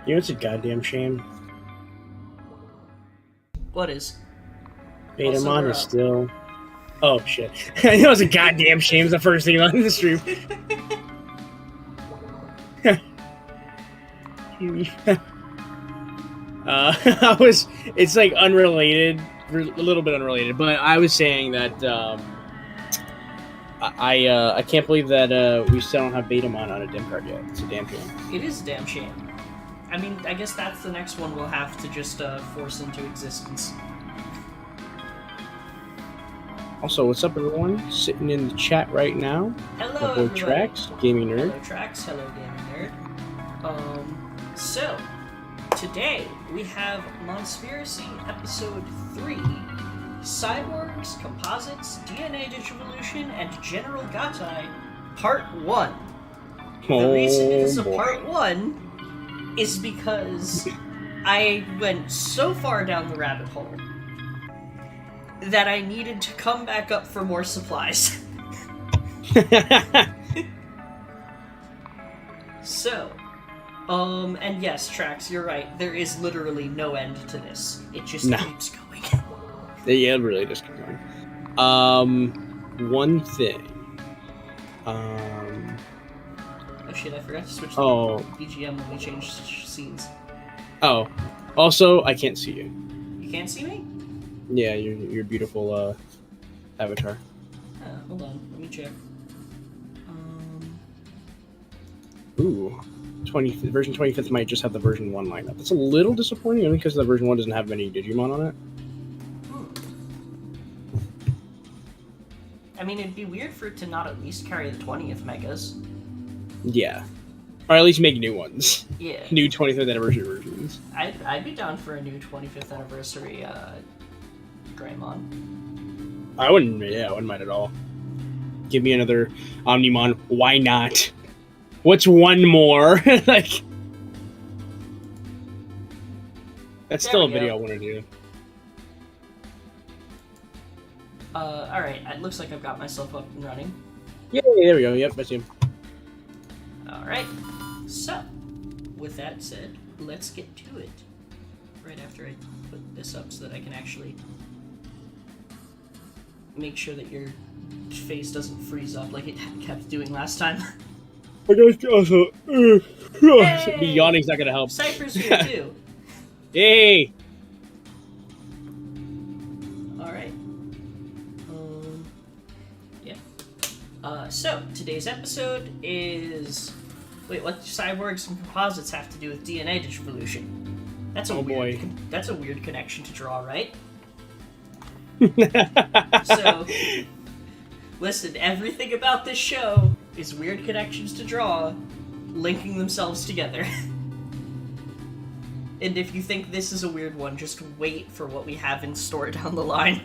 You know, it's a goddamn shame. What is? Betamon is still. Oh shit! I know it's a goddamn shame. It's the first thing on the stream. I was. It's like unrelated, a little bit unrelated, but I was saying that I can't believe that we still don't have Betamon on a dim card yet. It's a damn shame. It is a damn shame. I mean, I guess that's the next one we'll have to just force into existence. Also, what's up, everyone? Sitting in the chat right now. Hello, everyone. Trax, Gaming Nerd. Hello, Trax. Hello, Gaming Nerd. So, today we have Monspiracy Episode 3, Cyborgs, Composites, DNA Digivolution, and General Gattai, Part 1. The reason it is a Part 1 is because I went so far down the rabbit hole that I needed to come back up for more supplies. So, and yes, Trax, you're right. There is literally no end to this. It just keeps going. Yeah, it really just keeps going. One thing. Oh shit, I forgot to switch the BGM when we changed scenes. Oh. Also, I can't see you. You can't see me? Yeah, your beautiful avatar. Hold on, let me check. Ooh. Version 25th might just have the version 1 lineup. That's a little disappointing, only because the version 1 doesn't have many Digimon on it. I mean, it'd be weird for it to not at least carry the 20th megas. Yeah. Or at least make new ones. Yeah. New 25th anniversary versions. I'd be down for a new 25th anniversary Greymon. I wouldn't mind at all. Give me another Omnimon. Why not? What's one more? Like, that's still a video I want to do. Alright, it looks like I've got myself up and running. Yeah, there we go. Yep, I see him. Alright, so, with that said, let's get to it. Right after I put this up so that I can actually make sure that your face doesn't freeze up like it kept doing last time. I guess also, me yawning's not gonna help. Cypher's here too. Hey! Alright. Yeah. So, today's episode is... Wait, what do Cyborgs and Composites have to do with DNA Digivolution? That's a weird connection to draw, right? So, listen, everything about this show is weird connections to draw, linking themselves together. And if you think this is a weird one, just wait for what we have in store down the line.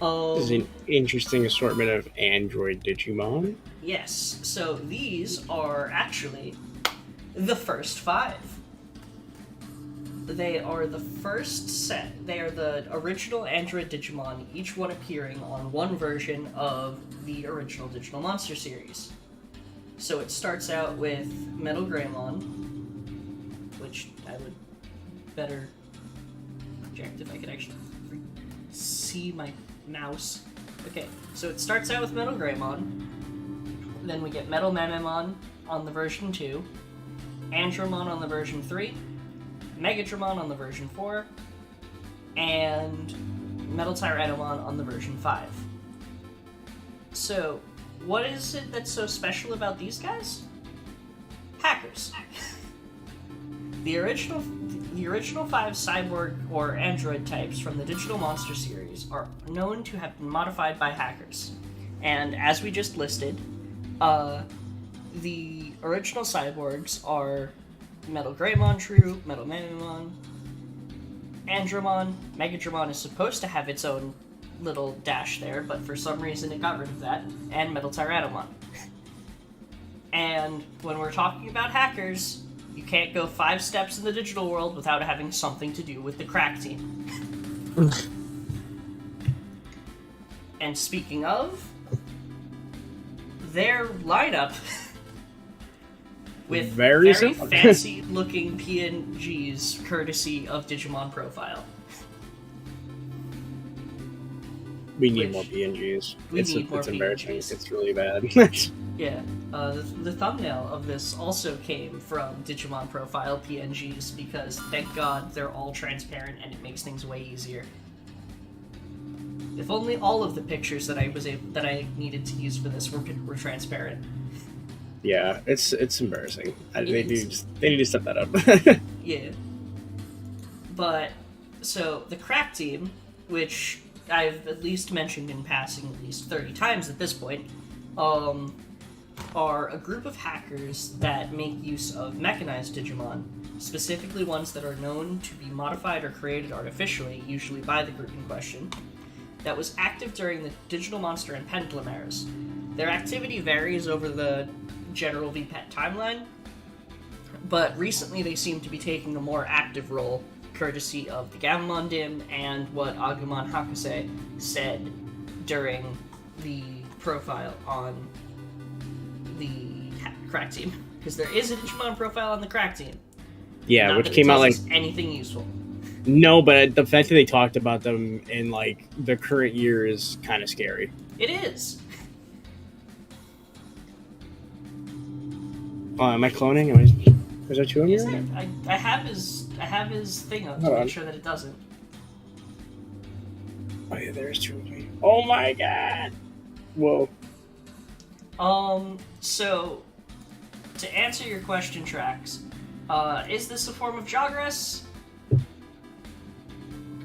This is an interesting assortment of Android Digimon. Yes, so these are actually the first 5. They are the first set. They are the original Android Digimon, each one appearing on one version of the original Digital Monster series. So it starts out with Metal Greymon, which I would better project if I could actually see my mouse. Okay, so it starts out with Metal Greymon, then we get Metal Mememon on the version 2, Andromon on the version 3, Megadramon on the version 4, and Metal Tyrannomon on the version 5. So, what is it that's so special about these guys? Hackers. The original 5 cyborg or android types from the Digital Monster series are known to have been modified by hackers. And as we just listed, the original cyborgs are Metal Greymon True, Metal Mememon, Andromon. Megadramon is supposed to have its own little dash there, but for some reason it got rid of that, and Metal Tyrannomon. And when we're talking about hackers, you can't go 5 steps in the digital world without having something to do with the crack team. And speaking of, their lineup with very fancy-looking PNGs, courtesy of Digimon Profile. We need more PNGs. It's embarrassing. PNGs. It's really bad. Yeah. The thumbnail of this also came from Digimon Profile PNGs because, thank God, they're all transparent and it makes things way easier. If only all of the pictures that I needed to use for this were transparent. Yeah, it's embarrassing. They need to step that up. Yeah. But so the crack team, which I've at least mentioned in passing at least 30 times at this point, are a group of hackers that make use of mechanized Digimon, specifically ones that are known to be modified or created artificially, usually by the group in question, that was active during the Digital Monster and Pendulum eras. Their activity varies over the general VPET timeline, but recently they seem to be taking a more active role, courtesy of the Gamamon Dim and what Agumon Hakase said during the profile on the crack team. Because there is a Digimon profile on the crack team. Yeah, Not which that came out like anything useful. No, but the fact that they talked about them in like the current year is kind of scary. It is. Am I cloning? Is there 2 of Is them? it? I have his thing up to Hold on. make sure that it doesn't. Oh yeah, there's 2 of me. Oh my god! Whoa. So, to answer your question, Trax, is this a form of Jogress?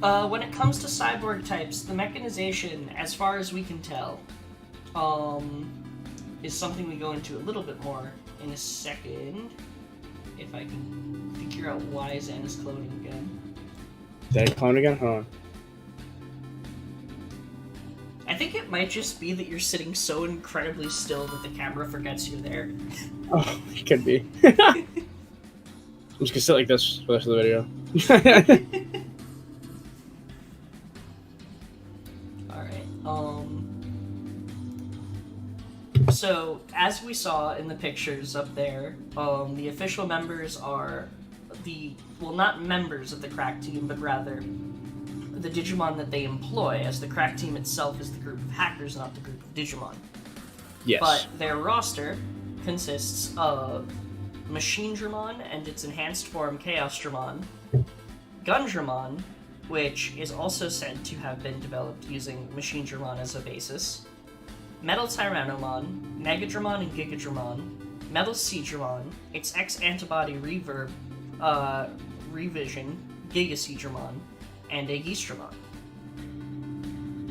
When it comes to cyborg types, the mechanization, as far as we can tell, is something we go into a little bit more in a second. If I can figure out why Zen is cloning again. Did I clone again? Hold on. I think it might just be that you're sitting so incredibly still that the camera forgets you're there. Oh, it could be. I'm just gonna sit like this for the rest of the video. So, as we saw in the pictures up there, the official members are not members of the crack team, but rather the Digimon that they employ, as the crack team itself is the group of hackers, not the group of Digimon. Yes. But their roster consists of Machine Dramon and its enhanced form Chaos Dramon, Gundramon, which is also said to have been developed using Machine Dramon as a basis, Metal Tyrannomon, Megadramon and Gigadramon, Metal Seadramon, its ex-antibody reverb, revision, Gigaseedramon, and Aegistramon.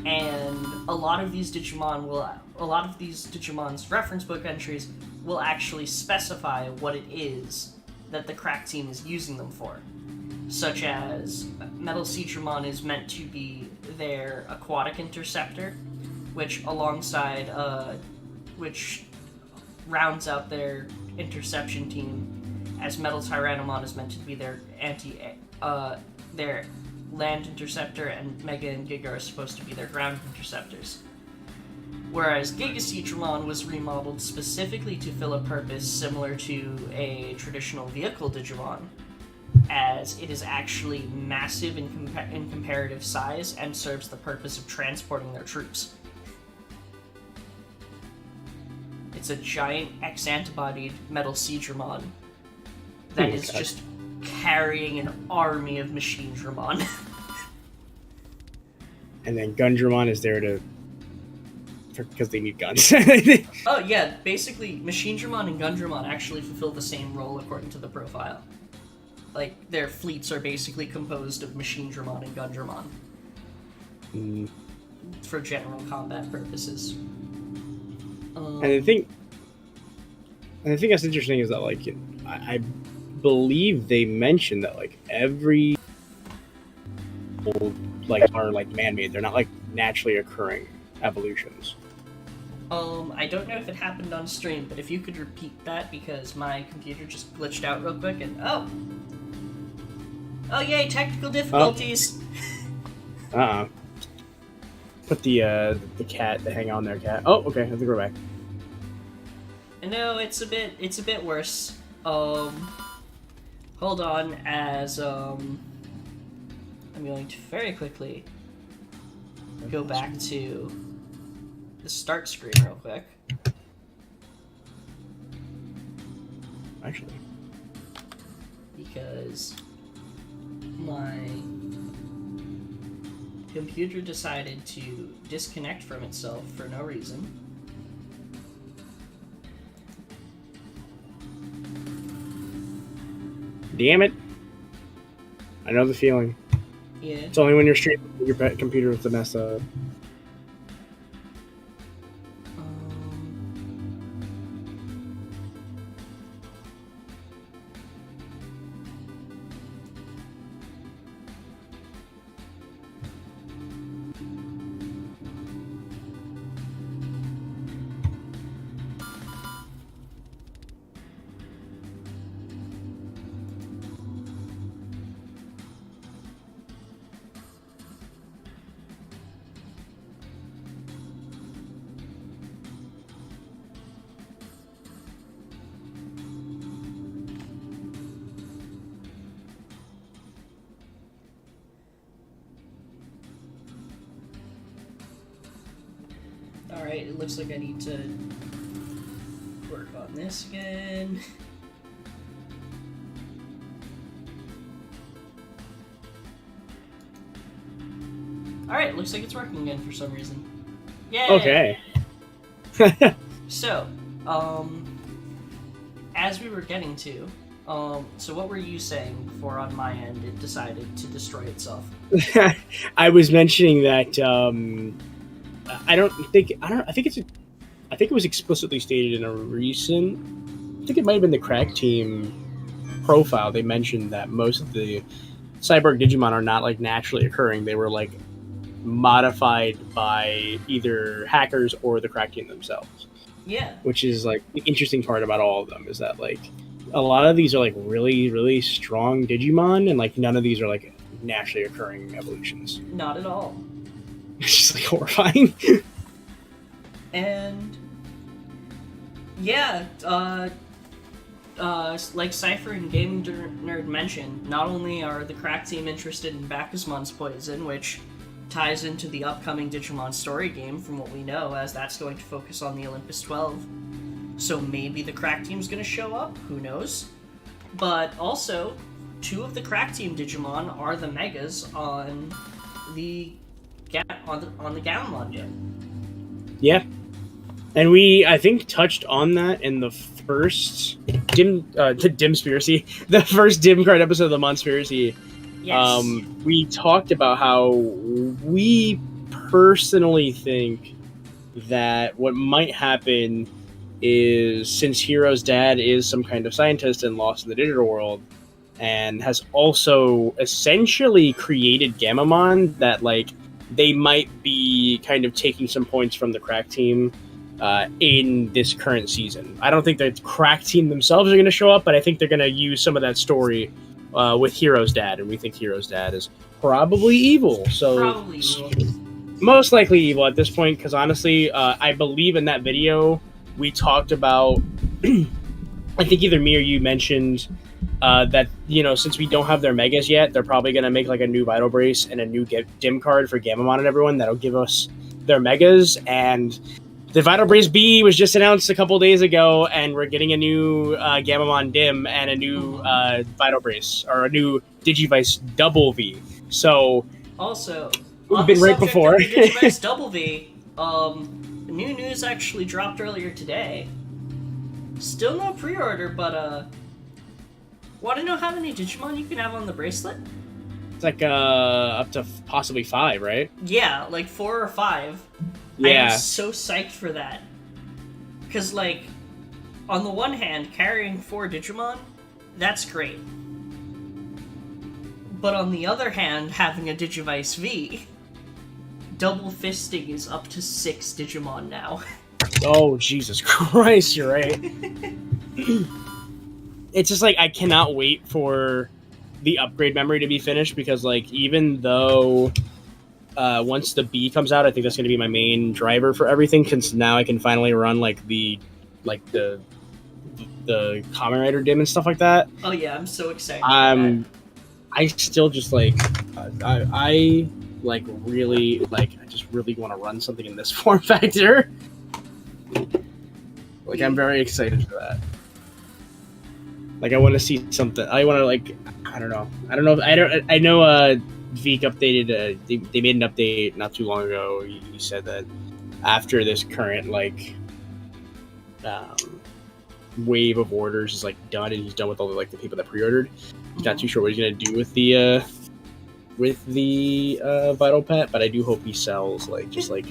And a lot of these Digimon's reference book entries will actually specify what it is that the crack team is using them for. Such as Metal Seadramon is meant to be their aquatic interceptor, which rounds out their interception team, as Metal Tyrannomon is meant to be their their land interceptor, and Mega and Giga are supposed to be their ground interceptors. Whereas Gigaseedramon was remodeled specifically to fill a purpose similar to a traditional vehicle Digimon, as it is actually massive in comparative size and serves the purpose of transporting their troops. It's a giant X-antibodied Metal Seadramon that is just carrying an army of Machine Dramon. And then Gundramon is there because they need guns. Oh yeah, basically Machine Dramon and Gundramon actually fulfill the same role according to the profile. Like, their fleets are basically composed of Machine Dramon and Gundramon. For general combat purposes. And I think that's interesting is that, like, I believe they mentioned that, like, every people like are like man-made. They're not like naturally occurring evolutions. I don't know if it happened on stream, but if you could repeat that, because my computer just glitched out real quick and oh yay, technical difficulties. Put the cat, the hang on there cat. Oh, okay, I think we're back. No, it's a bit worse. Hold on, as I'm going to very quickly go back to the start screen real quick. Actually, because my computer decided to disconnect from itself for no reason. damn it! I know the feeling. Yeah. It's only when you're streaming your computer with the mess up. Alright, it looks like I need to work on this again. Alright, looks like it's working again for some reason. Yay! Okay. So, as we were getting to, so what were you saying before on my end it decided to destroy itself? I was mentioning that I think it was explicitly stated in a recent, I think it might have been the Crack Team profile. They mentioned that most of the cyborg Digimon are not like naturally occurring. They were like modified by either hackers or the Crack Team themselves. Yeah. Which is like the interesting part about all of them is that like a lot of these are like really, really strong Digimon, and like none of these are like naturally occurring evolutions. Not at all. It's just like horrifying. And yeah, like Cypher and Gaming Nerd mentioned, not only are the Crack Team interested in Bacchusmon's Poison, which ties into the upcoming Digimon story game from what we know, as that's going to focus on the Olympus 12. So maybe the Crack Team's going to show up, who knows? But also, two of the Crack Team Digimon are the Megas on the Gammamon gym. Yeah. And we, I think, touched on that in the first Dimspiracy, the first Dim card episode of the Monspiracy. Yes. We talked about how we personally think that what might happen is, since Hero's dad is some kind of scientist and lost in the digital world, and has also essentially created Gammamon, that like they might be kind of taking some points from the Crack Team in this current season. I don't think the Crack Team themselves are going to show up, but I think they're going to use some of that story with Hero's dad, and we think Hero's dad is probably evil. So Probably evil. Most likely evil at this point, because honestly, I believe in that video we talked about. I think either me or you mentioned that, you know, since we don't have their Megas yet, they're probably going to make like a new Vital Brace and a new Dim card for Gammamon and everyone that'll give us their Megas. And the Vital Brace B was just announced a couple days ago, and we're getting a new Gammamon Dim and a new Vital Brace, or a new Digivice Double V. So also, we've been right before. The Digivice Double V, new news actually dropped earlier today. Still no pre-order, but want to know how many Digimon you can have on the bracelet? It's like up to possibly 5, right? Yeah, like 4 or 5. Yeah. I'm so psyched for that. Because, like, on the one hand, carrying 4 Digimon, that's great. But on the other hand, having a Digivice V, double fisting is up to 6 Digimon now. Oh, Jesus Christ, you're right. It's just like, I cannot wait for the upgrade memory to be finished, because like, even though once the B comes out, I think that's going to be my main driver for everything, because now I can finally run like the Kamen Rider dim and stuff like that. Oh yeah, I'm so excited for that. I still just like I like really like I just really want to run something in this form factor. Like, I'm very excited for that. Like, I want to see something. I want to, like, I don't know. I know Veek updated. They made an update not too long ago. He said that after this current like wave of orders is like done, and he's done with all the like the people that pre-ordered. He's not too sure what he's gonna do with the Vital Pet, but I do hope he sells like just like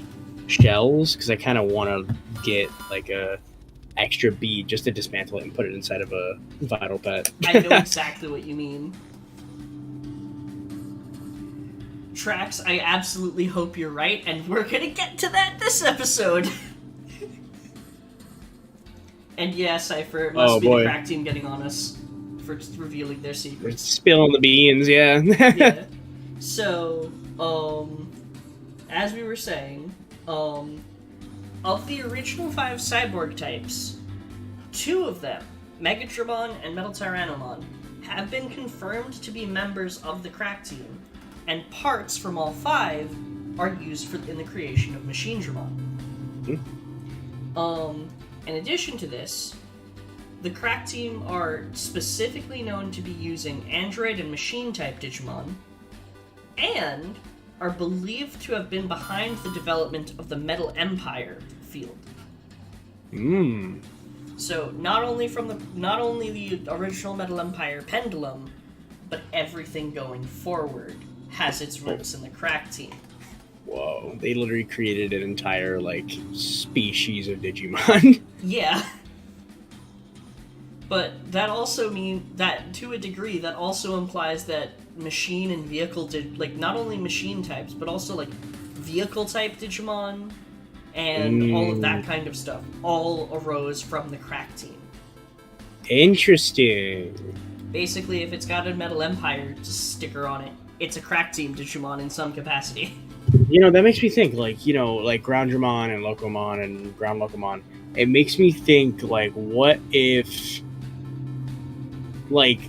shells, because I kind of want to get like a extra bead just to dismantle it and put it inside of a Vital Pet. I know exactly what you mean. Trax, I absolutely hope you're right, and we're gonna get to that this episode. And yeah, Cypher, it must be the crack team getting on us for revealing their secrets. Spilling the beans, yeah. Yeah. So, as we were saying, of the original 5 cyborg types, 2 of them, Megatramon and Metal Tyrannomon, have been confirmed to be members of the crack team, and parts from all 5 are used in the creation of Machine Dramon. In addition to this, the crack team are specifically known to be using Android and Machine-type Digimon, and are believed to have been behind the development of the Metal Empire field. So not only the original Metal Empire Pendulum, but everything going forward has its roots in the crack team. Whoa, they literally created an entire like species of Digimon. Yeah. But that also means that, to a degree, that also implies that machine and vehicle like not only machine types, but also like vehicle type Digimon and all of that kind of stuff all arose from the crack team. Interesting. Basically, if it's got a Metal Empire sticker on it, it's a crack team Digimon in some capacity. You know, that makes me think, like, you know, like Groundramon and Locomon and Ground Locomon. It makes me think, like, what if, like,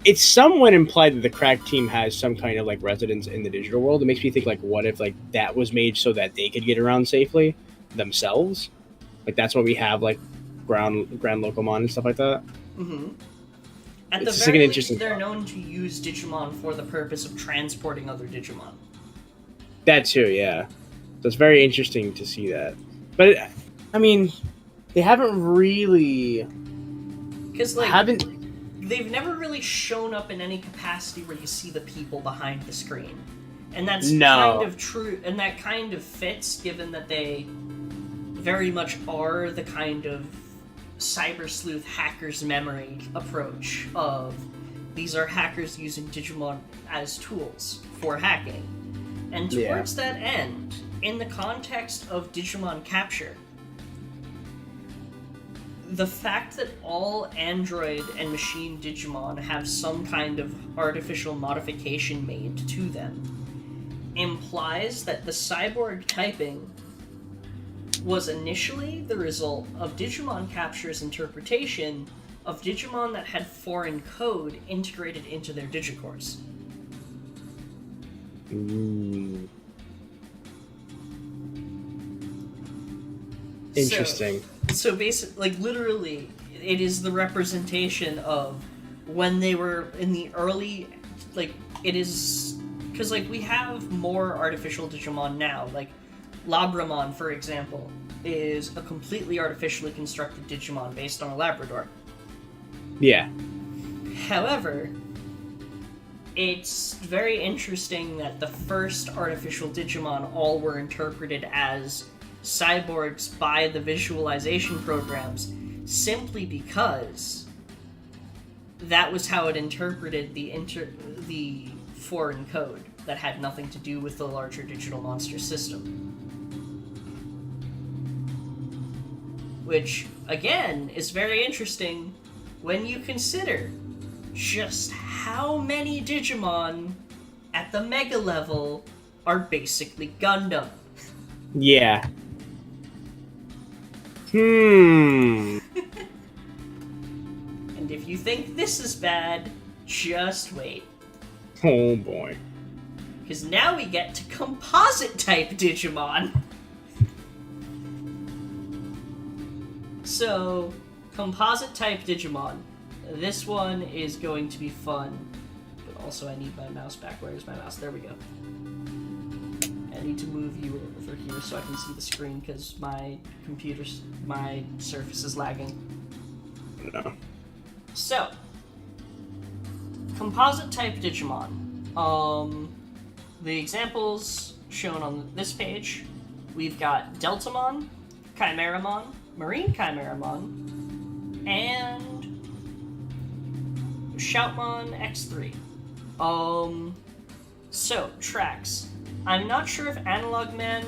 it's somewhat implied that the crack team has some kind of, like, residence in the digital world. It makes me think, like, what if, like, that was made so that they could get around safely themselves? Like, that's why we have, like, Grand Locomon and stuff like that. Mm-hmm. At it's the very least, they're known to use Digimon for the purpose of transporting other Digimon. That too, yeah. So it's very interesting to see that. But, I mean, they haven't really... Because, like, they've never really shown up in any capacity where you see the people behind the screen. And that's kind of true, and that kind of fits, given that they very much are the kind of cyber sleuth hacker's memory approach of these are hackers using Digimon as tools for hacking. And towards that end, in the context of Digimon capture, the fact that all Android and Machine Digimon have some kind of artificial modification made to them implies that the cyborg typing was initially the result of Digimon Capture's interpretation of Digimon that had foreign code integrated into their Digicores. Interesting. So basically, like, literally, it is the representation of when they were in the early, like, it is, because, like, we have more artificial Digimon now, like, Labramon, for example, is a completely artificially constructed Digimon based on a Labrador. Yeah. However, it's very interesting that the first artificial Digimon all were interpreted as cyborgs by the visualization programs simply because that was how it interpreted the foreign code that had nothing to do with the larger digital monster system. Which, again, is very interesting when you consider just how many Digimon at the Mega level are basically Gundam. Yeah. And if you think this is bad, just wait. Oh boy. Because now we get to composite-type Digimon. So, composite-type Digimon. This one is going to be fun. But also I need my mouse back. Where is my mouse? There we go. I need to move you over here so I can see the screen because my Surface is lagging. No. So, composite-type Digimon. The examples shown on this page, we've got Deltamon, Chimeramon, Marine Chimeramon, and Shoutmon X3. So, tracks. I'm not sure if Analog Man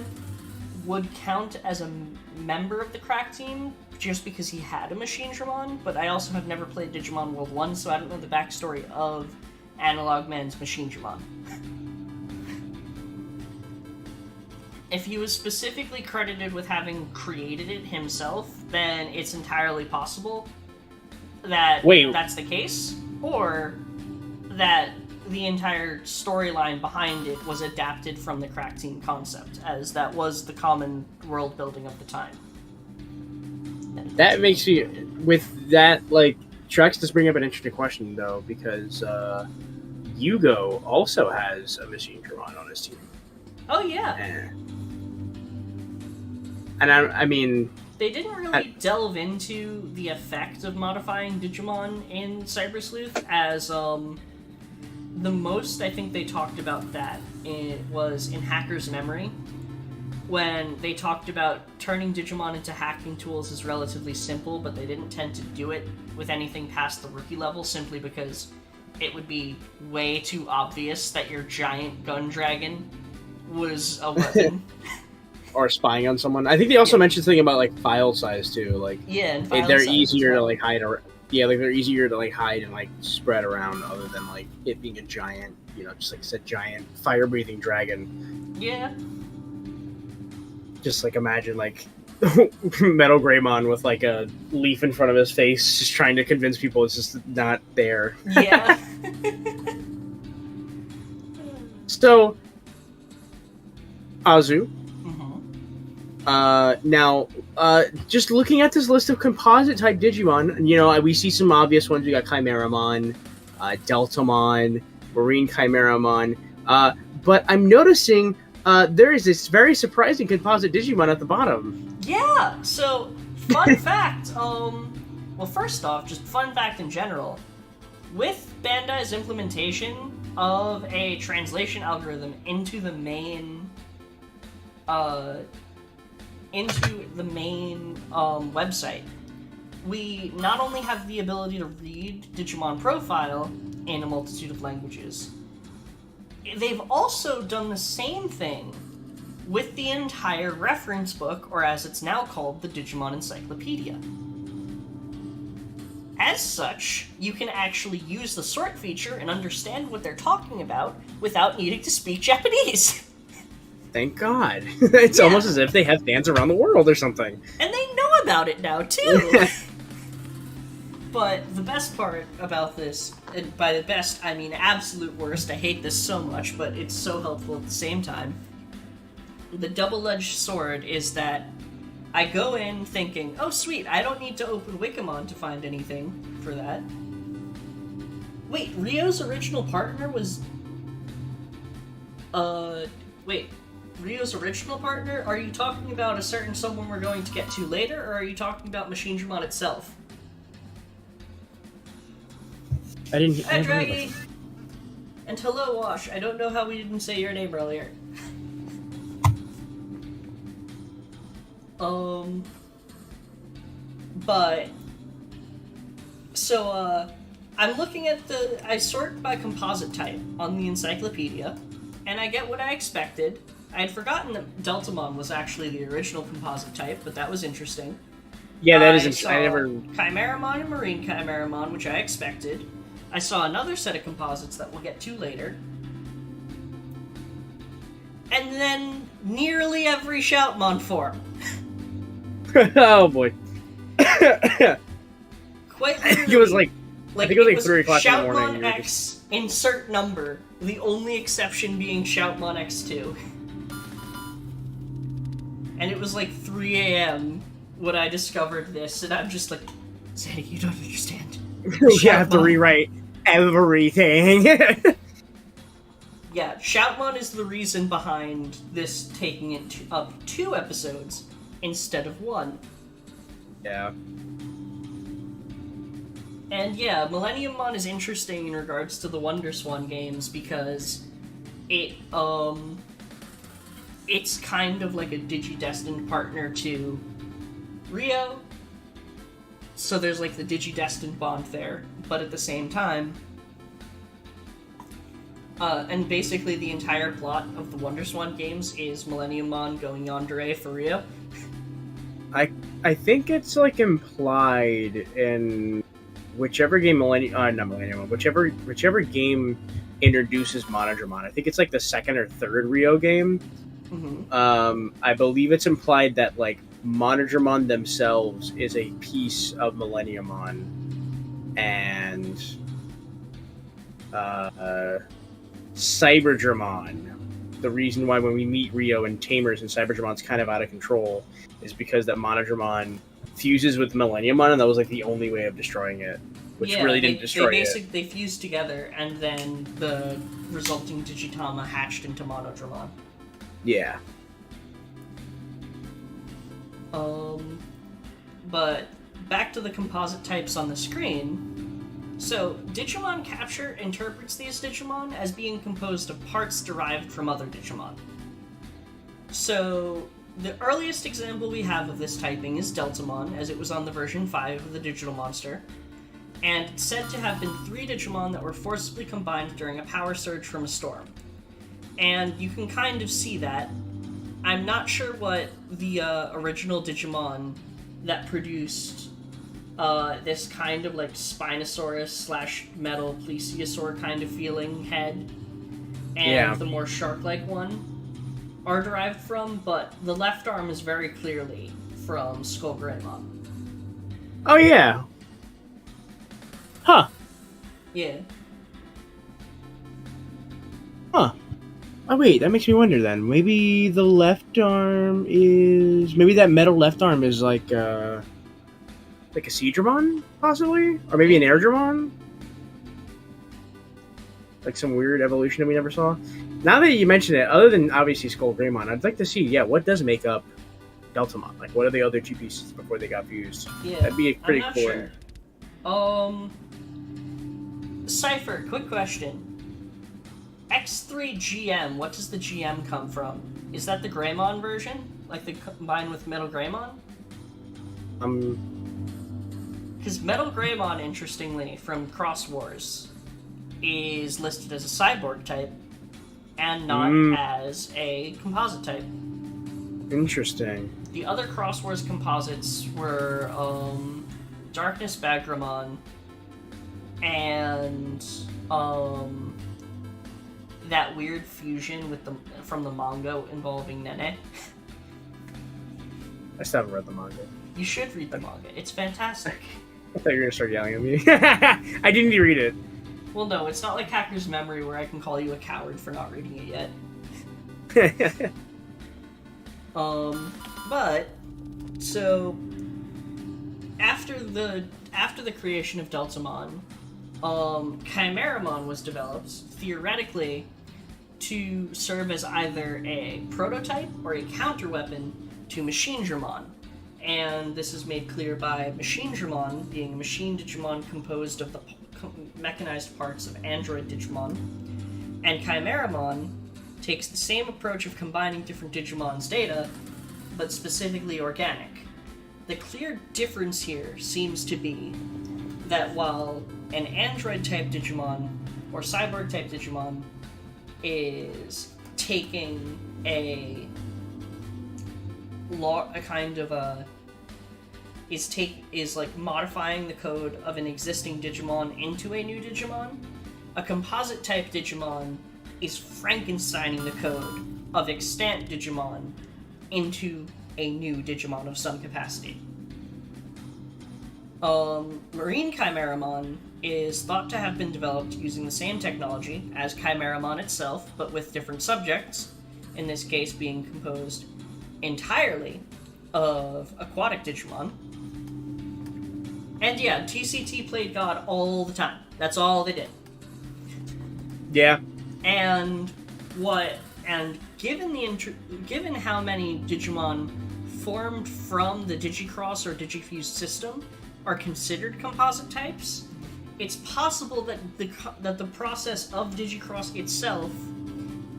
would count as a member of the crack team, just because he had a Machinedramon, but I also have never played Digimon World 1, so I don't know the backstory of Analog Man's Machinedramon. If he was specifically credited with having created it himself, then it's entirely possible that that's the case, or that the entire storyline behind it was adapted from the crack team concept, as that was the common world building of the time. That makes me, with that, like, Trex does bring up an interesting question, though, because Yugo also has a Machinedramon on his team. Oh, yeah. And I mean... They didn't really delve into the effect of modifying Digimon in Cyber Sleuth, as the most I think they talked about that was in Hacker's Memory, when they talked about turning Digimon into hacking tools is relatively simple, but they didn't tend to do it with anything past the rookie level, simply because it would be way too obvious that your giant gun dragon was a weapon. Or spying on someone. I think they also mentioned something about, like, file size, too. Like, and they're easier to, like, hide. They're easier to, like, hide and, like, spread around, other than, like, it being a giant, just, like, a giant fire-breathing dragon. Yeah. Just, like, imagine, like, Metal Greymon with, like, a leaf in front of his face, just trying to convince people it's just not there. Yeah. So, Azu. Now, just looking at this list of composite-type Digimon, we see some obvious ones. We got Chimeramon, Deltamon, Marine Chimeramon, but I'm noticing there is this very surprising composite Digimon at the bottom. Yeah, so, fun fact, well, first off, just fun fact in general, with Bandai's implementation of a translation algorithm into the main website, we not only have the ability to read Digimon profile in a multitude of languages, they've also done the same thing with the entire reference book, or as it's now called, the Digimon Encyclopedia. As such, you can actually use the sort feature and understand what they're talking about without needing to speak Japanese. Thank God. It's almost as if they have fans around the world or something. And they know about it now, too! But the best part about this, and by the best, I mean absolute worst, I hate this so much, but it's so helpful at the same time. The double-edged sword is that I go in thinking, oh sweet, I don't need to open Wikimon to find anything for that. Wait, Ryo's original partner was... Ryo's original partner? Are you talking about a certain someone we're going to get to later, or are you talking about Machinedramon itself? I didn't... Hi, Draggy! And hello, Wash. I don't know how we didn't say your name earlier. But... So, I'm looking at I sort by composite type on the encyclopedia, and I get what I expected. I had forgotten that Deltamon was actually the original composite type, but that was interesting. Yeah, that is I interesting. saw I never. Chimeramon and Marine Chimeramon, which I expected. I saw another set of composites that we'll get to later. And then nearly every Shoutmon form. Oh boy. Quite literally. It was like I think it was like 3 o'clock in the morning. Shoutmon X, insert number. The only exception being Shoutmon X2. And it was like 3 a.m. when I discovered this, and I'm just like, Sandy, you don't understand. You have to rewrite everything. Yeah, Shoutmon is the reason behind this taking it up 2 episodes instead of 1. Yeah. And yeah, Millenniummon is interesting in regards to the WonderSwan games because it's kind of like a Digidestined partner to Rio. So there's like the Digidestined bond there, but at the same time, and basically the entire plot of the WonderSwan games is Millenniummon going yandere for Rio. I think it's like implied in whichever game whichever game introduces Monodramon. I think it's like the 2nd or 3rd Rio game. Mm-hmm. I believe it's implied that like Monodramon themselves is a piece of Millenniummon, and Cyberdramon. The reason why when we meet Rio and Tamers and Cyberdramon's kind of out of control is because that Monodramon fuses with Millenniummon, and that was like the only way of destroying it, which really didn't destroy it. They fused together, and then the resulting Digitama hatched into Monodramon. Yeah. But back to the composite types on the screen. So, Digimon Capture interprets these Digimon as being composed of parts derived from other Digimon. So, the earliest example we have of this typing is Deltamon, as it was on the version 5 of the Digital Monster, and it's said to have been 3 Digimon that were forcibly combined during a power surge from a storm. And you can kind of see that. I'm not sure what the original Digimon that produced this kind of like Spinosaurus / metal plesiosaur kind of feeling head, and the more shark-like one are derived from, but the left arm is very clearly from Skullgreymon. Oh yeah. Huh. Yeah. Huh. Oh wait, that makes me wonder then. Maybe the left arm is... Maybe that metal left arm is like a Seadramon, possibly? Or maybe an Airdramon? Like some weird evolution that we never saw? Now that you mention it, other than obviously Skullgreymon, I'd like to see, what does make up Deltamon? Like, what are the other 2 pieces before they got fused? Yeah, that'd be pretty cool. Sure. Cypher, quick question. X3 GM, what does the GM come from? Is that the Greymon version? Like the combined with Metal Greymon? Because Metal Greymon, interestingly, from Cross Wars, is listed as a cyborg type and not as a composite type. Interesting. The other Cross Wars composites were Darkness Bagramon and that weird fusion with from the manga involving Nene. I still haven't read the manga. You should read the manga. It's fantastic. I thought you were going to start yelling at me. I didn't even read it. Well, no, it's not like Hacker's Memory where I can call you a coward for not reading it yet. But so after the creation of Deltamon, Chimeramon was developed theoretically to serve as either a prototype or a counterweapon to Machinedramon. And this is made clear by Machinedramon being a machine Digimon composed of the mechanized parts of android Digimon, and Chimeramon takes the same approach of combining different Digimon's data, but specifically organic. The clear difference here seems to be that while an android-type Digimon, or cyborg-type Digimon, is taking is like modifying the code of an existing Digimon into a new Digimon. A composite-type Digimon is Frankensteining the code of extant Digimon into a new Digimon of some capacity. Marine Chimeramon is thought to have been developed using the same technology as Chimeramon itself, but with different subjects, in this case being composed entirely of aquatic Digimon. And yeah, TCT played God all the time. That's all they did. Yeah. And given how many Digimon formed from the Digicross or Digifuse system are considered composite types, it's possible that the process of Digicross itself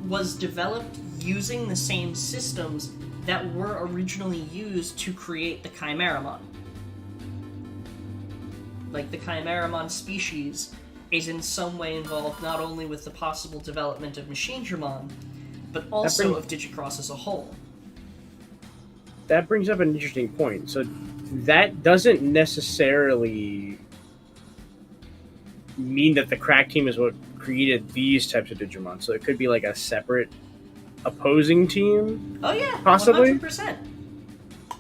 was developed using the same systems that were originally used to create the Chimeramon. Like, the Chimeramon species is in some way involved not only with the possible development of Machinedramon, but also of Digicross as a whole. That brings up an interesting point. So that doesn't necessarily mean that the crack team is what created these types of Digimon. So it could be like a separate opposing team. Oh yeah, possibly. 100%.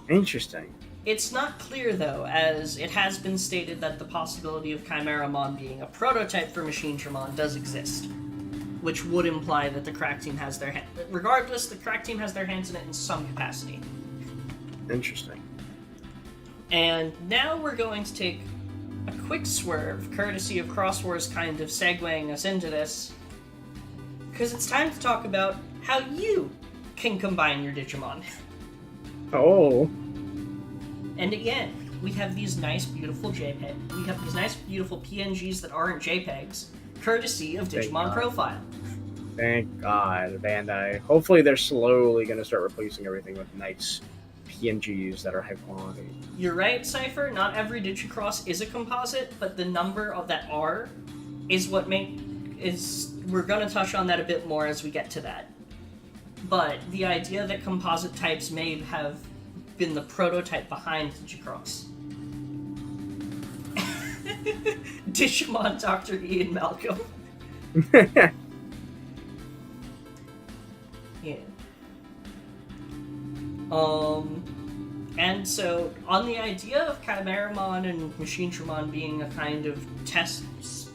Interesting. It's not clear though, as it has been stated that the possibility of Chimeramon being a prototype for Machinedramon does exist, which would imply that the crack team has their hand. Regardless, the crack team has their hands in it in some capacity. Interesting. And now we're going to take a quick swerve, courtesy of Crosswars kind of segueing us into this, because it's time to talk about how you can combine your Digimon. Oh. And again, we have these nice, beautiful JPEG. We have these nice, beautiful PNGs that aren't JPEGs, courtessy of Digimon Profile. Thank God, Bandai. Hopefully they're slowly going to start replacing everything with nice PNGs that are high quality. You're right, Cypher. Not every Digicross is a composite, but the number of that are is what we're going to touch on that a bit more as we get to that. But the idea that composite types may have been the prototype behind Digicross. Digimon Dr. Ian Malcolm. Yeah. And so, on the idea of Chimeramon and Machinedramon being a kind of test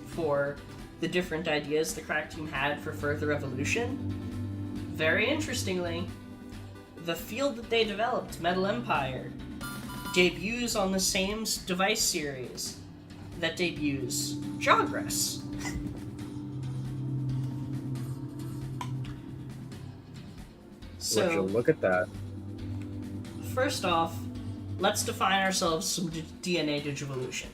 for the different ideas the crack team had for further evolution, very interestingly, the field that they developed, Metal Empire, debuts on the same device series that debuts Jogress. So, would you look at that? First off, let's define ourselves some DNA Digivolution.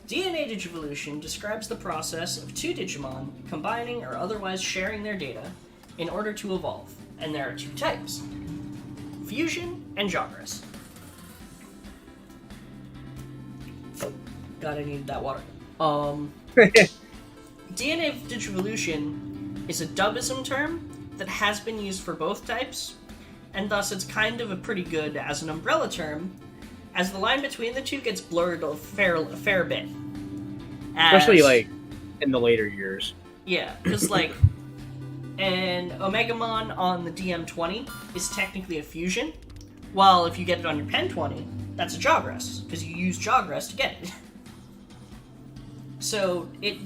DNA Digivolution describes the process of two Digimon combining or otherwise sharing their data in order to evolve, and there are two types: Fusion and Jogress. God, I needed that water. DNA Digivolution is a dubism term that has been used for both types, and thus it's kind of a pretty good as an umbrella term, as the line between the two gets blurred a fair bit. Especially, like, in the later years. Yeah, because, like, an Omegamon on the DM20 is technically a fusion, while if you get it on your Pen 20, that's a Jogress, because you use Jogress to get it. So it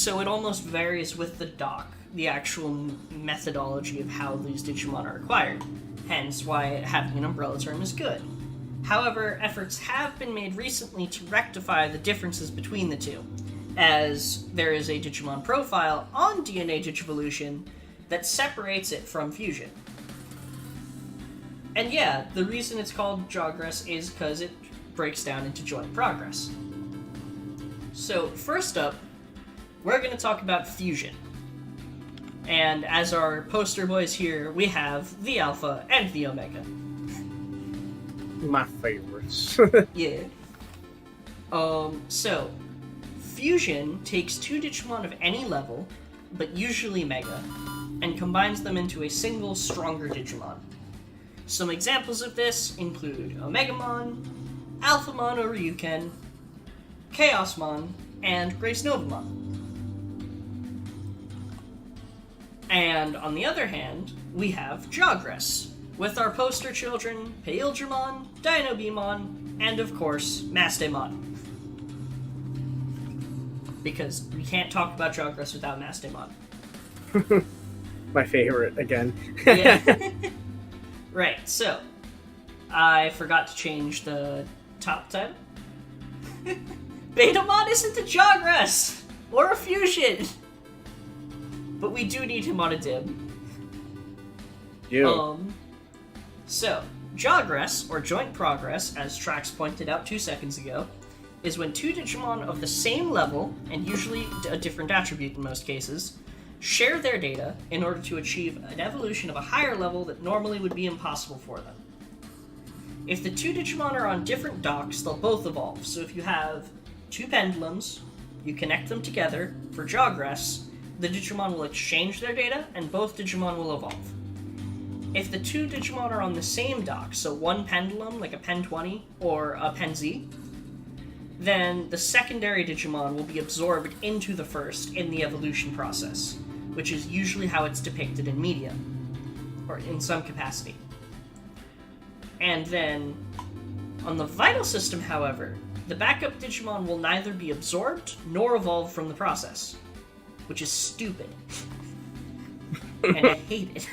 almost varies with the doc, the actual methodology of how these Digimon are acquired, hence why having an umbrella term is good. However, efforts have been made recently to rectify the differences between the two, as there is a Digimon profile on DNA Digivolution that separates it from Fusion. And yeah, the reason it's called Jogress is because it breaks down into joint progress. So, first up, we're going to talk about Fusion. And as our poster boys here, we have the Alpha and the Omega. My favorites. Yeah. So, Fusion takes two Digimon of any level, but usually Mega, and combines them into a single, stronger Digimon. Some examples of this include Omegamon, Alphamon or Ryuken, Chaosmon, and Grace Novamon. And on the other hand, we have Jogress, with our poster children Paildramon, Dinobeamon, and of course, Mastemon. Because we can't talk about Jogress without Mastemon. My favorite, again. Yeah. Right, so, I forgot to change the top 10. Betamon isn't a Jogress! Or a Fusion! But we do need him on a Dib. Yeah. So, Jogress, or Joint Progress, as Trax pointed out 2 seconds ago, is when two Digimon of the same level, and usually a different attribute in most cases, share their data in order to achieve an evolution of a higher level that normally would be impossible for them. If the two Digimon are on different docks, they'll both evolve. So if you have two pendulums, you connect them together for Jogress, the Digimon will exchange their data, and both Digimon will evolve. If the two Digimon are on the same dock, so one pendulum, like a Pen 20 or a Pen Z, then the secondary Digimon will be absorbed into the first in the evolution process, which is usually how it's depicted in media, or in some capacity. And then, on the Vital System, however, the backup Digimon will neither be absorbed nor evolve from the process, which is stupid. And I hate it.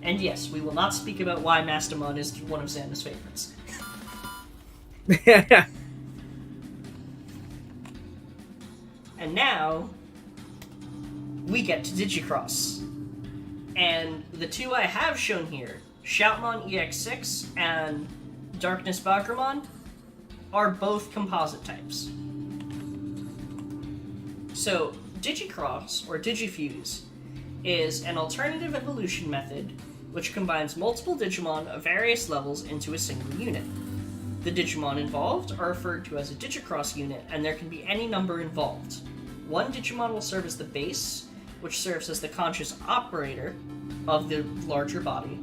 And yes, we will not speak about why Mastemon is one of Xanda's favorites. And now, we get to Digicross. And the two I have shown here, Shoutmon EX6 and Darkness Bagramon, are both composite types. So, Digicross, or Digifuse, is an alternative evolution method which combines multiple Digimon of various levels into a single unit. The Digimon involved are referred to as a Digicross unit, and there can be any number involved. One Digimon will serve as the base, which serves as the conscious operator of the larger body,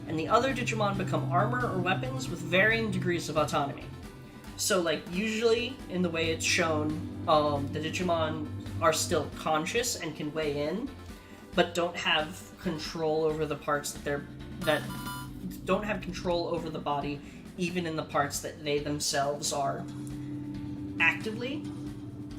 and the other Digimon become armor or weapons with varying degrees of autonomy. So, like, usually, in the way it's shown, the Digimon are still conscious and can weigh in, but don't have control over the parts that don't have control over the body, even in the parts that they themselves are actively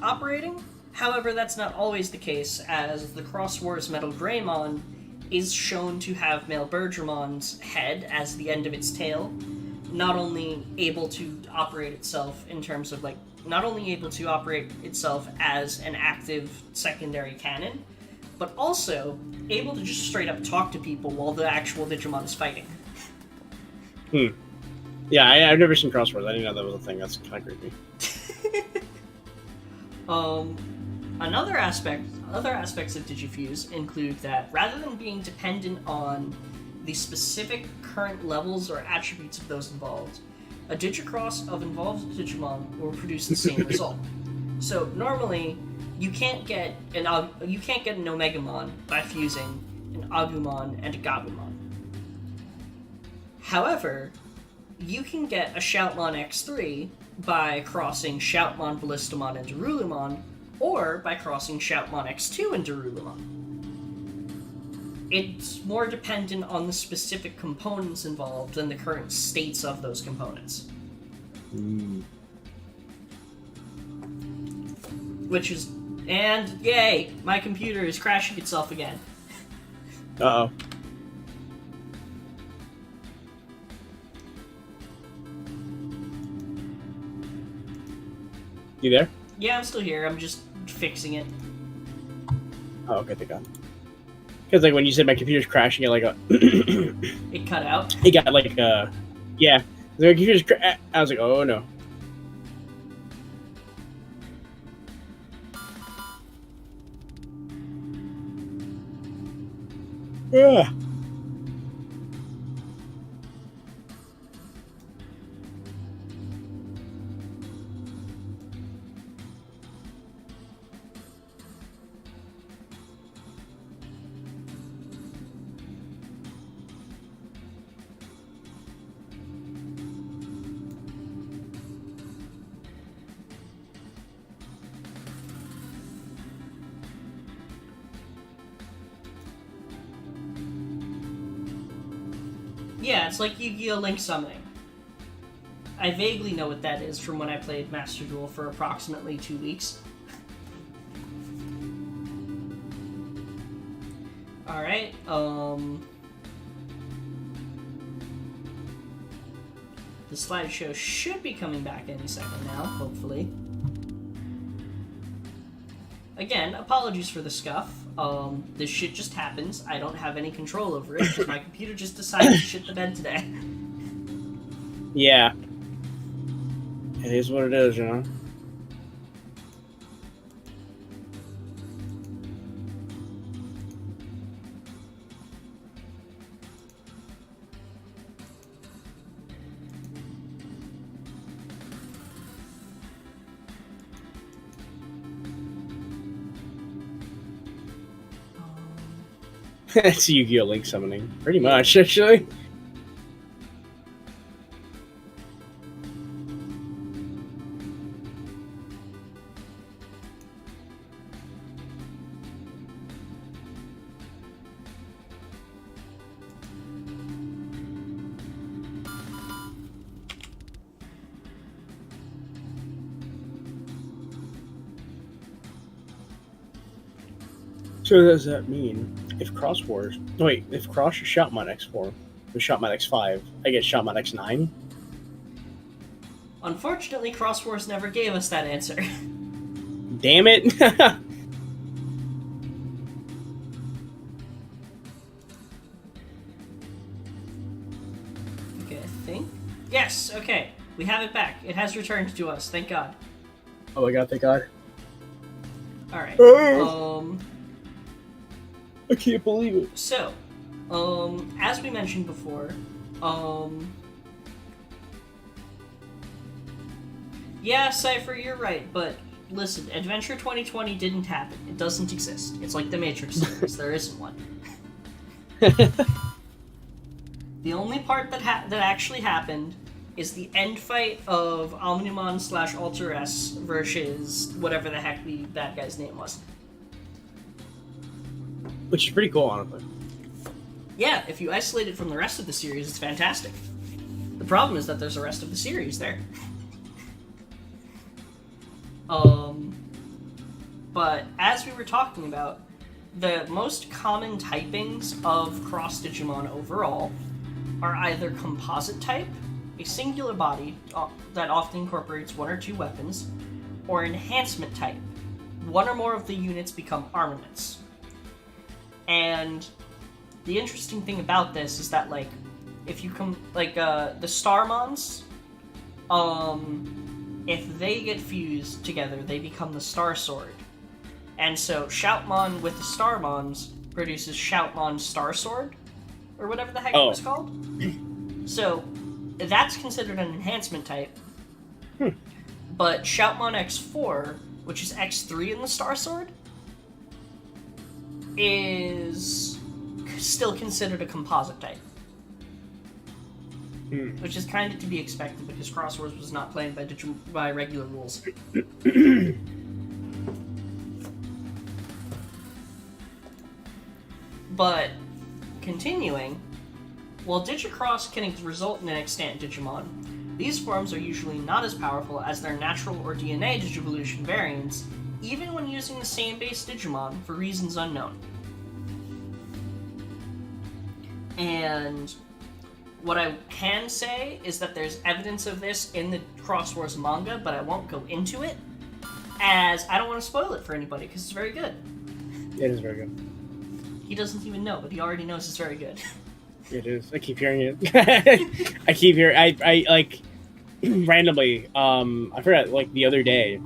operating. However, that's not always the case, as the Cross Wars Metal Greymon is shown to have male Bergermon's head as the end of its tail, not only able to operate itself in terms of, like, not only able to operate itself as an active secondary cannon, but also able to just straight up talk to people while the actual Digimon is fighting. Yeah, I've never seen Cross Wars. I didn't know that was a thing. That's kind of creepy. Other aspects of Digifuse include that rather than being dependent on the specific current levels or attributes of those involved, a Digicross of involved Digimon will produce the same result. So normally, you can't get an Omegamon by fusing an Agumon and a Gabumon. However, you can get a Shoutmon X3 by crossing Shoutmon, Ballistamon, and Darulumon, or by crossing Shoutmon X2 and Darulumon. It's more dependent on the specific components involved than the current states of those components. Which is... And, yay! My computer is crashing itself again. Uh-oh. You there? Yeah, I'm still here. I'm just fixing it. Oh, okay, thank God. Because, like, when you said my computer's crashing, it, like, It cut out? it got, like, yeah. The computer's I was like, oh, no. Yeah. Yeah, it's like Yu-Gi-Oh! Link Summoning. I vaguely know what that is from when I played Master Duel for approximately 2 weeks. Alright, the slideshow should be coming back any second now, hopefully. Again, apologies for the scuff. This shit just happens. I don't have any control over it because my computer just decided to shit the bed today. Yeah. It is what it is, you know? It's Yu-Gi-Oh! Link Summoning. Pretty much, actually. So what does that mean? If Cross Wars... Wait, if Cross is Shoutmon X4, with Shoutmon X5, I get Shoutmon X9? Unfortunately, Cross Wars never gave us that answer. Damn it! Okay, I think... Yes, okay. We have it back. It has returned to us, thank God. Oh my god, thank God. Alright, I can't believe it. So, as we mentioned before, yeah, Cypher, you're right, but listen, Adventure 2020 didn't happen. It doesn't exist. It's like the Matrix series. There isn't one. The only part that actually happened is the end fight of Omnimon / Alter-S versus whatever the heck that guy's name was. Which is pretty cool, honestly. Yeah, if you isolate it from the rest of the series, it's fantastic. The problem is that there's the rest of the series there. But as we were talking about, the most common typings of Cross Digimon overall are either Composite type, a singular body that often incorporates 1 or 2 weapons, or Enhancement type. 1 or more of the units become armaments. And the interesting thing about this is that, like, if you the Starmons, if they get fused together, they become the Star Sword. And so Shoutmon with the Starmons produces Shoutmon Star Sword, or whatever the heck it was called. So that's considered an enhancement type. But Shoutmon X4, which is X3 in the Star Sword, is still considered a composite type. Which is kind of to be expected because Cross Wars was not played by regular rules. But, continuing, while Digicross can result in an extant Digimon, these forms are usually not as powerful as their natural or DNA Digivolution variants, even when using the same base Digimon for reasons unknown. And what I can say is that there's evidence of this in the Cross Wars manga, but I won't go into it, as I don't want to spoil it for anybody, because it's very good. It is very good. He doesn't even know, but he already knows it's very good. It is. I keep hearing it. I keep hearing... I like, randomly, I forgot, like, the other day, I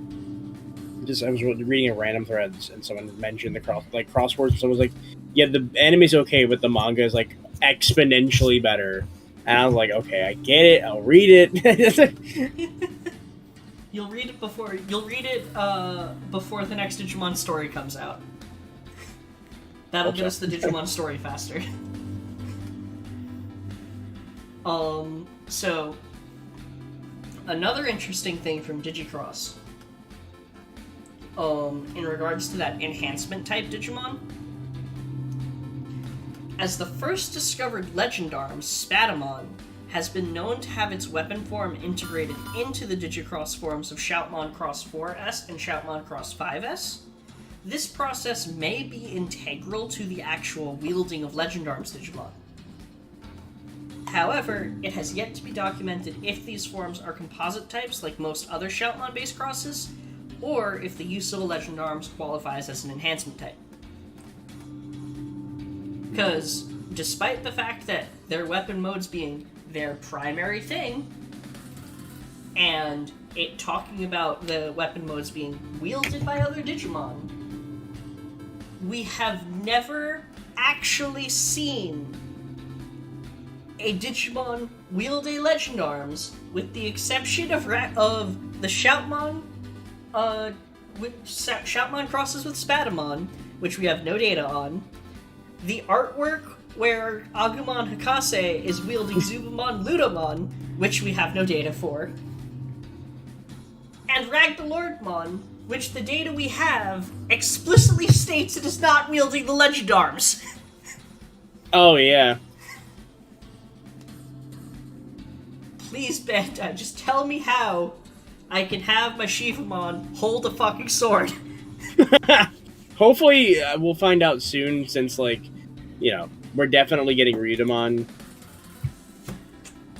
was reading a random threads, and someone mentioned the Cross Wars, so I was like, yeah, the anime's okay, but the manga is, like, exponentially better. And I was like, okay, I get it, I'll read it. You'll read it before the next Digimon story comes out. That'll get us the Digimon story faster. So another interesting thing from Digicross, in regards to that enhancement type Digimon, As the first discovered legend arm, Spadamon has been known to have its weapon form integrated into the Digicross forms of Shoutmon Cross 4S and Shoutmon Cross 5S. This process may be integral to the actual wielding of Legend Arms Digimon. However, it has yet to be documented if these forms are composite types like most other Shoutmon-based crosses, or if the use of a Legend Arms qualifies as an enhancement type. Because, despite the fact that their weapon modes being their primary thing, and it talking about the weapon modes being wielded by other Digimon, we have never actually seen a Digimon wield a Legend Arms, with the exception of the Shoutmon, Shoutmon crosses with Spadamon, which we have no data on, the artwork where Agumon Hakase is wielding Zubamon Ludamon, which we have no data for, and Ragnalordmon, which the data we have explicitly states it is not wielding the Legend Arms. Oh, yeah. Please, Bandai, just tell me how I can have my Shivamon hold a fucking sword. Hopefully, we'll find out soon, since, like, you know, we're definitely getting Ryudomon.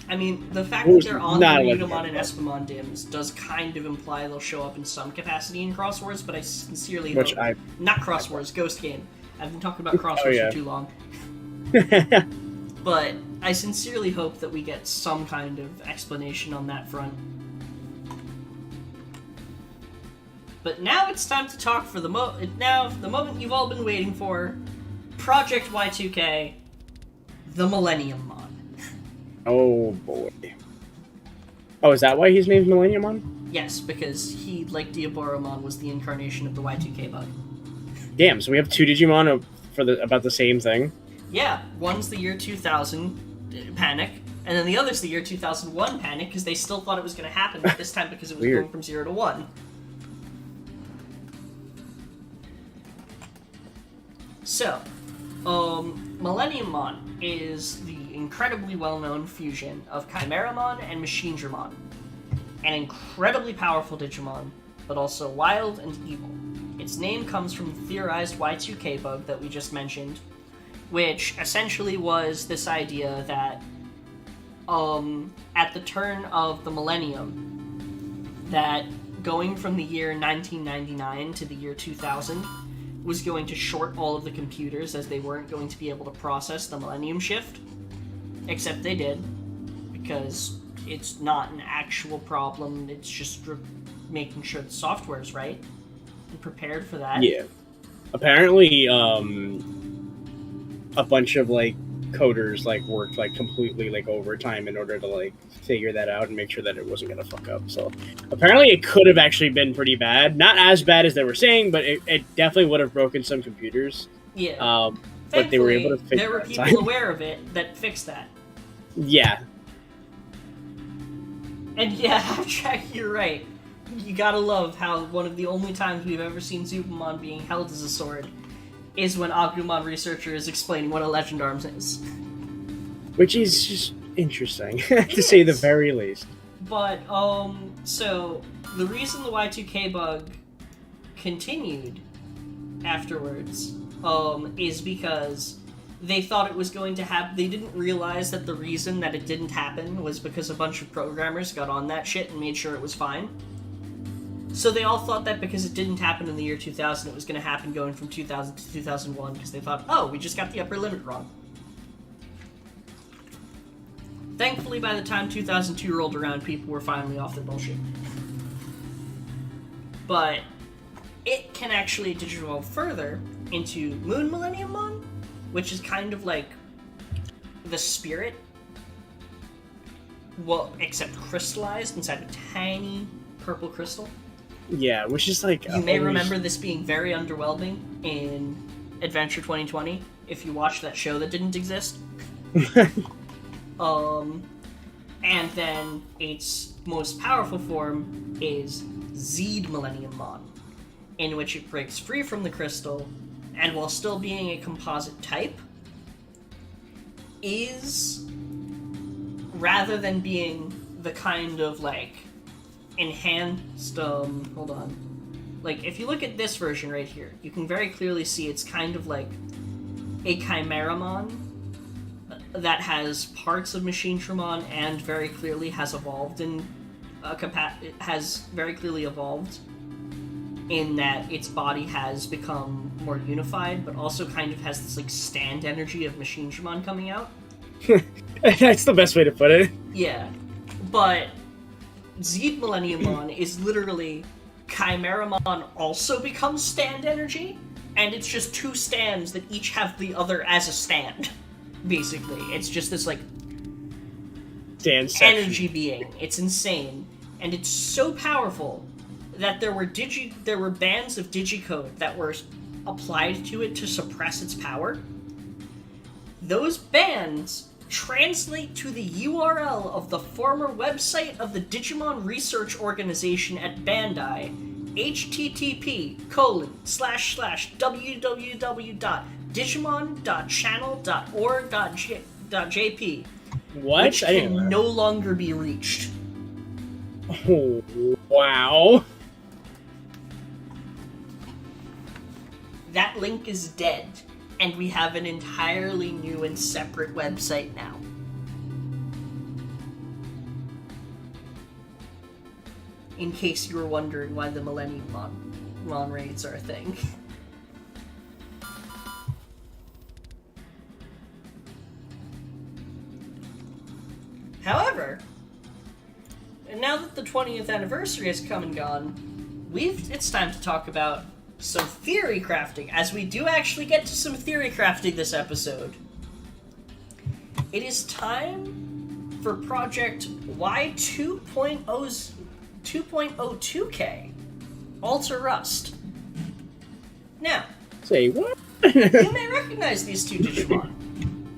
I mean, the fact that they're on the Ryudomon Ryudomon and Espamon dims does kind of imply they'll show up in some capacity in Cross Wars, but I sincerely hope... Not Cross Wars, Ghost Game. I've been talking about Cross Wars for too long. But I sincerely hope that we get some kind of explanation on that front. But now it's time to talk for the moment you've all been waiting for. Project Y2K, the Millennium Mon. Oh boy. Oh, is that why he's named Millenniumon? Yes, because he, like Diaboromon, was the incarnation of the Y2K bug. Damn, so we have two Digimon for about the same thing? Yeah, one's the year 2000 Panic, and then the other's the year 2001 Panic, because they still thought it was going to happen, but this time because it was going from 0 to 1. So, Millenniummon is the incredibly well-known fusion of Chimeramon and Machinedramon. An incredibly powerful Digimon, but also wild and evil. Its name comes from the theorized Y2K bug that we just mentioned, which essentially was this idea that at the turn of the millennium, that going from the year 1999 to the year 2000 was going to short all of the computers, as they weren't going to be able to process the millennium shift. Except they did, because it's not an actual problem, it's just making sure the software's right and prepared for that. Yeah. Apparently, a bunch of, like, coders, like, worked, like, completely, like, overtime in order to, like, figure that out and make sure that it wasn't gonna fuck up. So apparently it could have actually been pretty bad. Not as bad as they were saying, but it definitely would have broken some computers. Yeah. But they were able to fix it. There were people aware of it that fixed that. Yeah. And yeah, Jack, you're right. You gotta love how one of the only times we've ever seen Zubamon being held as a sword is when Agumon researcher is explaining what a Legend Arms is. Which is just interesting, to say the very least. But, so, the reason the Y2K bug continued afterwards, is because they thought it was going to happen. They didn't realize that the reason that it didn't happen was because a bunch of programmers got on that shit and made sure it was fine. So they all thought that because it didn't happen in the year 2000, it was going to happen going from 2000 to 2001, because they thought, oh, we just got the upper limit wrong. Thankfully, by the time 2002 rolled around, people were finally off their bullshit. But it can actually digivolve further into Moon Millenniummon, which is kind of like the spirit, well, except crystallized inside a tiny purple crystal. Yeah, which is like... You may remember this being very underwhelming in Adventure 2020, if you watched that show that didn't exist. And then its most powerful form is Zed Millenniummon, in which it breaks free from the crystal, and while still being a composite type, is, rather than being the kind of, like, enhanced, hold on. Like, if you look at this version right here, you can very clearly see it's kind of like a Chimeramon that has parts of Machinetramon and very clearly has evolved in in that its body has become more unified, but also kind of has this, like, stand energy of Machinetramon coming out. That's the best way to put it. Yeah. But Zeed Millenniummon is literally Chimeramon also becomes stand energy, and it's just two stands that each have the other as a stand. Basically, it's just this, like, stand energy being. It's insane, and it's so powerful that there were bands of digicode that were applied to it to suppress its power. Those bands translate to the URL of the former website of the Digimon Research Organization at Bandai, http://www.digimon.channel.org.jp, What? which can no longer be reached. Oh, wow. That link is dead, and we have an entirely new and separate website now. In case you were wondering why the Millenniummon raids are a thing. However, and now that the 20th anniversary has come and gone, it's time to talk about some theory crafting, as we do actually get to some theory crafting this episode. It is time for Project Y2.0's 2.02K, Alter Rust. Now, say what? You may recognize these two Digimon.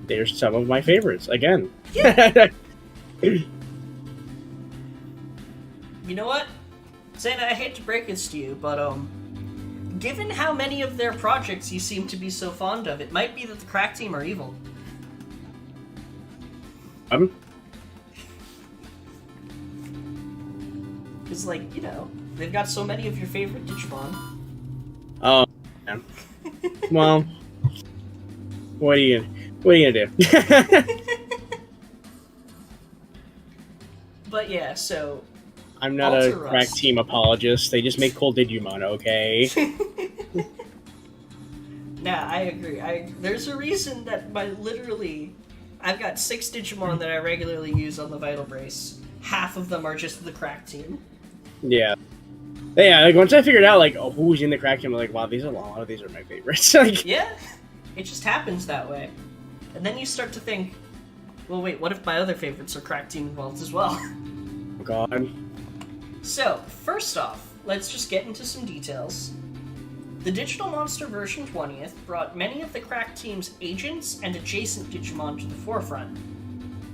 They're some of my favorites, again. Yeah. You know what? Zayna, I hate to break this to you, but, given how many of their projects you seem to be so fond of, it might be that the Crack Team are evil. Because, like, you know, they've got so many of your favorite Digimon. Oh, yeah. Well, what are you gonna do? But yeah, so I'm not a Crack Team apologist. They just make cool Digimon, okay? Nah, I agree. There's a reason that I've got 6 Digimon that I regularly use on the Vital Brace. Half of them are just the Crack Team. Yeah. Yeah, like, once I figured out, like, who's in the Crack Team, I'm like, wow, a lot of these are my favorites. Like, yeah, it just happens that way. And then you start to think, well, wait, what if my other favorites are Crack Team involved as well? Oh, God. So, first off, let's just get into some details. The Digital Monster version 20th brought many of the Crack Team's agents and adjacent Digimon to the forefront,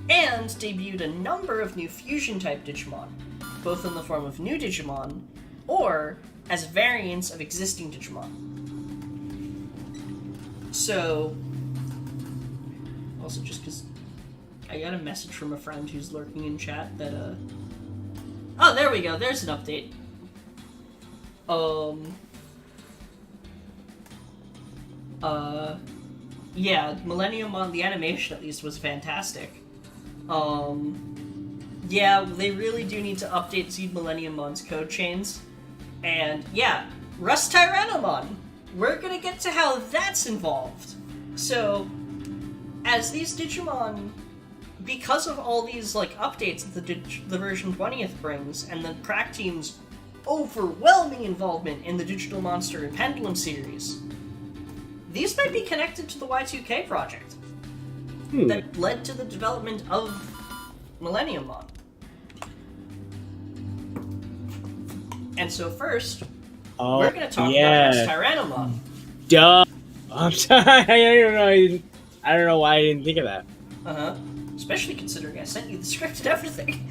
and debuted a number of new fusion-type Digimon, both in the form of new Digimon, or as variants of existing Digimon. So, also just because I got a message from a friend who's lurking in chat that, oh, there we go, there's an update. Yeah, Millenniummon, the animation at least, was fantastic. Yeah, they really do need to update Zeed Millenniummon's code chains. And yeah, Rust Tyrannomon! We're gonna get to how that's involved. So, as these Digimon, because of all these, like, updates that the version 20th brings, and the Crack Team's overwhelming involvement in the Digital Monster and Pendulum series, these might be connected to the Y2K project that led to the development of Millenniummon. And so first, we're going to talk about Rust Tyrannomon. Duh. I'm sorry. I don't know why I didn't think of that. Uh-huh. Especially considering I sent you the script and everything.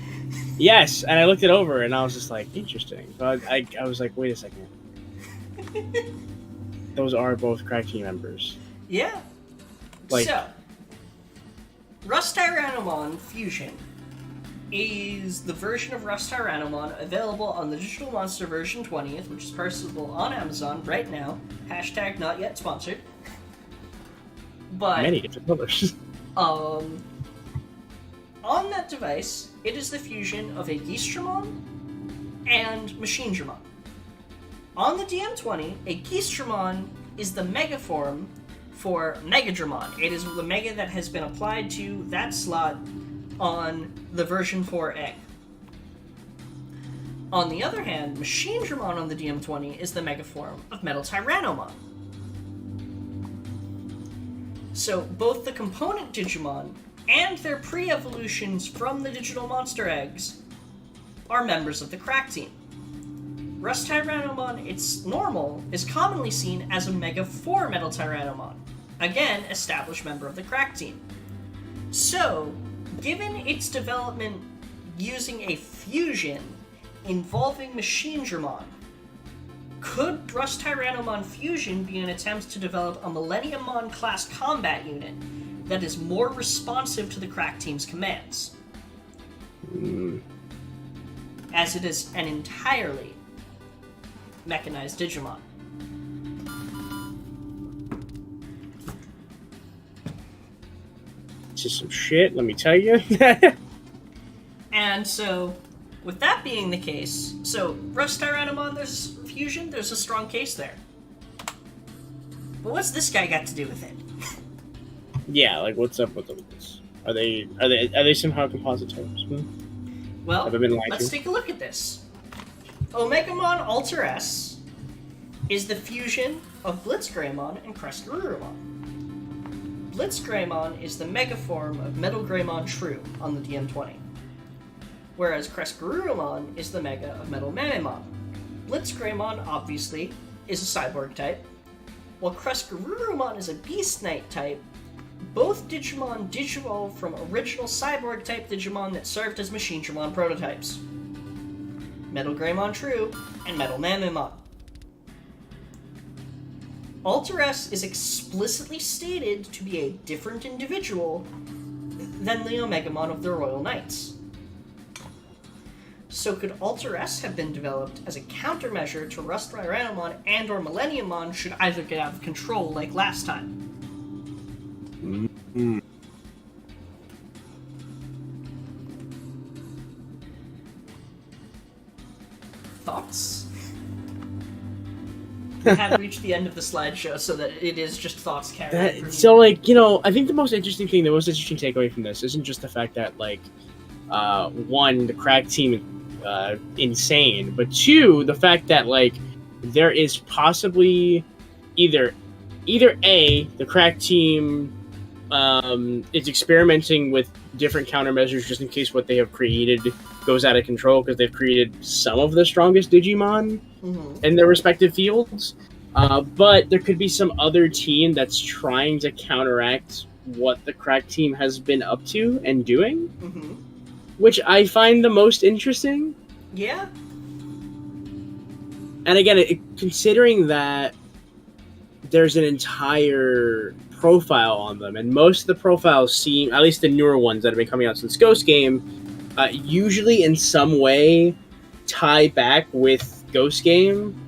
Yes, and I looked it over, and I was just like, interesting. But I was like, wait a second. Those are both Crack Team members. Yeah. Like, so, Rust Tyrannomon Fusion is the version of Rust Tyrannomon available on the Digital Monster version 20th, which is purchasable on Amazon right now. Hashtag not yet sponsored. But many different colors. on that device, it is the fusion of a Geistramon and Machinedramon. On the DM20, a Geistramon is the mega form for Megadramon. It is the mega that has been applied to that slot on the version 4 egg. On the other hand, Machinedramon on the DM20 is the mega form of Metal Tyrannomon. So both the component Digimon and their pre-evolutions from the digital monster eggs are members of the crack team. Rust Tyrannomon, its normal, is commonly seen as a Mega 4 Metal Tyrannomon, again, established member of the crack team. So, given its development using a fusion involving Machinedramon, could Rust Tyrannomon Fusion be an attempt to develop a Millenniummon class combat unit that is more responsive to the crack team's commands? As it is an entirely mechanized Digimon. This is some shit, let me tell you. And so, with that being the case, so Rust Tyrannomon, there's fusion, there's a strong case there. But what's this guy got to do with it? Yeah, like what's up with this? Are they somehow composite types? Well, Have I been lied let's to? take a look at this. Omegamon Alter S is the fusion of Blitzgreymon and Crestgarurumon. Blitzgreymon is the mega form of Metal Greymon True on the DM20, whereas Crestgarurumon is the mega of Metal Mamemon. Blitzgreymon, obviously, is a cyborg type, while Crestgarurumon is a Beast Knight type. Both Digimon digivolve from original cyborg type Digimon that served as Machinedramon prototypes. Metal Greymon True and Metal Mamemon. Alter S is explicitly stated to be a different individual than the Omegamon of the Royal Knights. So could Alter S have been developed as a countermeasure to Rust Tyrannomon and or Millenniummon should either get out of control like last time? Mm-hmm. Thoughts? We have reached the end of the slideshow so that it is just thoughts carried. So, like, you know, I think the most interesting takeaway from this isn't just the fact that, like, one, the crack team is insane, but two, the fact that, like, there is possibly either A, the crack team is experimenting with different countermeasures just in case what they have created goes out of control because they've created some of the strongest Digimon in their respective fields. But there could be some other team that's trying to counteract what the crack team has been up to and doing, which I find the most interesting. Yeah. And again, considering that there's an entire profile on them, and most of the profiles seem, at least the newer ones that have been coming out since Ghost Game, usually in some way tie back with Ghost Game,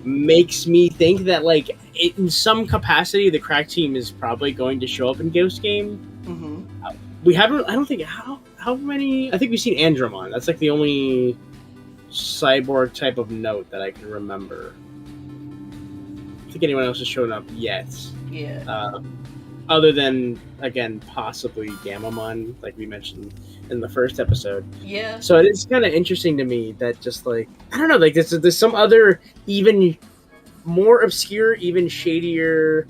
makes me think that, like, in some capacity, the crack team is probably going to show up in Ghost Game. We haven't, I don't think, how many, I think we've seen Andromon. That's like the only cyborg type of note that I can remember. I don't think anyone else has shown up yet. Yeah. Other than, again, possibly Gamamon, like we mentioned in the first episode. Yeah. So it is kind of interesting to me that just, like, I don't know, like, there's some other even more obscure, even shadier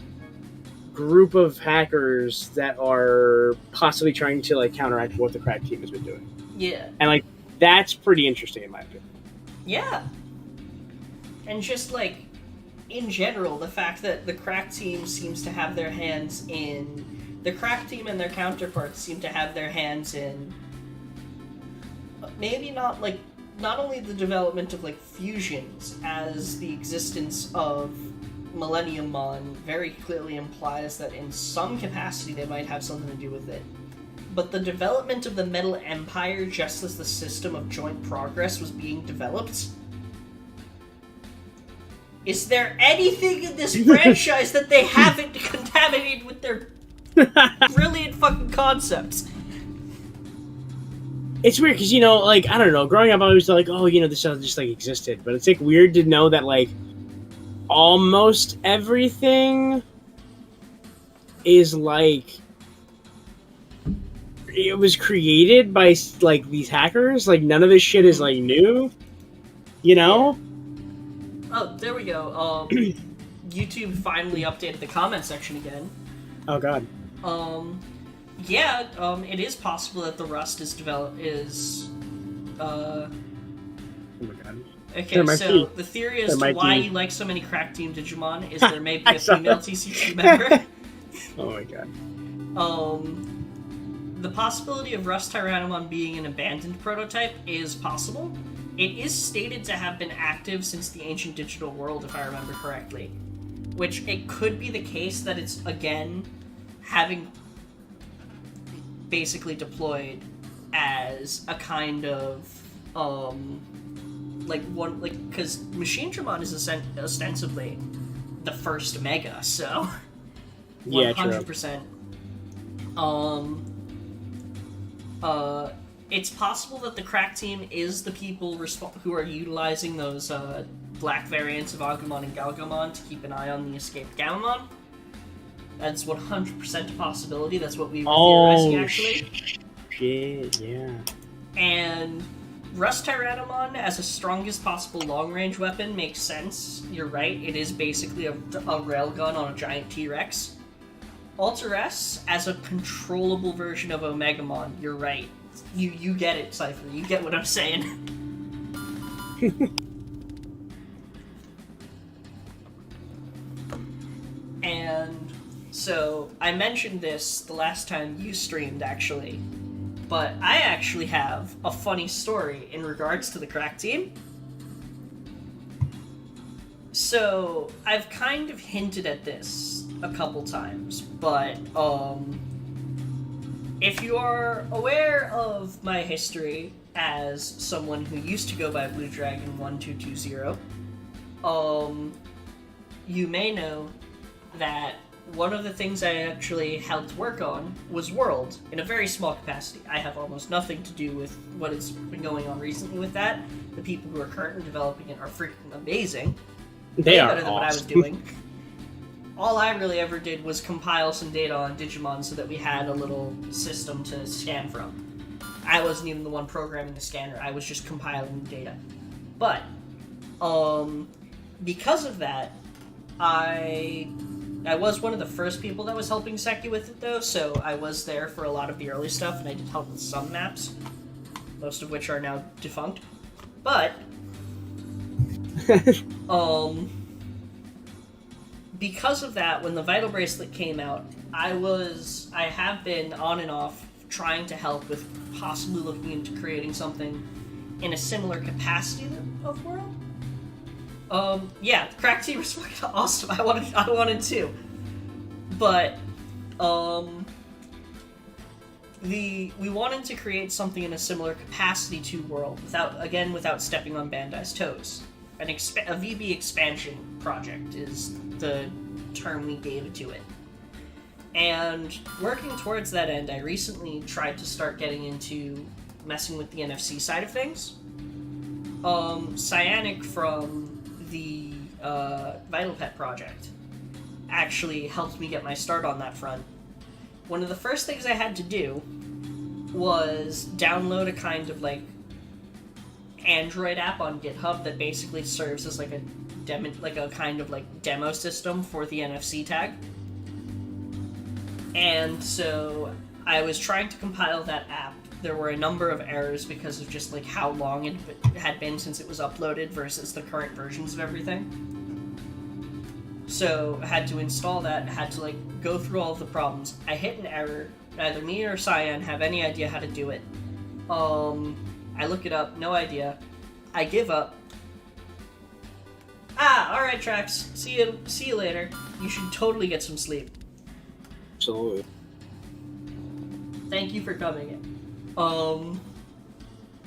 group of hackers that are possibly trying to, like, counteract what the crack team has been doing. Yeah. And, like, that's pretty interesting in my opinion. Yeah. And just, like, in general, the fact that the crack team seems to have their hands in... The crack team and their counterparts seem to have their hands in... Maybe not, like, not only the development of, like, fusions, as the existence of Millenniummon very clearly implies that in some capacity they might have something to do with it. but the development of the Metal Empire just as the system of joint progress was being developed. Is there anything in this franchise that they haven't contaminated with their brilliant fucking concepts? It's weird because, like, I don't know, growing up I was like, oh, this stuff just like existed, but it's like weird to know that like almost everything is like it was created by like these hackers. Like none of this shit is like new, Yeah. Oh, there we go. YouTube finally updated the comment section again. Oh god. It is possible that the Rust is Oh my god. Okay, so the theory as to why you like so many crack Team Digimon is there may be a female TCG member. Oh my god. The possibility of Rust Tyrannomon being an abandoned prototype is possible. It is stated to have been active since the ancient digital world, if I remember correctly. Which, it could be the case that it's, again, having basically deployed as a kind of, because Machine Dramon is ostensibly the first Mega, so... Yeah, 100%. It's possible that the crack team is the people who are utilizing those black variants of Agumon and Galgomon to keep an eye on the escaped Gammamon. That's 100% a possibility. That's what we were theorizing, actually. Shit, yeah. And Rust Tyrannomon as a strongest possible long-range weapon makes sense. You're right. It is basically a railgun on a giant T-Rex. Alter S as a controllable version of Omegamon. You're right. You get it, Cypher. You get what I'm saying. And so I mentioned this the last time you streamed, actually. But I actually have a funny story in regards to the crack team. So I've kind of hinted at this a couple times, but if you are aware of my history as someone who used to go by Blue Dragon 1220, you may know that one of the things I actually helped work on was World, in a very small capacity. I have almost nothing to do with what has been going on recently with that. The people who are currently developing it are freaking amazing. They are better than what I was doing. All I really ever did was compile some data on Digimon so that we had a little system to scan from. I wasn't even the one programming the scanner, I was just compiling the data. But, because of that, I was one of the first people that was helping Seki with it, though, so I was there for a lot of the early stuff, and I did help with some maps, most of which are now defunct. But, because of that, when the Vital Bracelet came out, I have been on and off trying to help with possibly looking into creating something in a similar capacity of World. The crack team was fucking awesome. I wanted to. But, we wanted to create something in a similar capacity to World, without stepping on Bandai's toes. A VB expansion project is the term we gave to it. And working towards that end, I recently tried to start getting into messing with the NFC side of things. Cyanic from the Vital Pet project actually helped me get my start on that front. One of the first things I had to do was download a kind of like Android app on GitHub that basically serves as like a kind of like demo system for the NFC tag. And so I was trying to compile that app. There were a number of errors because of just like how long it had been since it was uploaded versus the current versions of everything. So I had to install that, had to like go through all of the problems. I hit an error. Neither me or Cyan have any idea how to do it. I look it up, no idea. I give up. Alright, Trax. See you later. You should totally get some sleep. Absolutely. Thank you for coming in.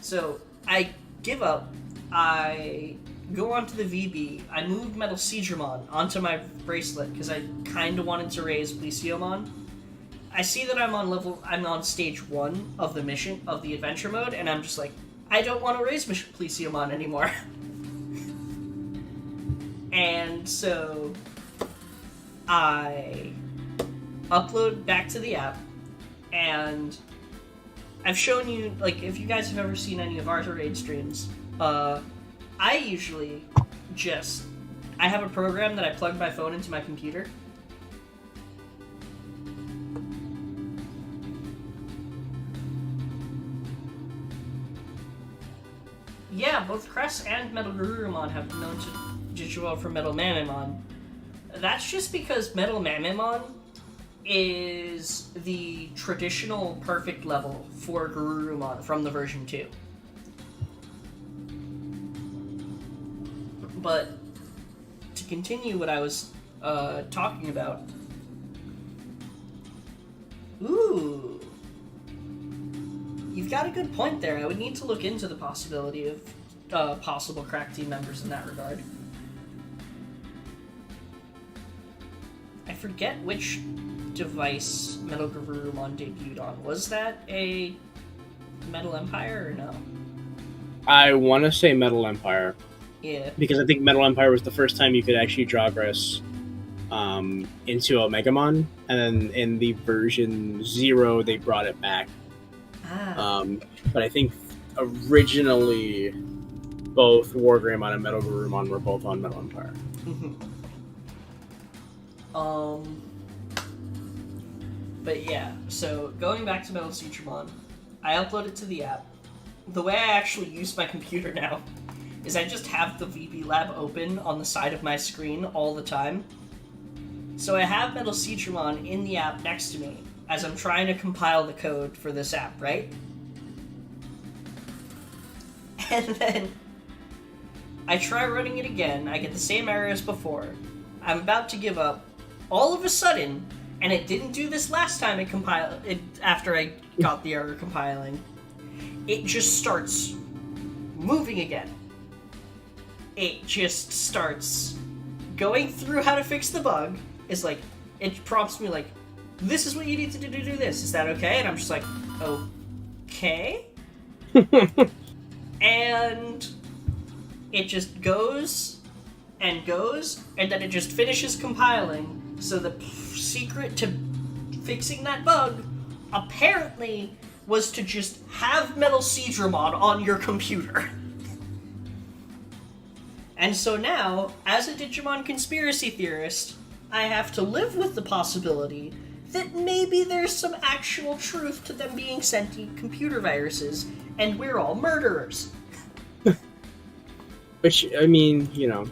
So I give up. I go onto the VB. I moved Metal Seedramon onto my bracelet because I kind of wanted to raise Plesiomon. I see that I'm on stage 1 of the mission, of the adventure mode, and I'm just like, I don't want to raise Plesiomon anymore. And so I upload back to the app, and I've shown you, like, if you guys have ever seen any of our raid streams, I usually I have a program that I plug my phone into my computer. Yeah, both Cress and Metal Garurumon have been known to Digivolve for Metal Mamamon. That's just because Metal Mamamon is the traditional perfect level for Garurumon from the version 2. But to continue what I was talking about... Ooh... You've got a good point there. I would need to look into the possibility of possible crack team members in that regard. I forget which device Metal Garurumon debuted on. Was that a Metal Empire or no? I want to say Metal Empire. Yeah. Because I think Metal Empire was the first time you could actually progress into Omegamon, and then in the version 0 they brought it back. But I think originally both Wargreymon and Metal Garurumon were both on Metal Empire. But yeah, so going back to Metal Seedramon, I upload it to the app. The way I actually use my computer now is I just have the VB Lab open on the side of my screen all the time. So I have Metal Seedramon in the app next to me as I'm trying to compile the code for this app, right? And then I try running it again. I get the same error as before. I'm about to give up. All of a sudden, and it didn't do this last time it compiled it after I got the error compiling, it just starts moving again. It just starts going through how to fix the bug. It's like, it prompts me like, this is what you need to do to do this. Is that okay? And I'm just like, okay. And it just goes, and then it just finishes compiling. So the secret to fixing that bug apparently was to just have Metal Seedramon on your computer. And so now, as a Digimon conspiracy theorist, I have to live with the possibility that maybe there's some actual truth to them being sentient computer viruses, and we're all murderers. Which, I mean, you know,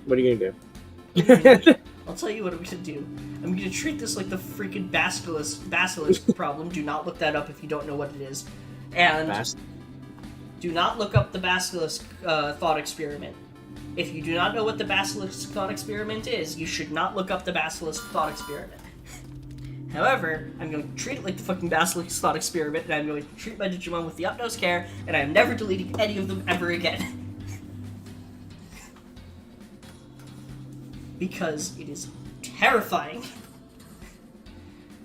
what are you gonna do? I'll tell you what I'm gonna do. I'm gonna treat this like the freaking basilisk problem. Do not look that up if you don't know what it is. And do not look up the basilisk thought experiment. If you do not know what the basilisk thought experiment is, you should not look up the basilisk thought experiment. However, I'm going to treat it like the fucking basilisk thought experiment, and I'm going to treat my Digimon with the utmost care, and I'm never deleting any of them ever again. Because it is terrifying.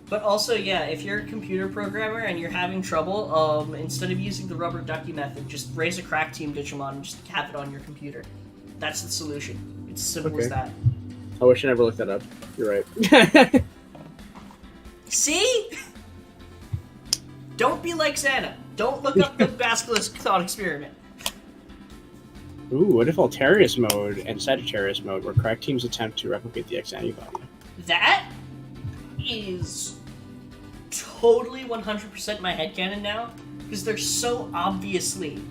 But also, yeah, if you're a computer programmer and you're having trouble, instead of using the rubber ducky method, just raise a crack team Digimon and just have it on your computer. That's the solution. It's as simple as that. I wish I never looked that up. You're right. See? Don't be like Santa. Don't look up the basilisk thought experiment. Ooh, what if Altarius mode and Sagittarius mode were crack teams attempt to replicate the X antibody? That is totally 100% my headcanon now, because they're so obviously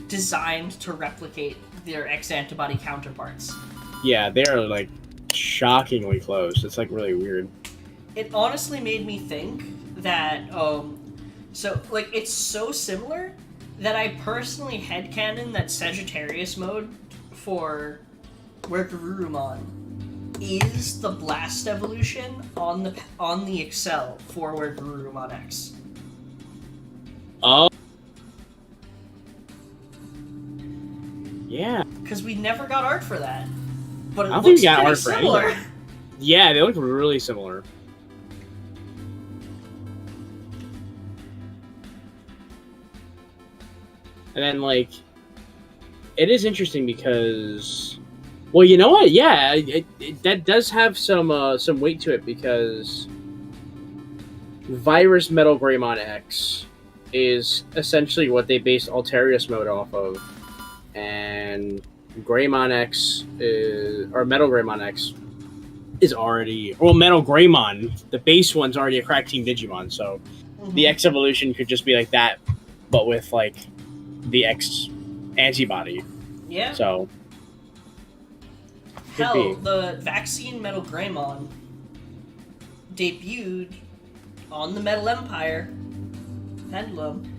designed to replicate their X antibody counterparts. Yeah, they are like shockingly close. It's like really weird. It honestly made me think that, so, like, it's so similar that I personally headcanon that Sagittarius mode for where Garurumon is the Blast evolution on the Excel for where Garurumon X. Oh. Yeah. Because we never got art for that. But it I don't think looks we got pretty art for similar. anything. Yeah, they look really similar. And then, like, it is interesting because, well, you know what? Yeah, that does have some weight to it because Virus Metal Greymon X is essentially what they based Alterius mode off of, and Greymon X or Metal Greymon X is already, well, Metal Greymon, the base one's already a Crack Team Digimon, so the X evolution could just be like that, but with like the X antibody. Yeah. So hell, the Vaccine Metal Greymon debuted on the Metal Empire Pendulum.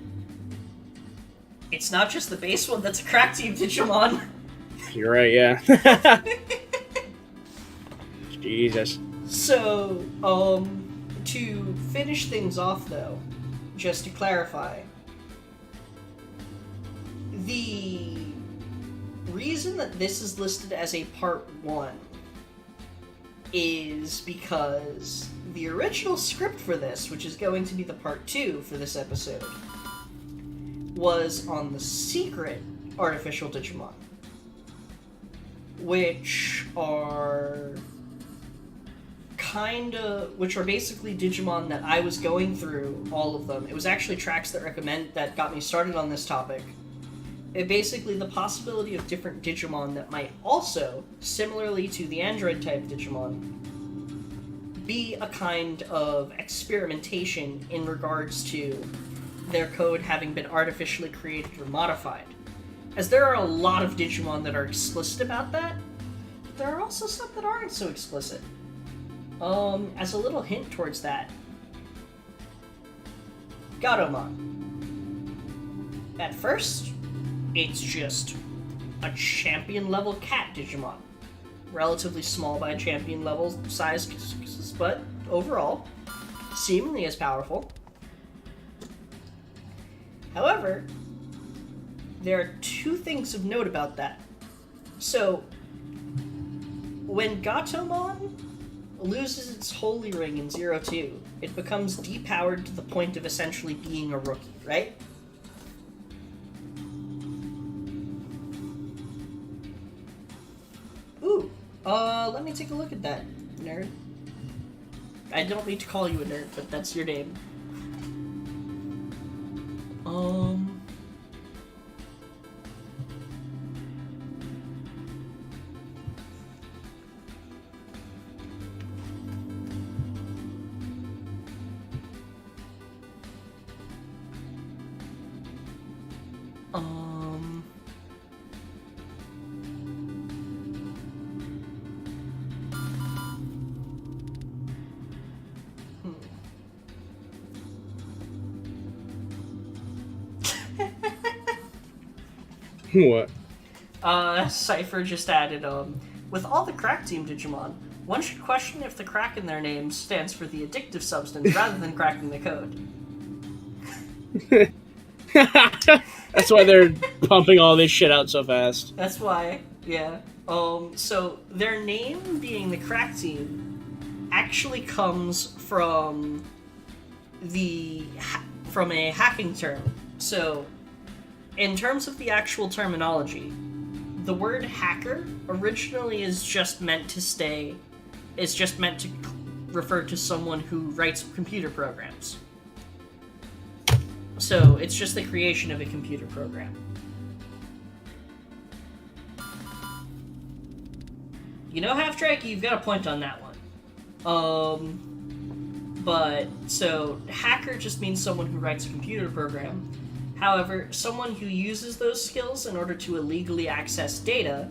It's not just the base one that's a Crack Team Digimon. You're right, yeah. Jesus. So, to finish things off though, just to clarify, the reason that this is listed as a part 1 is because the original script for this, which is going to be the part 2 for this episode, was on the secret artificial Digimon, which are basically Digimon that I was going through all of them. It was actually tracks that got me started on this topic. Basically the possibility of different Digimon that might also, similarly to the android type Digimon, be a kind of experimentation in regards to their code having been artificially created or modified. As there are a lot of Digimon that are explicit about that, but there are also some that aren't so explicit. As a little hint towards that, Gatomon. At first, it's just a champion-level cat Digimon. Relatively small by champion-level size, but overall, seemingly as powerful. However, there are 2 things of note about that. So, when Gatomon loses its Holy Ring in 02, it becomes depowered to the point of essentially being a rookie, right? Ooh, let me take a look at that, nerd. I don't mean to call you a nerd, but that's your name. What? Cypher just added, with all the Crack Team Digimon, one should question if the crack in their name stands for the addictive substance rather than cracking the code. That's why they're pumping all this shit out so fast. That's why, yeah. So their name being the Crack Team actually comes from from a hacking term. So, in terms of the actual terminology, the word hacker originally is just meant to refer to someone who writes computer programs. So, it's just the creation of a computer program. You know, Half-Drake, you've got a point on that one. But, so, hacker just means someone who writes a computer program. However, someone who uses those skills in order to illegally access data,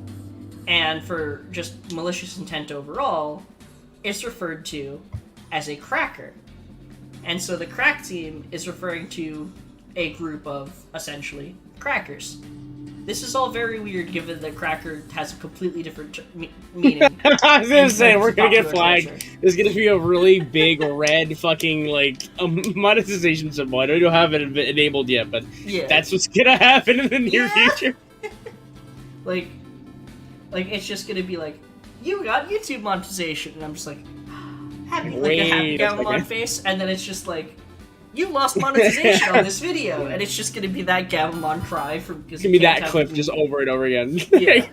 and for just malicious intent overall, is referred to as a cracker. And so the Crack Team is referring to a group of, essentially, crackers. this is all very weird given that Cracker has a completely different meaning. I was gonna say, we're gonna get popular flagged. culture. There's gonna be a really big red fucking, like, monetization symbol. I don't have it enabled yet, but Yeah. that's what's gonna happen in the near future. Like, it's just gonna be like, you got YouTube monetization, and I'm just like, happy, like a happy Wait a Gabumon second. face, and then it's just like, you lost monetization on this video, and it's just gonna be that Gabumon cry from. It's gonna be that clip just over and over again. Yeah.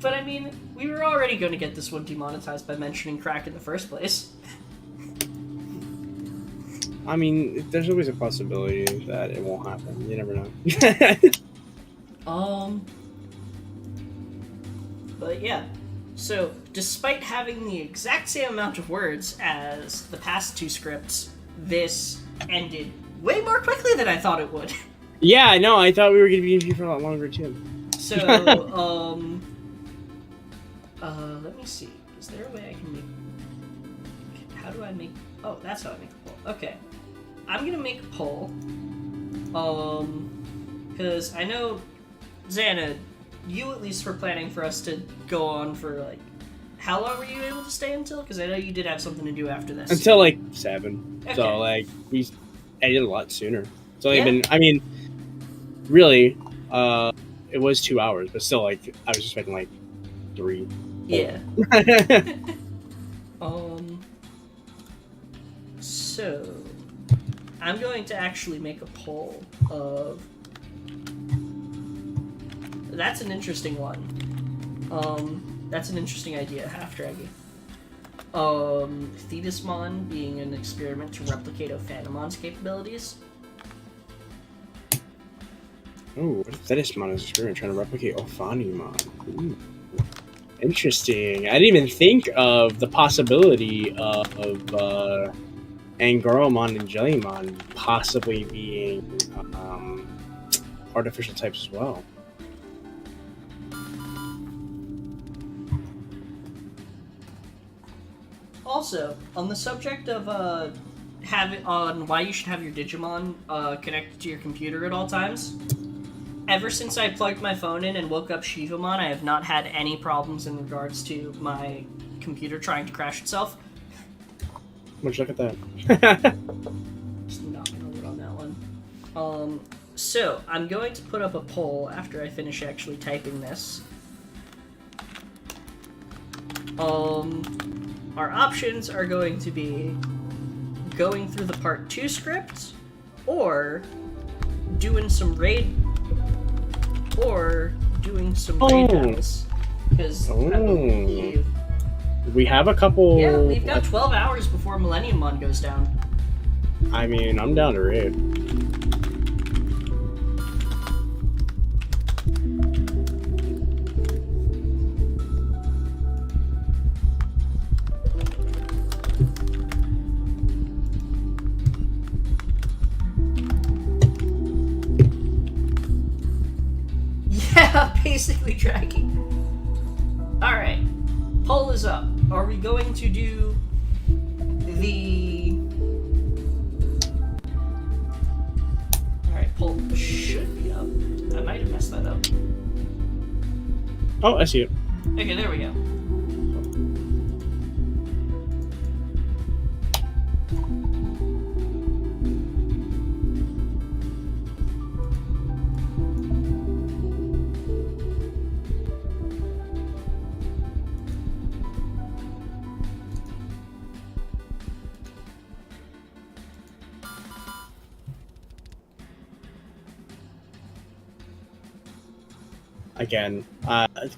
But I mean, we were already going to get this one demonetized by mentioning crack in the first place. I mean, there's always a possibility that it won't happen. You never know. But yeah. So, despite having the exact same amount of words as the past two scripts, this ended way more quickly than I thought it would. Yeah, no, I thought we were gonna be in here for a lot longer too. So, let me see. Is there a way I can make... How do I make... Oh, that's how I make a poll. Okay. I'm gonna make a poll. Because I know, Xana, you at least were planning for us to go on for, like... How long were you able to stay until? Because I know you did have something to do after this. Until, like, 7. Okay. So, like, we ended a lot sooner. It's only Yeah. been... I mean, really, it was 2 hours, but still, like, I was expecting, like, 3. Yeah. So, I'm going to actually make a poll of... That's an interesting one. That's an interesting idea, Half-Draggy. Thetismon being an experiment to replicate Ophanimon's capabilities. Oh, what if Thetismon is trying to replicate Ophanimon? Ooh. Interesting. I didn't even think of the possibility of Angoromon and Jellymon possibly being artificial types as well. Also, on the subject of on why you should have your Digimon connected to your computer at all times, ever since I plugged my phone in and woke up Shivamon, I have not had any problems in regards to my computer trying to crash itself. Would you look at that? Just not gonna load on that one. So I'm going to put up a poll after I finish actually typing this. Our options are going to be going through the Part 2 script, or doing some raid battles. Because I believe... We have a couple... Yeah, we've got 12 hours before Millenniummon goes down. I mean, I'm down to raid. Yeah, basically dragging. Alright. Poll is up. Are we going to do the... Alright, poll should be up. I might have messed that up. Oh, I see it. Okay, there we go. Again,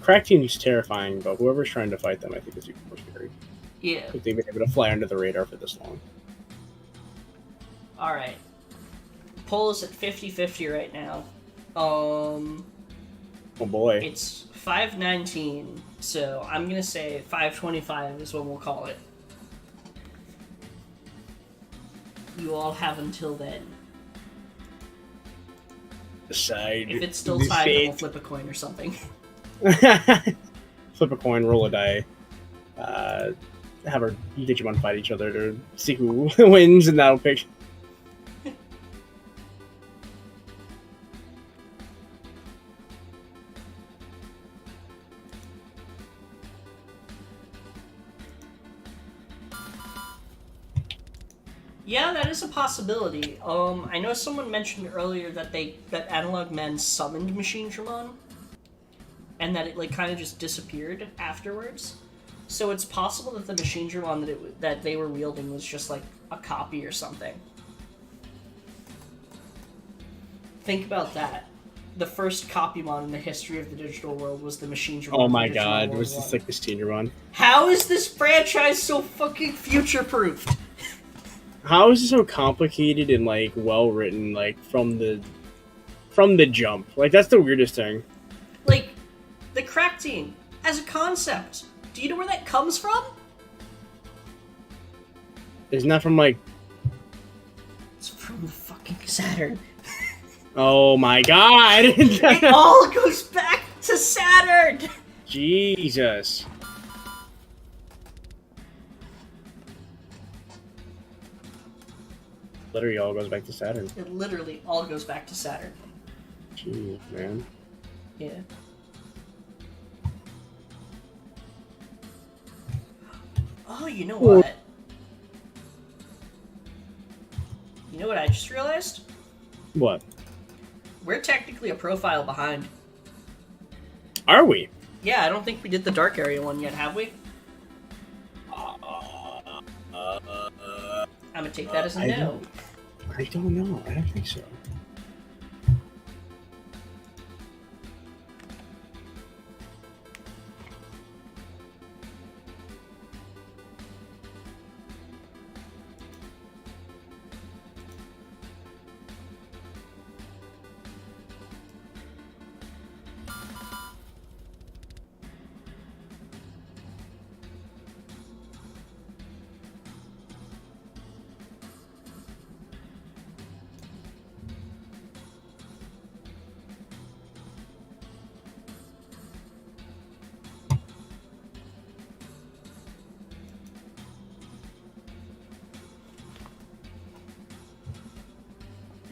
Crack Team's terrifying, but whoever's trying to fight them, I think is even more scary. Yeah. If they've been able to fly under the radar for this long. Alright. Poll is at 50-50 right now. Oh boy. It's 5:19, so I'm gonna say 5:25 is what we'll call it. You all have until then. Decide. If it's still tied, then we'll flip a coin or something. Flip a coin, roll a die. Have our Digimon fight each other to see who wins, and that'll pick. Yeah, that is a possibility. I know someone mentioned earlier that Analog Men summoned Machine Dramon, and that it like kind of just disappeared afterwards. So it's possible that the Machine Dramon that they were wielding was just like a copy or something. Think about that. The first copymon in the history of the digital world was the Machine Dramon. Oh my god, was this like the senior one? How is this franchise so fucking future-proofed? How is it so complicated and like well written, like from the jump? Like that's the weirdest thing. Like, the crack team as a concept. Do you know where that comes from? Isn't that from like? It's from the fucking Saturn. Oh my god! It all goes back to Saturn! Jesus. Literally all goes back to Saturn. It literally all goes back to Saturn. Jeez, man. Yeah. Oh, you know what? You know what I just realized? What? We're technically a profile behind. Are we? Yeah, I don't think we did the dark area one yet, have we? I'm gonna take that as a no. I don't know. I don't think so.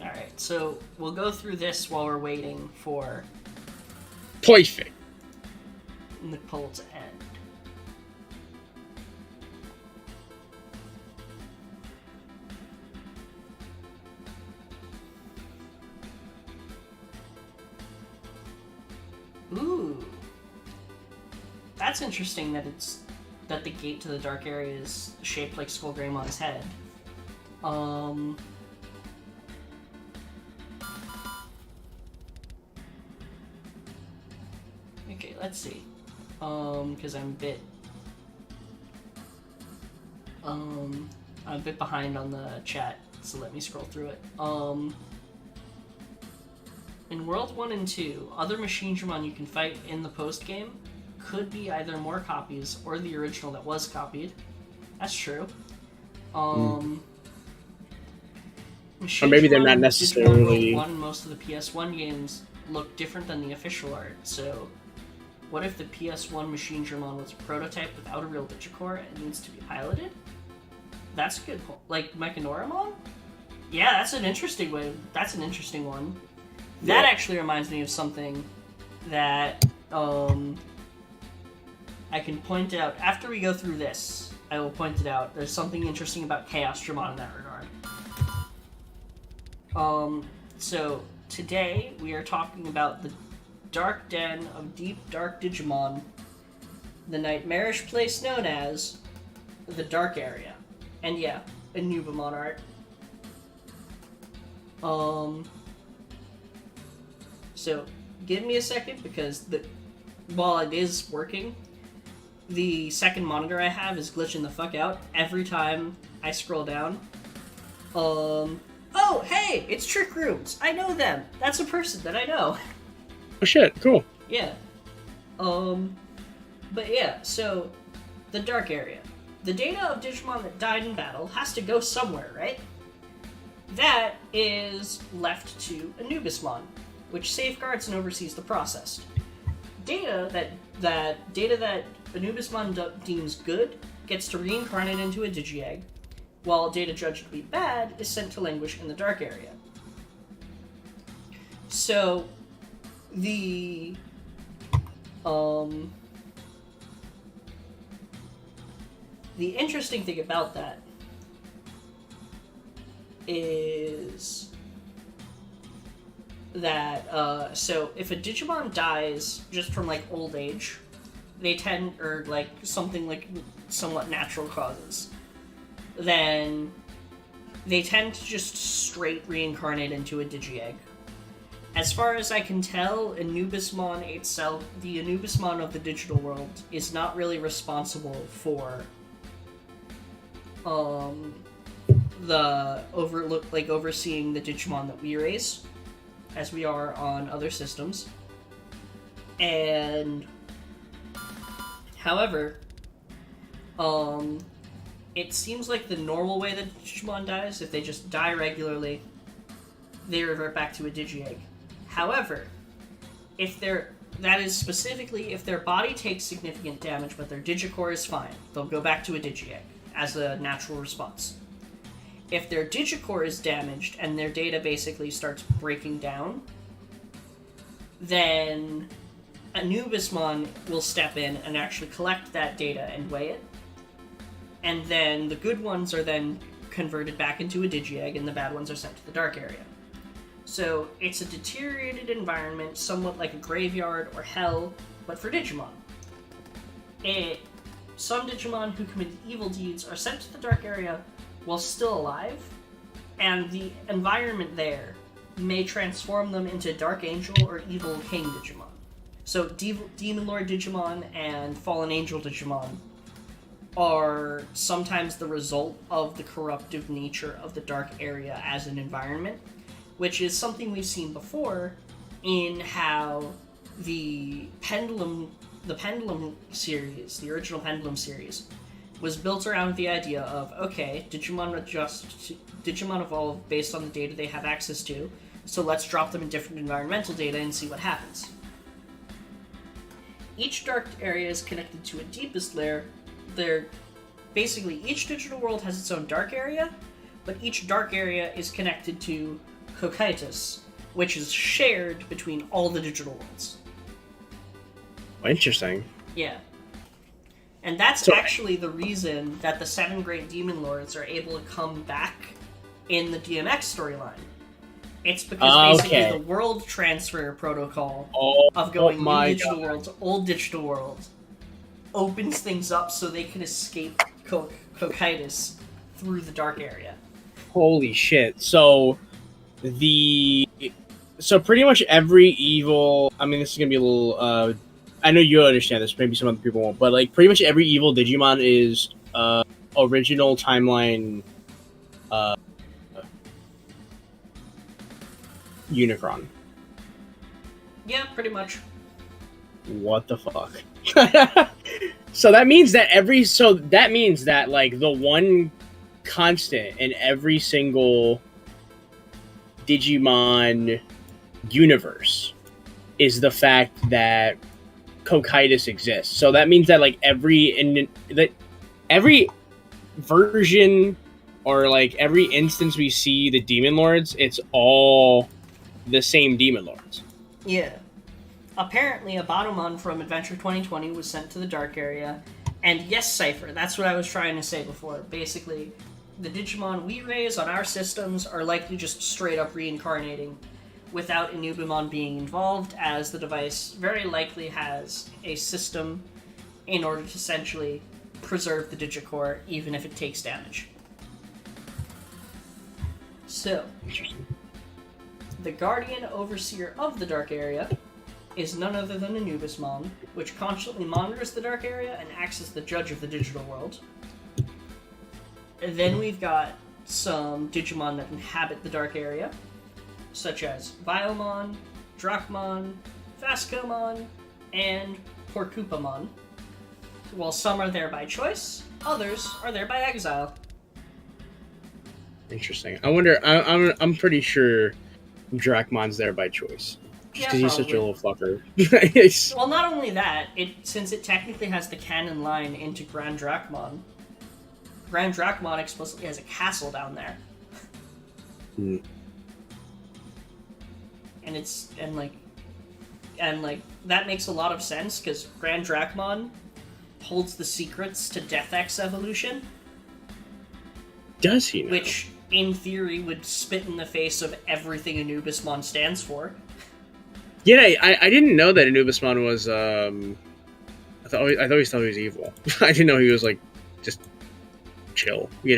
Alright, so we'll go through this while we're waiting for Perfect. the poll to end. Ooh. That's interesting that that the gate to the dark area is shaped like Skull Greymon's head. Okay, let's see. Because I'm a bit behind on the chat, so let me scroll through it. In World 1 and 2, other Machine Dramon you can fight in the post-game could be either more copies or the original that was copied. That's true. Or maybe they're not necessarily... World 1, most of the PS1 games look different than the official art, so what if the PS1 Machine Dramon was a prototype without a real Digicore and needs to be piloted? That's a good point. Like Mechanoramon? Yeah, that's an interesting way. That's an interesting one. That actually reminds me of something that I can point out after we go through this. I will point it out. There's something interesting about Chaos Dramon in that regard. So today we are talking about the dark den of deep dark Digimon, the nightmarish place known as the Dark Area, and yeah, a Nubamon art. So give me a second because while it is working, the second monitor I have is glitching the fuck out every time I scroll down. Oh, hey, it's Trick Rooms. I know them. That's a person that I know. Oh shit, cool. Yeah. But yeah, so the Dark Area. The data of Digimon that died in battle has to go somewhere, right? That is left to Anubismon, which safeguards and oversees the process. Data that Anubismon deems good gets to reincarnate into a Digi-Egg, while data judged to be bad is sent to languish in the Dark Area. So, the interesting thing about that is that so if a Digimon dies just from like old age, they tend, or like something like somewhat natural causes, then they tend to just straight reincarnate into a Digi-Egg. As far as I can tell, Anubismon itself, the Anubismon of the digital world, is not really responsible for the overseeing the Digimon that we raise, as we are on other systems. And however, it seems like the normal way that Digimon dies, if they just die regularly, they revert back to a Digi-Egg. However, if their body takes significant damage but their Digicore is fine, they'll go back to a Digi-Egg as a natural response. If their Digicore is damaged and their data basically starts breaking down, then Anubismon will step in and actually collect that data and weigh it. And then the good ones are then converted back into a Digi-Egg and the bad ones are sent to the dark area. So it's a deteriorated environment, somewhat like a graveyard or hell, but for Digimon. Some Digimon who committed evil deeds are sent to the dark area while still alive, and the environment there may transform them into Dark Angel or Evil King Digimon. So Demon Lord Digimon and Fallen Angel Digimon are sometimes the result of the corruptive nature of the dark area as an environment, which is something we've seen before in how the Pendulum series, the original Pendulum series, was built around the idea of, okay, Digimon evolve based on the data they have access to, so let's drop them in different environmental data and see what happens. Each dark area is connected to a deepest layer. Basically, each digital world has its own dark area, but each dark area is connected to Composites, which is shared between all the digital worlds. Interesting. Yeah. And that's actually the reason that the 7 Great Demon Lords are able to come back in the DMX storyline. It's because basically the world transfer protocol of going new digital world to old digital world opens things up so they can escape Composites through the dark area. Holy shit. So pretty much every evil, I mean, this is gonna be a little I know you understand this, maybe some other people won't, but like pretty much every evil Digimon is original timeline Unicron. Yeah, pretty much. What the fuck? So that means that like the one constant in every single Digimon universe is the fact that Composites exists. So that means that like every version or like every instance we see the Demon Lords, it's all the same Demon Lords. Yeah. Apparently, a Batumon from Adventure 2020 was sent to the dark area. And yes, Cypher, that's what I was trying to say before. Basically, the Digimon we raise on our systems are likely just straight up reincarnating without Anubimon being involved, as the device very likely has a system in order to essentially preserve the Digicore, even if it takes damage. So, the Guardian Overseer of the Dark Area is none other than Anubismon, which constantly monitors the dark area and acts as the judge of the digital world. And then we've got some Digimon that inhabit the dark area, such as Biomon, Drachmon, Vascomon, and Porcupamon. While some are there by choice, others are there by exile. Interesting. I wonder. I'm pretty sure Drachmon's there by choice. Just because he's such a little fucker. Well, not only that, since it technically has the canon line into Grand Drachmon explicitly has a castle down there. Mm. And that makes a lot of sense because Grand Drachmon holds the secrets to Death X evolution. Does he now? Which in theory, would spit in the face of everything Anubismon stands for. Yeah, I didn't know that Anubismon was. I always thought he was evil. I didn't know he was like just chill. You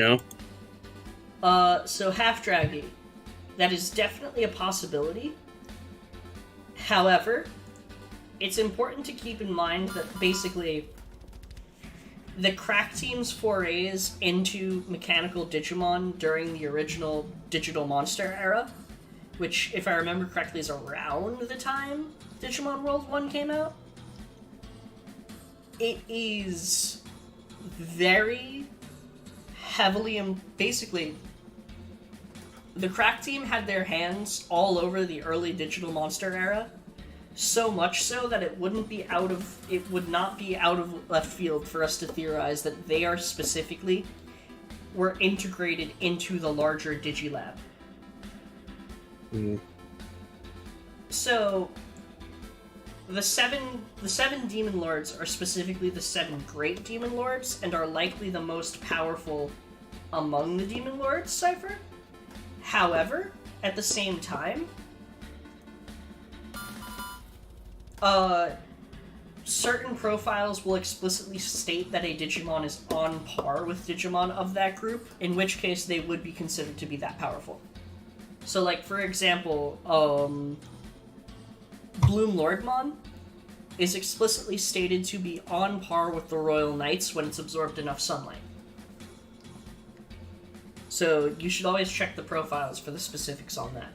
know. So half-draggy, that is definitely a possibility. However, it's important to keep in mind that basically the crack team's forays into mechanical Digimon during the original Digital Monster era, which, if I remember correctly, is around the time Digimon World 1 came out, it is very heavily, basically, the crack team had their hands all over the early Digital Monster era, so much so that it would not be out of left field for us to theorize that they are specifically were integrated into the larger Digilab. So the seven demon lords are specifically the 7 great demon lords and are likely the most powerful among the demon lords, Cypher. However, at the same time, certain profiles will explicitly state that a Digimon is on par with Digimon of that group, in which case they would be considered to be that powerful. So, like, for example, Bloom Lordmon is explicitly stated to be on par with the Royal Knights when it's absorbed enough sunlight. So, you should always check the profiles for the specifics on that.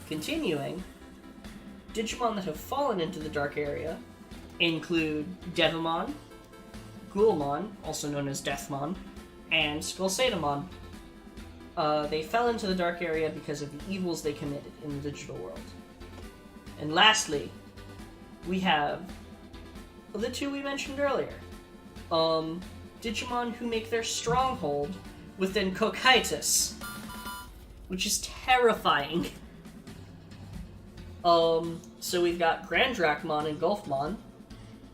Continuing, Digimon that have fallen into the dark area include Devimon, Ghoulmon, also known as Deathmon, and Skullsatamon. They fell into the dark area because of the evils they committed in the digital world. And lastly, we have the 2 we mentioned earlier. Digimon who make their stronghold within Cocytus, which is terrifying. So we've got Grandrakmon and Gulfmon,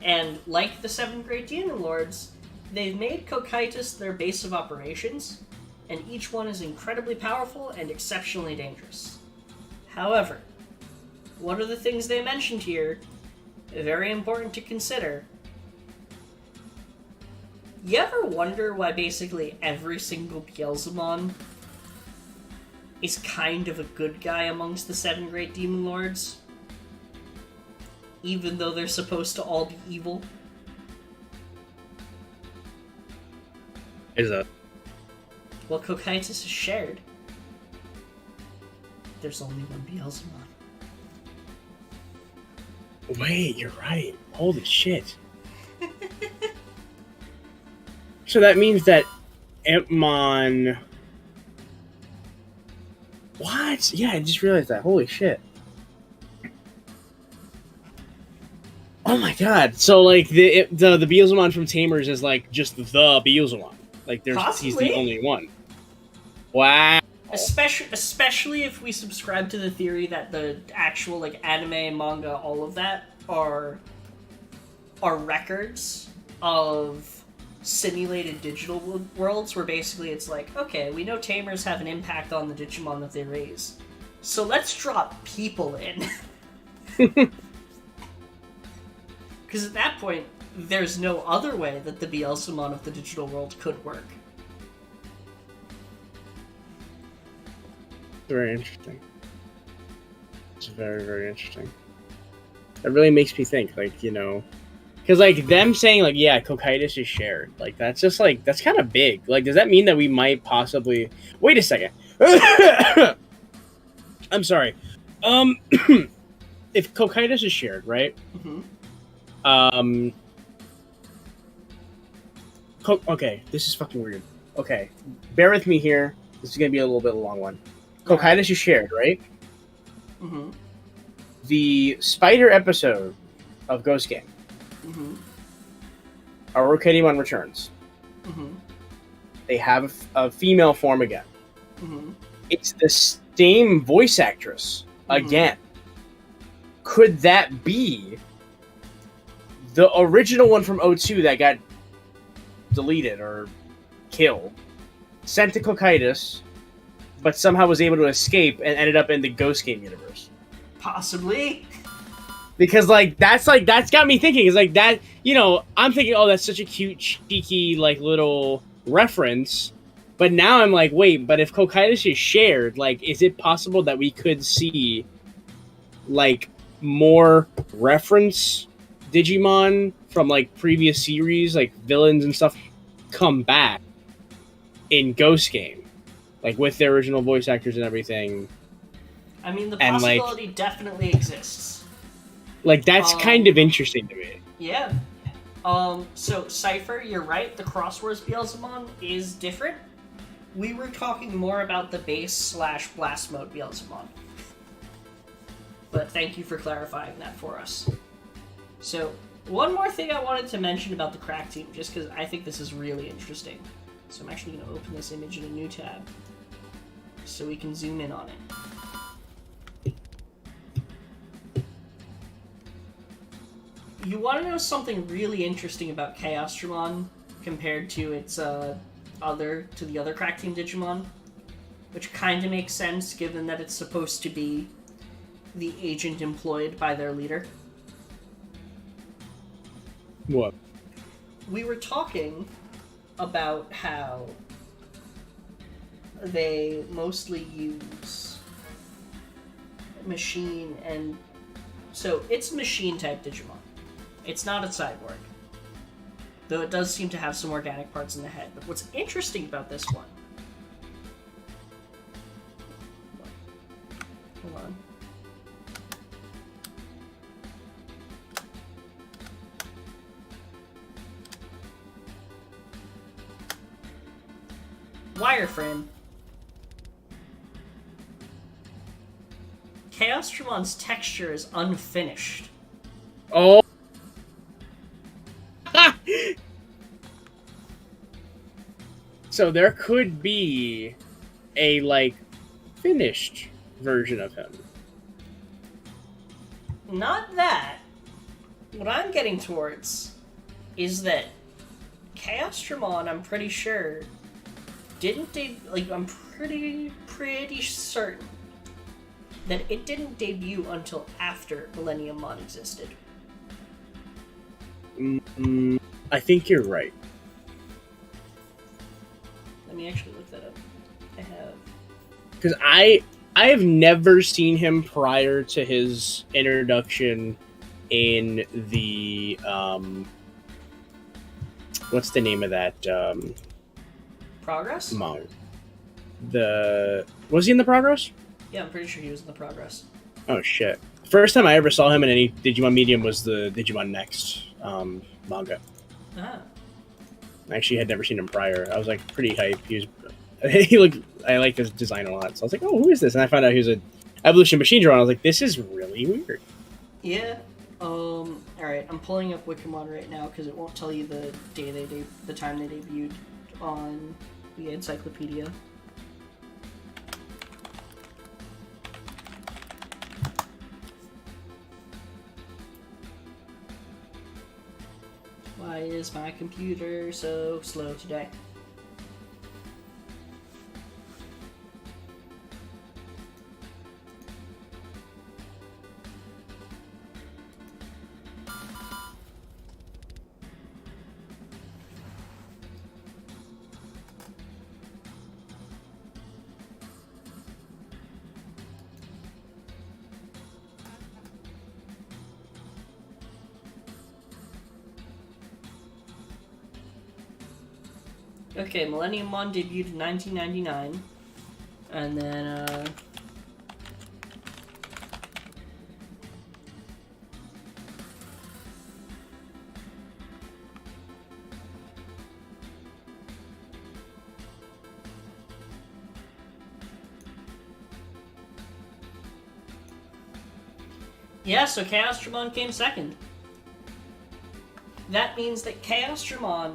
and like the 7 Great Demon Lords, they've made Cocytus their base of operations, and each one is incredibly powerful and exceptionally dangerous. However, one of the things they mentioned here, very important to consider, you ever wonder why basically every single Beelzemon is kind of a good guy amongst the 7 Great Demon Lords, even though they're supposed to all be evil? Is that? Well, Cocytus is shared. There's only one Beelzemon. Wait, you're right. Holy shit. So that means that Impmon... What? Yeah, I just realized that. Holy shit. Oh my god. So, like, the Beelzemon from Tamers is, like, just the Beelzemon. Like, he's the only one. Wow. Especially if we subscribe to the theory that the actual, like, anime, manga, all of that are records of simulated digital worlds where basically it's like, okay, we know Tamers have an impact on the Digimon that they raise, so let's drop people in. Because at that point, there's no other way that the Beelzemon of the digital world could work. Very interesting. It's very, very interesting. It really makes me think, like, you know... Because, like, them saying, like, yeah, Cocytus is shared. Like, that's just, like, that's kind of big. Like, does that mean that we might possibly... Wait a second. I'm sorry. If Cocytus is shared, right? Mm-hmm. Okay, this is fucking weird. Okay, bear with me here. This is going to be a little bit of a long one. Cocytus is shared, right? Mm-hmm. The spider episode of Ghost Game. Mm-hmm. Aurokidimon returns. Mm-hmm. They have a female form again. Mm-hmm. It's the same voice actress again. Could that be the original one from 02 that got deleted or killed? sent to Cocytus, but somehow was able to escape and ended up in the Ghost Game universe. Possibly. Because that's got me thinking. It's like that, I'm thinking, oh, that's such a cute, cheeky, little reference. But now I'm like, wait, but if Cocytus is shared, is it possible that we could see more reference Digimon from previous series, villains and stuff, come back in Ghost Game, with their original voice actors and everything? I mean, the possibility definitely exists. That's kind of interesting to me. Yeah. So Cypher, you're right. The Crosswords Beelzemon is different. We were talking more about the base / blast mode Beelzemon. But thank you for clarifying that for us. So, one more thing I wanted to mention about the crack team, just because I think this is really interesting. So I'm actually going to open this image in a new tab, so we can zoom in on it. You want to know something really interesting about Chaosdramon compared to its the other crack team Digimon? Which kind of makes sense given that it's supposed to be the agent employed by their leader. What? We were talking about how they mostly use machine and... So, it's machine type Digimon. It's not a cyborg. Though it does seem to have some organic parts in the head. But what's interesting about this one... Hold on. Wireframe. Chaosdramon's texture is unfinished. Oh. So there could be a finished version of him. Not that. What I'm getting towards is that Chaosdramon, I'm pretty sure, didn't I'm pretty certain that it didn't debut until after Millennium Mon existed. I think you're right. Let me actually look that up. I have... Because I have never seen him prior to his introduction in the what's the name of that Progress? manga? Was he in the Progress? Yeah, I'm pretty sure he was in the Progress. Oh shit. First time I ever saw him in any Digimon medium was the Digimon Next manga. Ah. I actually had never seen him prior. I was pretty hyped. I like his design a lot. So I was like, oh, who is this? And I found out he was a Evolution Machine Draw. I was like, this is really weird. Yeah. Alright, I'm pulling up Wikimon right now because it won't tell you the day the time they debuted on the encyclopedia. Why is my computer so slow today? Okay, Millennium Mon debuted in 1999, and then, yeah, so Chaosdramon came second. That means that Chaosdramon,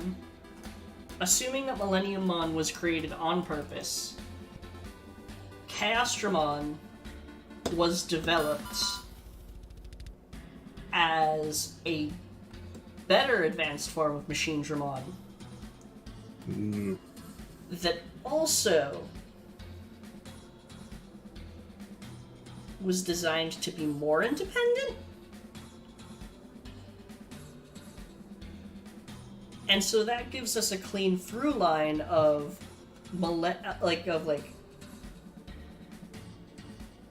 assuming that Millennium Mon was created on purpose, Chaosdramon was developed as a better advanced form of Machine Dramon that also was designed to be more independent. And so that gives us a clean through line of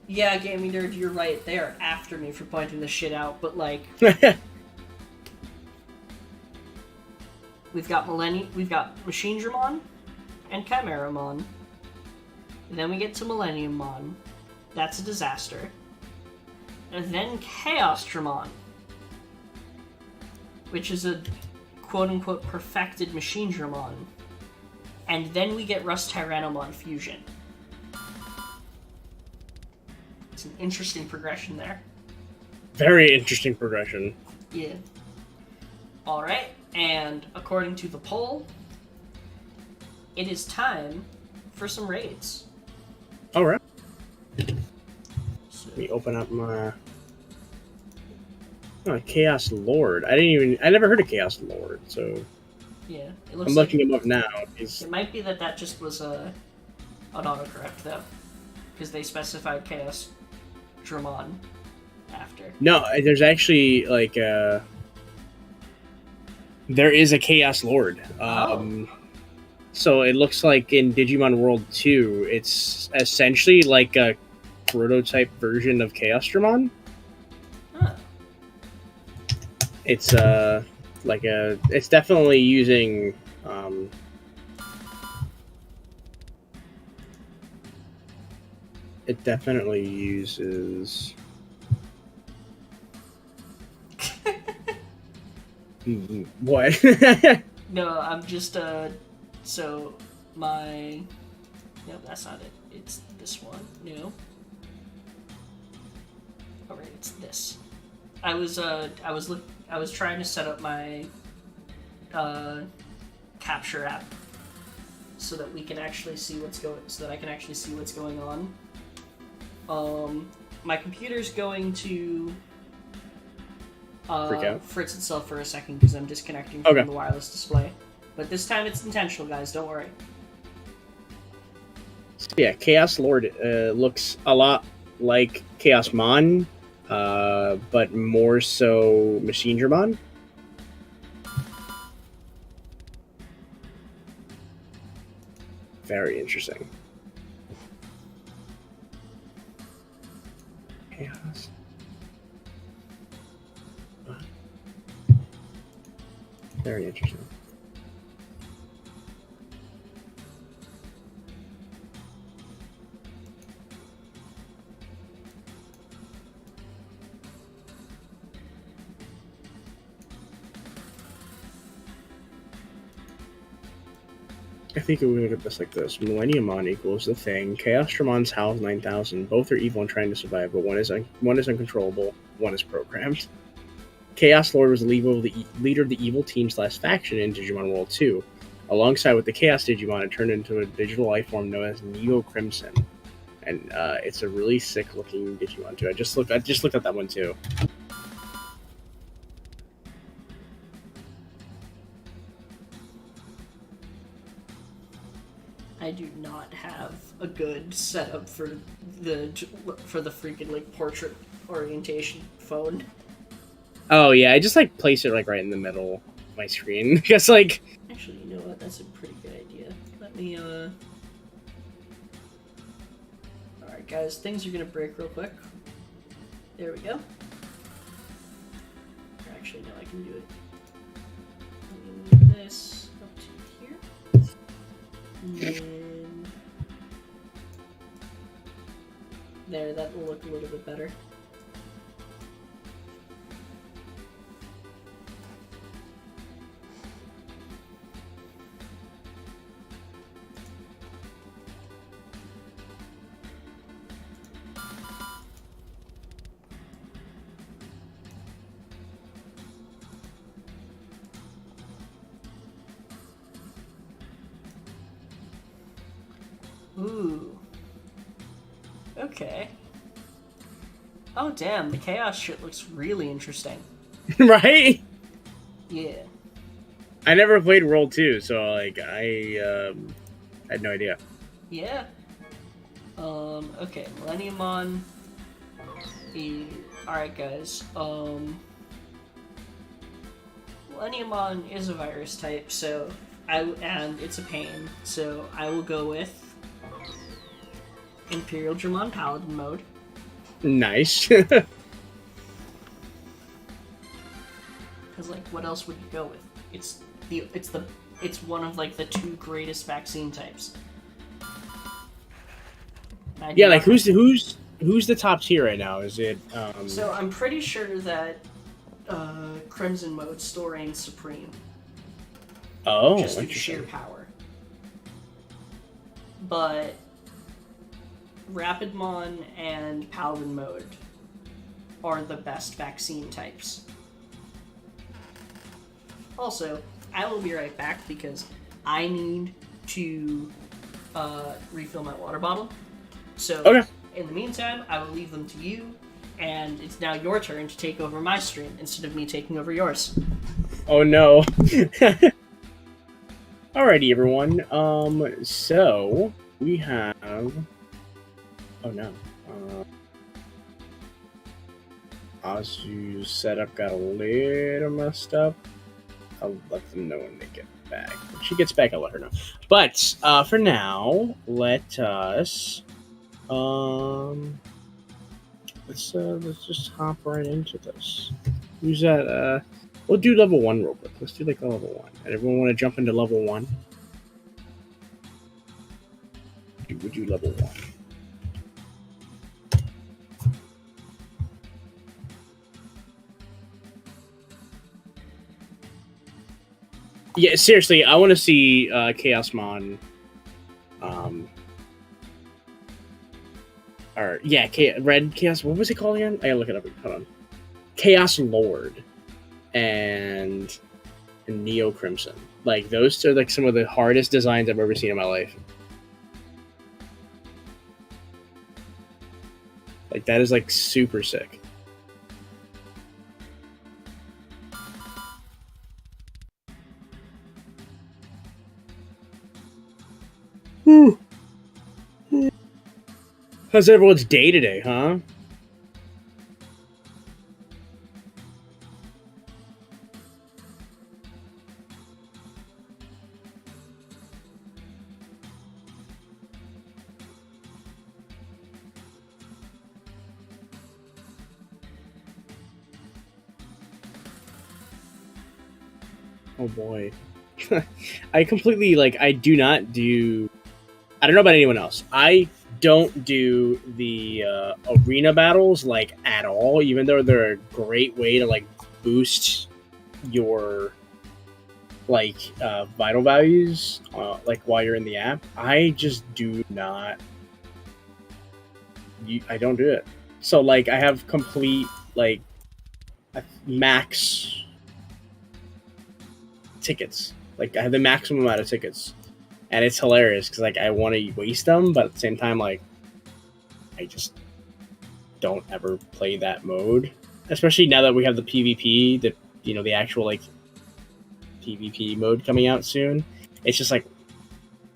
yeah, Gaming Nerd, you're right. They are after me for pointing this shit out, but like, we've got Machine Dramon and Chimeramon. And then we get to Millennium Mon. That's a disaster. And then Chaos Dramon, which is a quote-unquote perfected Machine Dramon. And then we get Rust Tyrannomon Fusion. It's an interesting progression there. Very interesting progression. Yeah. Alright, and according to the poll, it is time for some raids. Alright. So, Let me open up my... Oh, Chaos Lord. I never heard of Chaos Lord, so... yeah, it looks I'm looking him up now. It might be that just was an autocorrect, though. Because they specified Chaos Dramon after. No, there's actually, like, there is a Chaos Lord. So it looks like in Digimon World 2, it's essentially like a prototype version of Chaos Dramon. Huh. It's it's definitely using it definitely uses what? No, I'm just so my no, that's not it. It's this one. No. Alright, it's this. I was trying to set up my capture app so that we can actually see so that I can actually see what's going on. My computer's going to Freak out. fritz itself for a second because I'm disconnecting from the wireless display. But this time it's intentional, guys. Don't worry. So yeah, Chaos Lord looks a lot like Chaos Mon, but more so Machine Dramon. Very interesting. Chaos. Very interesting. I think we would look at this like this. Millennium Mon equals the thing. Chaos Dramon's House 9000. Both are evil and trying to survive, but one is uncontrollable. One is programmed. Chaos Lord was the leader of the evil team / faction in Digimon World 2. Alongside with the Chaos Digimon, it turned into a digital life form known as Neo Crimson. And it's a really sick looking Digimon too. I just looked at that one too. I do not have a good setup for the freaking like portrait orientation phone. Oh yeah, I just like place it like right in the middle of my screen because like. Actually, you know what? That's a pretty good idea. Let me All right, guys. Things are gonna break real quick. There we go. Actually, no, I can do it. Let me move this up to here. And then there, that will look a little bit better. Ooh. Okay. Oh damn, the chaos shit looks really interesting. Right? Yeah. I never played World 2, so like I I had no idea. Yeah. Okay, Millenniumon is... Alright, guys. Millenniumon is a virus type, so... and it's a pain, so I will go with Imperial Dramon Paladin mode. Nice. Because, like, what else would you go with? It's one of, like, the 2 greatest vaccine types. Yeah, like who's the top tier right now? Is it? So I'm pretty sure that Crimson mode still reigns supreme. Oh, just through sheer power. But Rapidmon and Paladin mode are the best vaccine types. Also, I will be right back because I need to refill my water bottle. So, okay. In the meantime, I will leave them to you, and it's now your turn to take over my stream instead of me taking over yours. Oh no. Alrighty, everyone. So we have. Oh no. Azu's setup got a little messed up. I'll let them know when they get back. When she gets back, I'll let her know. But for now, let us. Let's just hop right into this. Who's that? We'll do level 1 real quick. Let's do like a level 1. And everyone want to jump into level 1? We'll do level 1. Yeah, seriously, I want to see Chaosmon. Or yeah, Red Chaos. What was it called again? I gotta look it up. Hold on. Chaos Lord and Neo Crimson. Like those are like some of the hardest designs I've ever seen in my life. Like that is like super sick. Whew. How's everyone's day today, huh? Oh boy. I completely, like, I do not do... I don't know about anyone else. I don't do the arena battles, like, at all, even though they're a great way to, like, boost your, like, vital values, like, while you're in the app. I just do not... I don't do it. So, like, I have complete, like, max tickets. Like, I have the maximum amount of tickets. And it's hilarious because, like, I want to waste them, but at the same time, like, I just don't ever play that mode. Especially now that we have the PvP, the actual, like, PvP mode coming out soon. It's just like,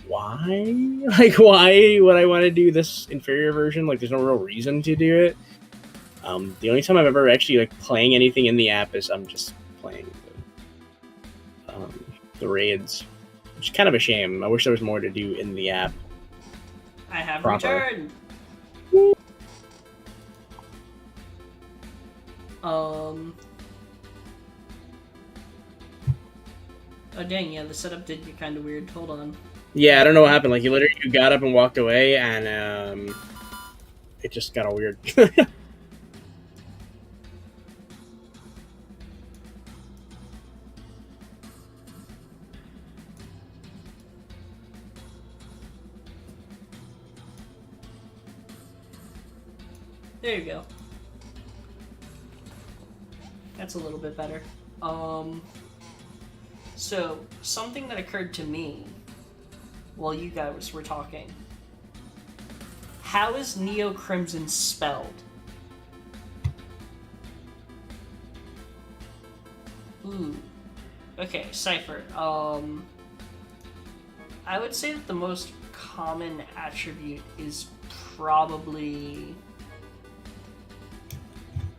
why? Like, why would I want to do this inferior version? Like, there's no real reason to do it. The only time I've ever actually, like, playing anything in the app is I'm just playing the raids. Which is kind of a shame. I wish there was more to do in the app. I have returned. Oh dang, yeah, the setup did get kind of weird. Hold on. Yeah, I don't know what happened. Like, you got up and walked away, and it just got all weird. There you go. That's a little bit better. So, something that occurred to me while you guys were talking. How is Neo Crimson spelled? Ooh. Okay, Cypher. I would say that the most common attribute is probably,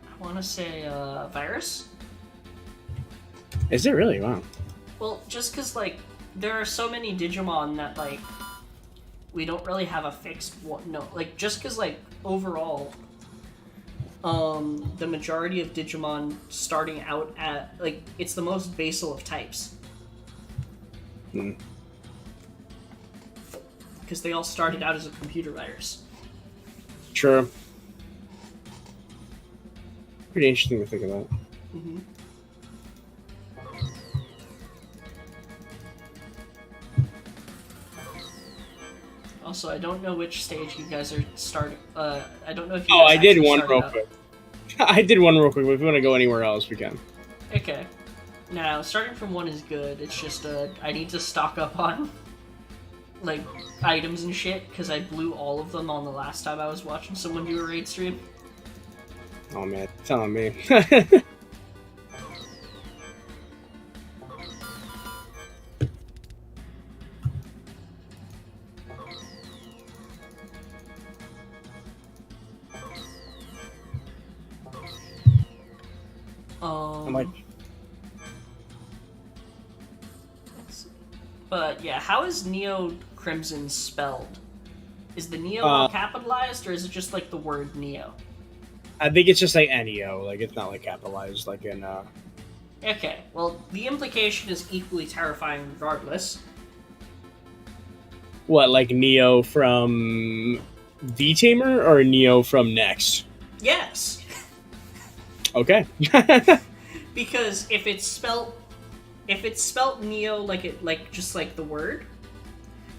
I want to say, virus. Is it really? Wow. Well, just because, like, there are so many Digimon that, like, we don't really have a fixed one. No, like, just because, like, overall, the majority of Digimon starting out at, like, it's the most basal of types. Because they all started out as a computer virus. Sure. Pretty interesting to think about. Mm-hmm. Also, I don't know which stage you guys are starting. I don't know if you. Oh, guys I did actually one started real out. quick. I did one real quick, but if you want to go anywhere else, we can. Okay. Now, starting from 1 is good. It's just I need to stock up on like items and shit because I blew all of them on the last time I was watching someone do a raid stream. Oh man, it's on me. I'm like, but yeah, how is Neo Crimson spelled? Is the Neo all capitalized, or is it just like the word Neo? I think it's just like NEO, like it's not like capitalized, like in. Okay, well, the implication is equally terrifying regardless. What, like Neo from V-Tamer or Neo from Next? Yes. Okay. Because if it's spelt Neo like just like the word,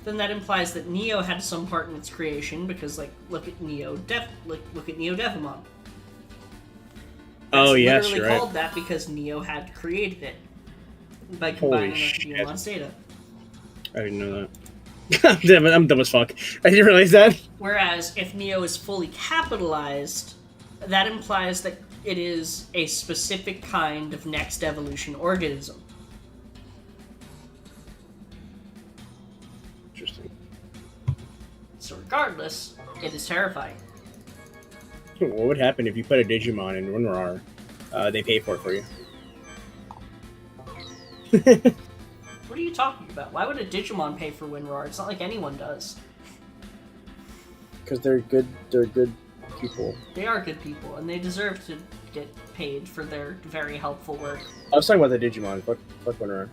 then that implies that Neo had some part in its creation. Because like look at Neo Devimon. Oh yes, literally you're right. called that because Neo had created it by combining Holy with shit. Digimon's data. I didn't know that. Damn it, I'm dumb as fuck. I didn't realize that. Whereas if Neo is fully capitalized, that implies that it is a specific kind of next evolution organism. Interesting. So regardless, it is terrifying. What would happen if you put a Digimon in WinRAR? They pay for it for you. What are you talking about? Why would a Digimon pay for WinRAR? It's not like anyone does. Because they're good. They're good people. They are good people, and they deserve to get paid for their very helpful work. I was talking about the Digimon. Fuck WinRAR.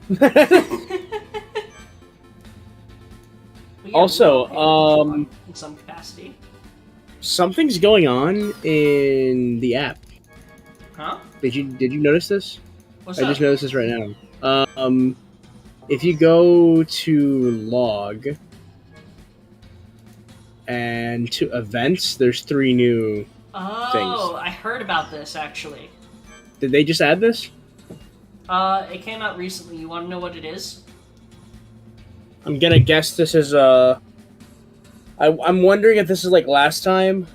But yeah, Also, we all pay for Digimon in some capacity. Something's going on in the app. Huh? Did you notice this? What's I up? just noticed this right now. If you go to log and to events, there's 3 new Oh, things. I heard about this actually. Did they just add this? It came out recently. You want to know what it is? I'm gonna guess this is I'm wondering if this is like last time.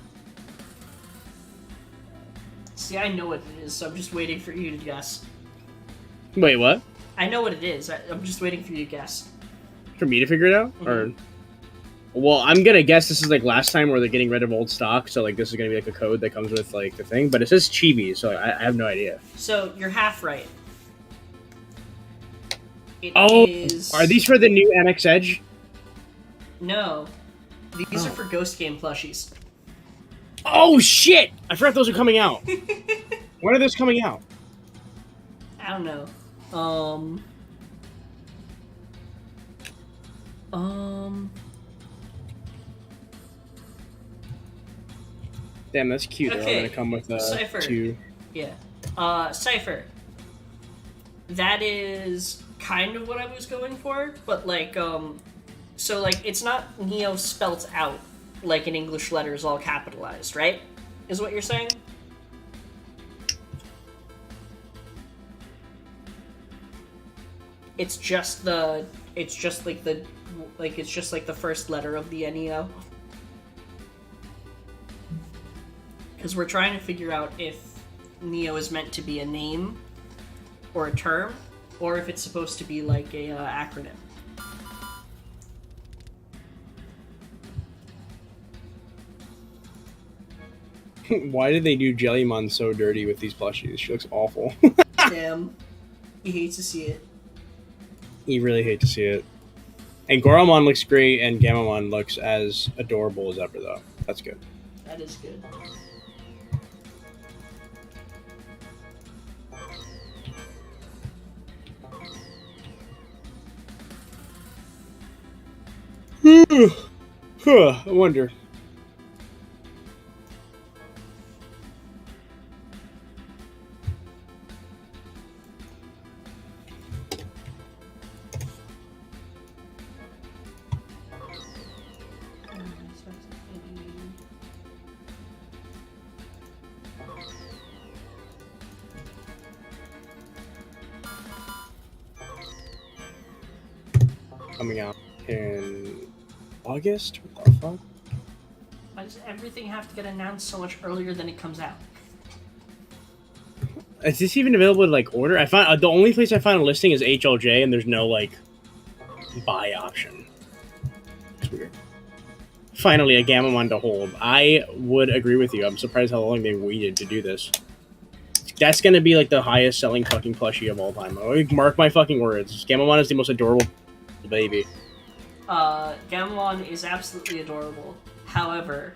See, I know what it is, so I'm just waiting for you to guess. Wait, what? I know what it is. I'm just waiting for you to guess. For me to figure it out? Or well, I'm gonna guess this is like last time where they're getting rid of old stock, so like this is gonna be like a code that comes with like the thing, but it says Chibi, so I have no idea. So you're half right. It Oh, is... are these for the new MX Edge? No. These are for Ghost Game plushies. Oh shit! I forgot those are coming out. When are those coming out? I don't know. Damn, that's cute. They're all Okay, gonna come with Cypher. 2. Yeah. Cypher. That is kind of what I was going for, but like, so like, it's not Neo spelt out like in English letters all capitalized, right? Is what you're saying? It's just the, it's just like the, like, it's just like the first letter of the Neo. Because we're trying to figure out if Neo is meant to be a name or a term, or if it's supposed to be like a acronym. Why did they do Jellymon so dirty with these plushies? She looks awful. Damn. You hate to see it. You really hate to see it. And Goromon looks great, and Gamamon looks as adorable as ever, though. That's good. That is good. I wonder. Coming out in August? What the fuck? Why does everything have to get announced so much earlier than it comes out? Is this even available to like order? I found the only place I found a listing is HLJ, and there's no like buy option. It's weird. Finally, a Gamamon to hold. I would agree with you. I'm surprised how long they waited to do this. That's gonna be like the highest selling fucking plushie of all time. Mark my fucking words. Gamamon is the most adorable baby. Gamamon is absolutely adorable. However,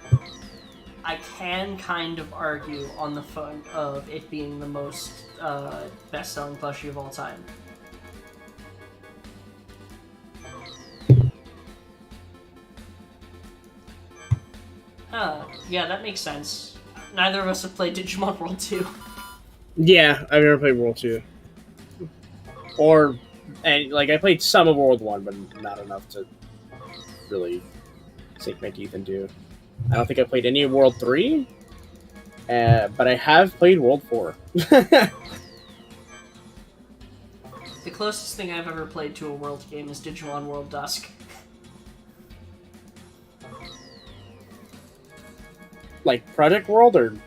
I can kind of argue on the front of it being the most best-selling plushie of all time. Yeah, that makes sense. Neither of us have played Digimon World 2. Yeah, I've never played World 2. And like I played some of World 1, but not enough to really sink my teeth into. I don't think I played any of World 3, but I have played World 4. The closest thing I've ever played to a World game is Digimon World Dusk. Like Project World, or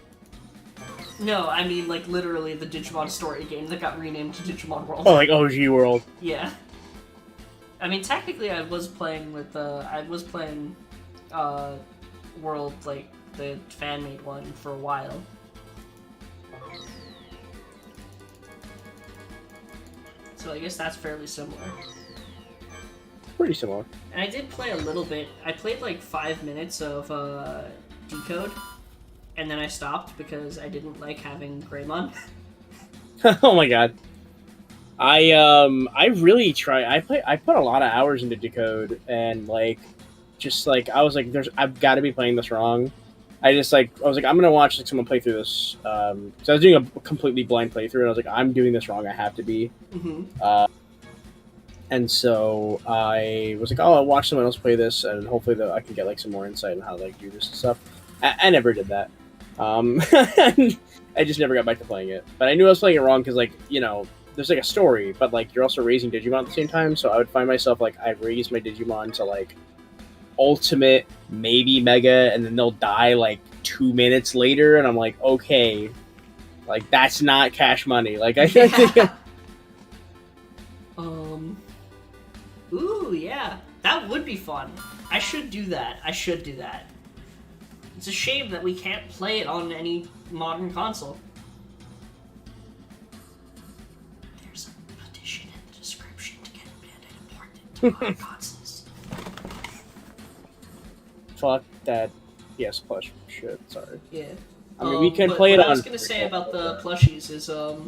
No, I mean like literally the Digimon story game that got renamed to Digimon World. oh, like OG World. Yeah. I mean, technically, I was playing World, like the fan-made one, for a while. So I guess that's fairly similar. Pretty similar. And I did play a little bit. I played like 5 minutes of Decode, and then I stopped because I didn't like having Greymon. Oh my god. I really try. I put a lot of hours into Decode, and like, just like I was like, I've got to be playing this wrong. I was like, I'm gonna watch like someone play through this. So I was doing a completely blind playthrough, and I was like, I'm doing this wrong. I have to be. Mm-hmm. And so I was like, oh, I'll watch someone else play this, and hopefully I can get like some more insight on how to like do this and stuff. I never did that. I just never got back to playing it. But I knew I was playing it wrong because, like, you know, there's like a story, but like you're also raising Digimon at the same time. So I would find myself like I raise my Digimon to like Ultimate, maybe Mega, and then they'll die like 2 minutes later, and I'm like, okay, like that's not cash money. Like I think. Yeah. Ooh, yeah. That would be fun. I should do that. It's a shame that we can't play it on any modern console. There's a petition in the description to get Bandit imported to modern consoles. Fuck that PS Plus shit. Sorry. Yeah. I mean, we can play it on. What I was gonna say about the plushies is, a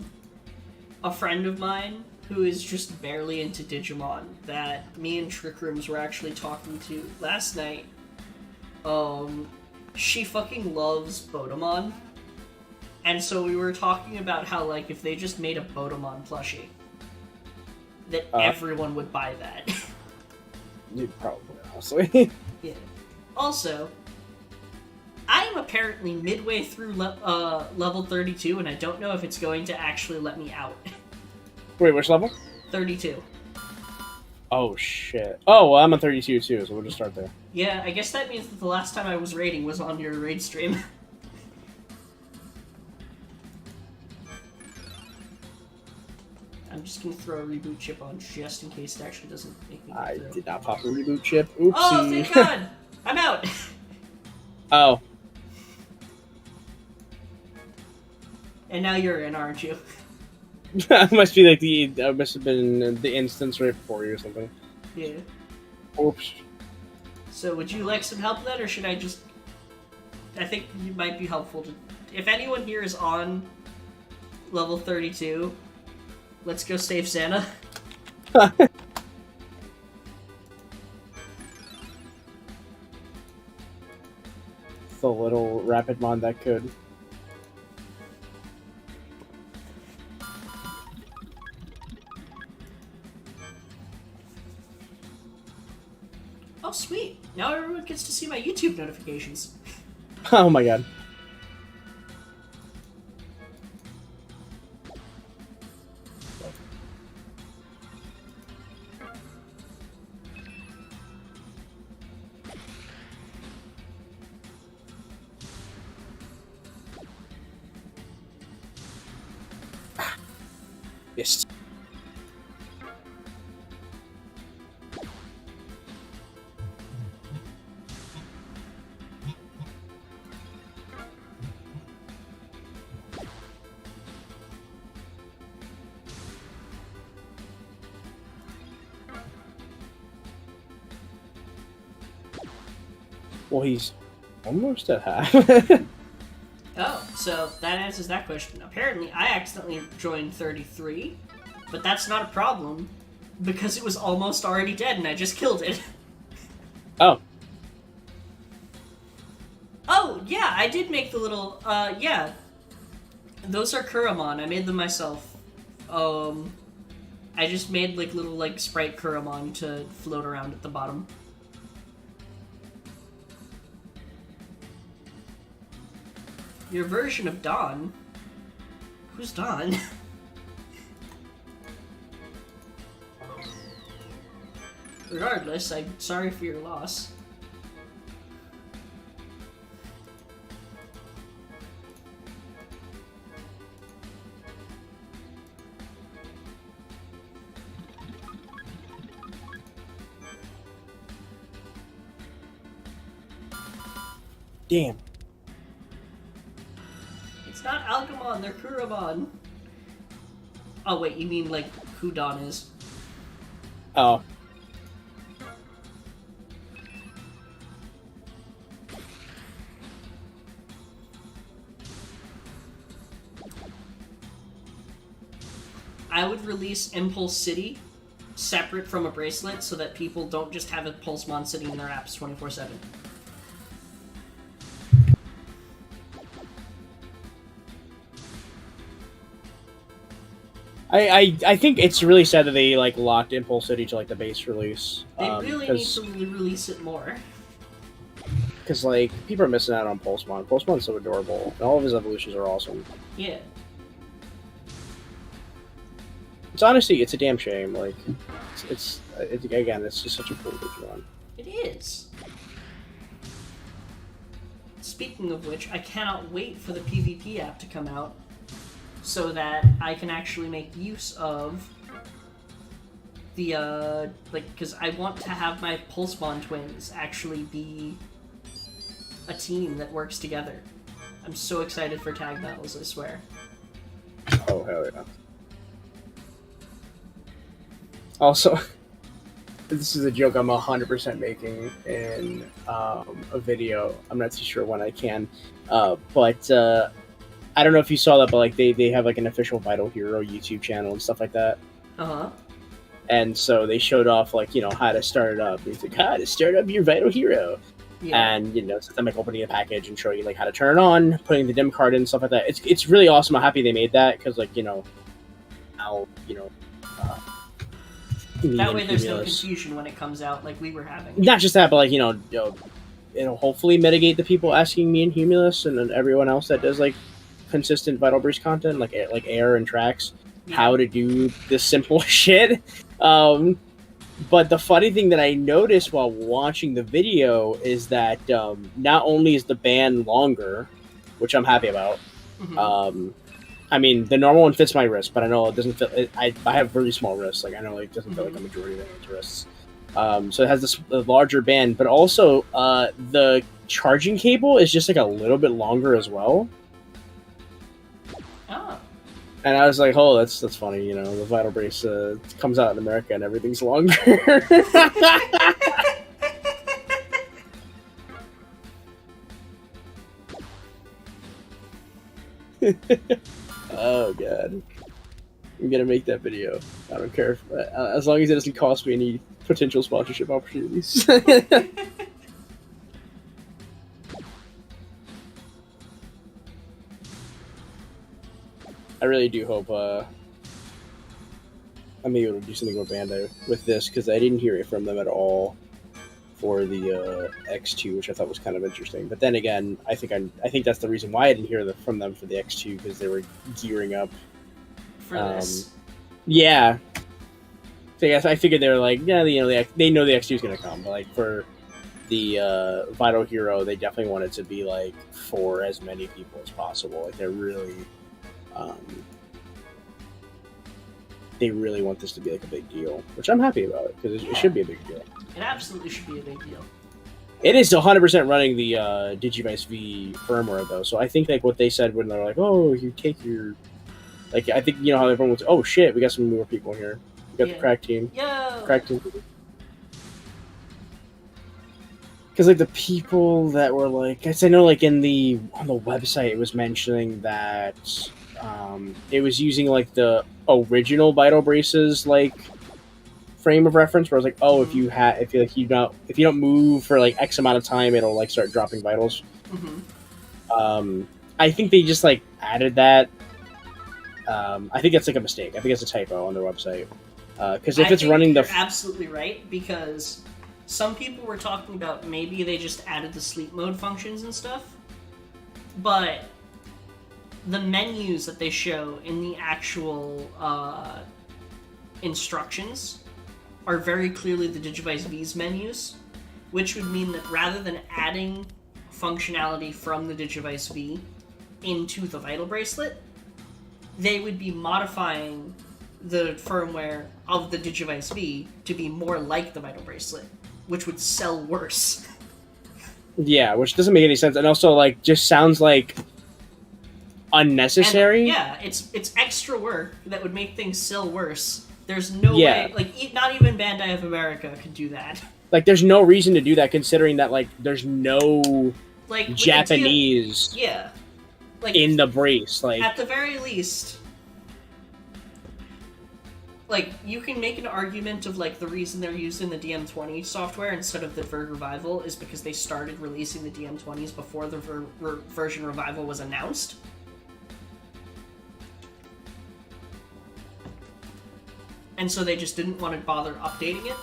friend of mine who is just barely into Digimon that me and Trick Rooms were actually talking to last night. She fucking loves Botamon. And so we were talking about how, like, if they just made a Botamon plushie, that everyone would buy that. You'd probably, honestly. Yeah. Also, I am apparently midway through level 32, and I don't know if it's going to actually let me out. Wait, which level? 32. Oh, shit. Oh, well, I'm on 32 too, so we'll just start there. Yeah, I guess that means that the last time I was raiding was on your raid stream. I'm just gonna throw a reboot chip on just in case it actually doesn't make me I through. did not pop a reboot chip. Oopsie. Oh, thank God! I'm out! Oh. And now you're in, aren't you? Must be like must have been the instance right before you or something. Yeah. Oops. So would you like some help then, or should I just... I think it might be helpful to... If anyone here is on level 32, let's go save Santa. The little Rapidmon that could. Oh, sweet. Now everyone gets to see my YouTube notifications. Oh my god. Yes. Well, he's almost at half. Oh, so that answers that question. Apparently, I accidentally joined 33, but that's not a problem, because it was almost already dead and I just killed it. Oh. Oh, yeah, I did make the little, yeah. Those are Kuramon. I made them myself. I just made, like, little, like, sprite Kuramon to float around at the bottom. Your version of Dawn? Who's Dawn? Regardless, I'm sorry for your loss. Damn. It's not Alchemon, they're Kuramon. Oh wait, you mean like who Dawn is? Oh. I would release Impulse City separate from a bracelet so that people don't just have a Pulsemon sitting in their apps 24/7. I think it's really sad that they like locked Impulse City to like the base release. They really need to release it more. Because like people are missing out on Pulsemon. Pulsemon's so adorable, and all of his evolutions are awesome. Yeah. It's honestly, it's a damn shame. Like, it's again, it's just such a cool Digimon. It is. Speaking of which, I cannot wait for the PvP app to come out so that I can actually make use of the, because I want to have my Pulsemon twins actually be a team that works together. I'm so excited for tag battles, I swear. Oh, hell yeah. Also, this is a joke I'm 100% making in a video. I'm not too sure when I can. But I don't know if you saw that, but like they have like an official Vital Hero YouTube channel and stuff like that. Uh-huh. And so they showed off like, you know, how to start it up. It's like, how to start up your Vital Hero. Yeah. And, you know, it's them like opening a package and showing you like how to turn it on, putting the dim card in, stuff like that. It's really awesome. I'm happy they made that because, like, you know, how, you know, that way there's no confusion when it comes out like we were having. Not just that, but like, you know, it'll hopefully mitigate the people asking me and Humulus and then everyone else that does like consistent Vital Breeze content, like Air and Trax, how to do this simple shit. But the funny thing that I noticed while watching the video is that not only is the band longer, which I'm happy about. Mm-hmm. I mean, the normal one fits my wrist, but I know it doesn't fit. I have really small wrists. Like I know, like it doesn't fit like a majority of anyone's wrists. So it has this larger band, but also the charging cable is just like a little bit longer as well. Oh. And I was like, oh, that's funny. You know, the Vital Brace comes out in America and everything's longer. Oh god, I'm gonna make that video. I don't care if, as long as it doesn't cost me any potential sponsorship opportunities. I really do hope I'm able to do something with Bandai with this, because I didn't hear it from them at all for the X2, which I thought was kind of interesting. But then again, I think that's the reason why I didn't hear from them for the X2, because they were gearing up for this. Yeah. So I figured they were like, yeah, you know, they know the X2 is gonna come, but like for the Vital Hero, they definitely want it to be like for as many people as possible. Like they really want this to be like a big deal, which I'm happy about, because it should be a big deal. It absolutely should be a big deal. It is 100% running the Digivice V firmware though, so I think like what they said when they're like, oh, you take your, like, I think you know how everyone was, oh shit, we got some more people here. We got the crack team. Yo! Crack team. Because like the people that were like, I know like on the website it was mentioning that it was using like the original Vital Braces like frame of reference, where I was like, oh, if you don't move for like X amount of time, it'll like start dropping vitals. Mm-hmm. I think they just like added that. I think that's like a mistake. I think it's a typo on their website. Because if it's running you're absolutely right, because some people were talking about maybe they just added the sleep mode functions and stuff, but the menus that they show in the actual instructions are very clearly the Digivice V's menus, which would mean that rather than adding functionality from the Digivice V into the Vital Bracelet, they would be modifying the firmware of the Digivice V to be more like the Vital Bracelet, which would sell worse. Yeah, which doesn't make any sense, and also like just sounds like unnecessary. And, it's extra work that would make things sell worse. There's no way, like, not even Bandai of America could do that. Like, there's no reason to do that, considering that like there's no like Japanese like in the brace. Like, at the very least, like, you can make an argument of like the reason they're using the DM20 software instead of the Verge Revival is because they started releasing the DM20s before the version Revival was announced. And so they just didn't want to bother updating it.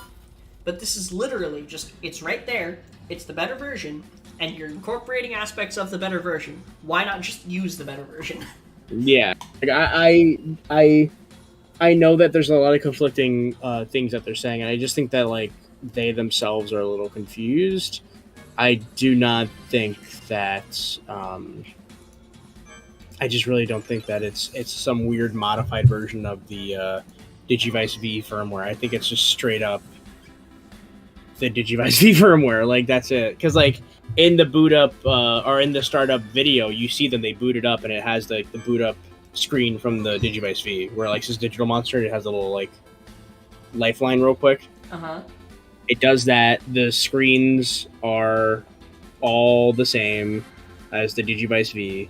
But this is literally just, it's right there, it's the better version, and you're incorporating aspects of the better version. Why not just use the better version? Yeah. Like, I know that there's a lot of conflicting things that they're saying, and I just think that like they themselves are a little confused. I do not think that I just really don't think that it's some weird modified version of the Digivice V firmware. I think it's just straight up the Digivice V firmware. Like, that's it. Because like in the boot up or in the startup video, you see them, they boot it up, and it has like the boot up screen from the Digivice V, where like this digital monster, it has a little like lifeline real quick. It does that. The screens are all the same as the Digivice V.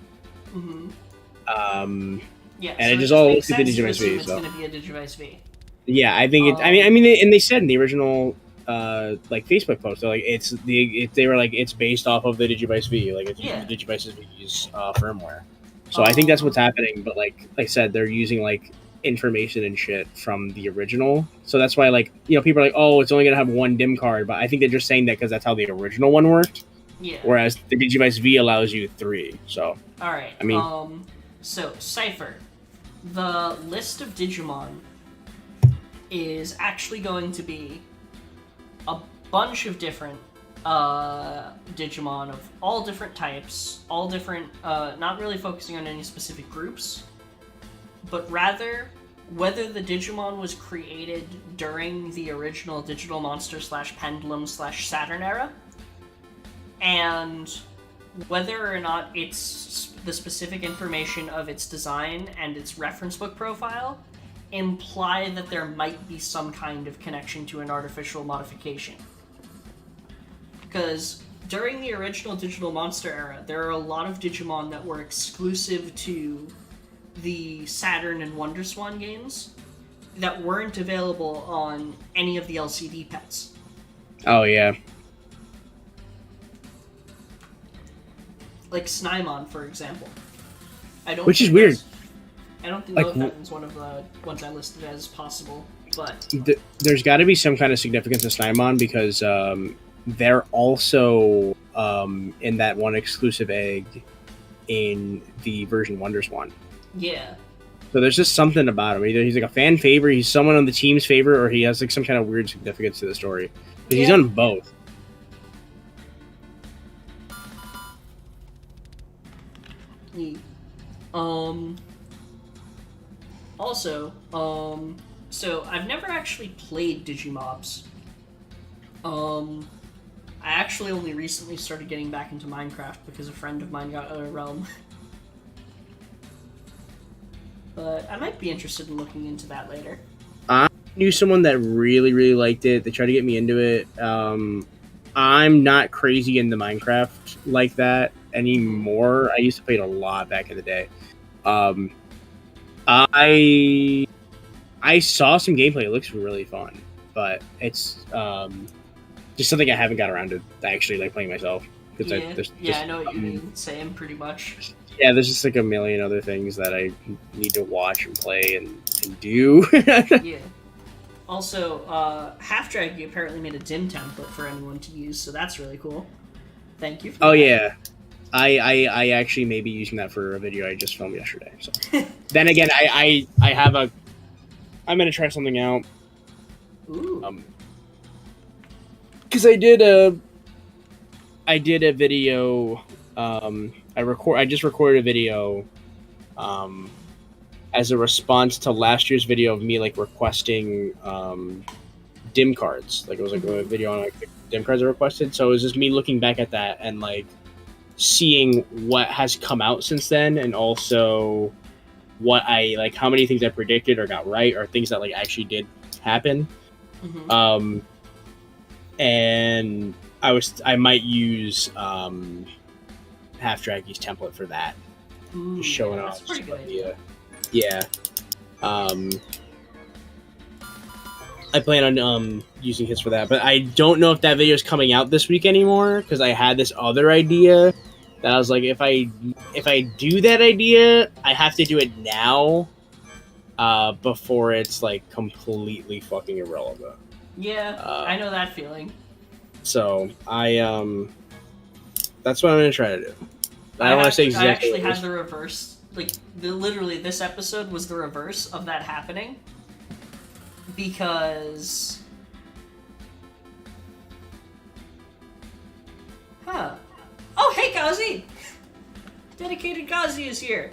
Yeah, and so it just all looks like the Digivice V. It's going to be a Digivice V. Yeah, I think it. I mean, and they said in the original like Facebook post, they're like they were like it's based off of the Digivice V, like it's using the Digivice V's firmware. So I think that's what's happening. But like I said, they're using like information and shit from the original. So that's why, like, you know, people are like, oh, it's only gonna have one DIM card, but I think they're just saying that because that's how the original one worked. Yeah. Whereas the Digivice V allows you 3. So. All right. I mean. So Cypher, the list of Digimon is actually going to be a bunch of different Digimon of all different types, all different, not really focusing on any specific groups, but rather whether the Digimon was created during the original Digital Monster / Pendulum / Saturn era, and whether or not it's the specific information of its design and its reference book profile imply that there might be some kind of connection to an artificial modification. Because during the original Digital Monster era, there are a lot of Digimon that were exclusive to the Saturn and WonderSwan games that weren't available on any of the LCD pets. Oh, yeah. Like Snymon, for example. Which is weird. I don't know if that was one of the ones I listed as possible, but... There's got to be some kind of significance to Snymon because they're also in that one exclusive egg in the version WonderSwan. Yeah. So there's just something about him. Either he's like a fan favorite, he's someone on the team's favorite, or he has like some kind of weird significance to the story. But he's on both. Also, so I've never actually played Digimobs. I actually only recently started getting back into Minecraft because a friend of mine got a realm. But I might be interested in looking into that later. I knew someone that really, really liked it. They tried to get me into it. I'm not crazy into Minecraft like that anymore. I used to play it a lot back in the day. I saw some gameplay. It looks really fun, but it's just something I haven't got around to actually like playing myself. I know what you mean. Same, pretty much. Yeah, there's just like a million other things that I need to watch and play and do. Yeah. Also, Half Drag apparently made a dim template for anyone to use, so that's really cool. Thank you. Oh, yeah. I actually may be using that for a video I just filmed yesterday. So then again, I have I'm gonna try something out. Ooh. Because I did a video. I just recorded a video as a response to last year's video of me like requesting dim cards. Like it was like a video on like the dim cards I requested. So it was just me looking back at that and like seeing what has come out since then, and also what I like, how many things I predicted or got right, or things that like actually did happen. Mm-hmm. And I might use Half Draggy's template for that. Ooh, just showing off. That's a pretty good idea. Yeah. I plan on using his for that, but I don't know if that video is coming out this week anymore because I had this other idea that I was like, if I do that idea, I have to do it now before it's like completely fucking irrelevant. Yeah, I know that feeling. So that's what I'm gonna try to do. I don't want to say exactly. I actually had the reverse. Like literally, this episode was the reverse of that happening. Because... Huh. Oh, hey, Kazi! Dedicated Kazi is here!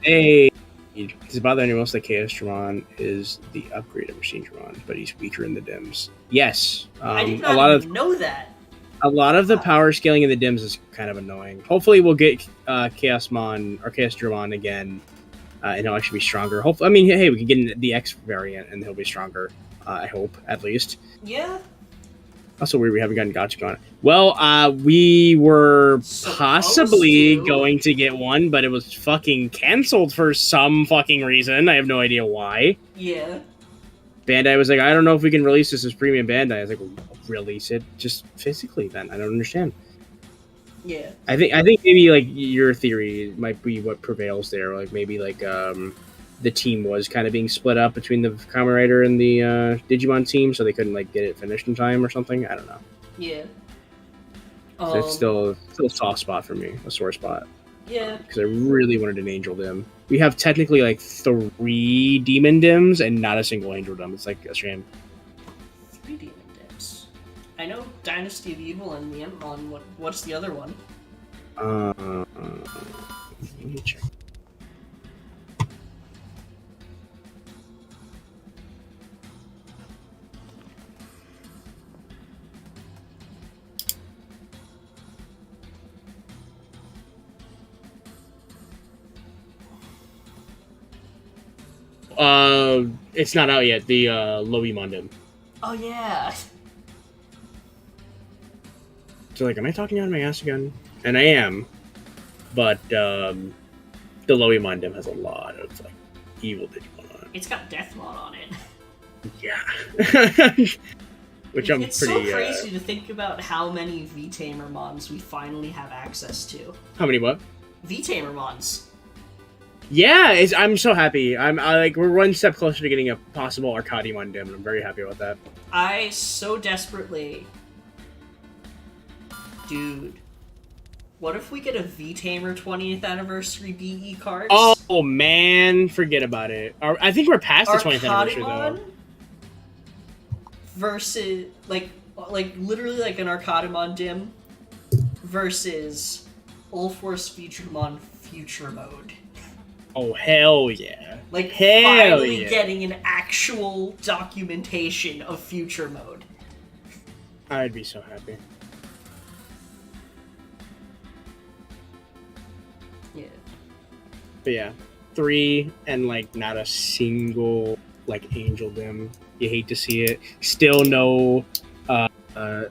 Hey! Does it bother anyone else that Chaos Dramon is the upgraded Machine Dramon, but he's weaker in the dims? Yes. I did not know that. A lot of the power scaling in the dims is kind of annoying. Hopefully we'll get Chaosmon or Chaos Dramon again, and he'll actually be stronger. Hopefully, I mean, hey, we can get in the X variant and he'll be stronger. I hope, at least. Yeah. Also weird we haven't gotten Gachikon. Well, we were possibly going to get one, but it was fucking canceled for some fucking reason. I have no idea why. Yeah. Bandai was like, I don't know if we can release this as premium Bandai. I was like, well, release it just physically then. I don't understand. Yeah. I think maybe like your theory might be what prevails there. Like maybe like the team was kind of being split up between the Kamen Rider and the Digimon team, so they couldn't like get it finished in time or something. I don't know. Yeah. So it's still a soft spot for me, a sore spot. Yeah. Because I really wanted an Angel Dim. We have technically like 3 Demon Dims and not a single Angel Dim. It's like a shame. 3 Demon Dims. I know Dynasty of Evil and the Entmon. What's the other one? Let me check. It's not out yet. The Loemon Dim. Oh yeah. So like, am I talking out of my ass again? And I am, but the Loemon Dim has a lot of like evil Digimon on it. It's got Deathmon on it. Yeah. Which I'm it's pretty. So crazy to think about how many V-Tamermons we finally have access to. How many what? V-Tamermons. Yeah, I'm so happy. We're one step closer to getting a possible Arcadiemon Dim, and I'm very happy about that. I so desperately, dude. What if we get a V-Tamer 20th anniversary BE cards? Oh man, forget about it. I think we're past the 20th anniversary though. Versus like literally like an Arcadiemon Dim versus Ulforce Futuremon Future Mode. Oh hell yeah! Like hell finally yeah. Getting an actual documentation of Future Mode. I'd be so happy. Yeah. But yeah, 3 and like not a single like Angel Dim. You hate to see it. Still no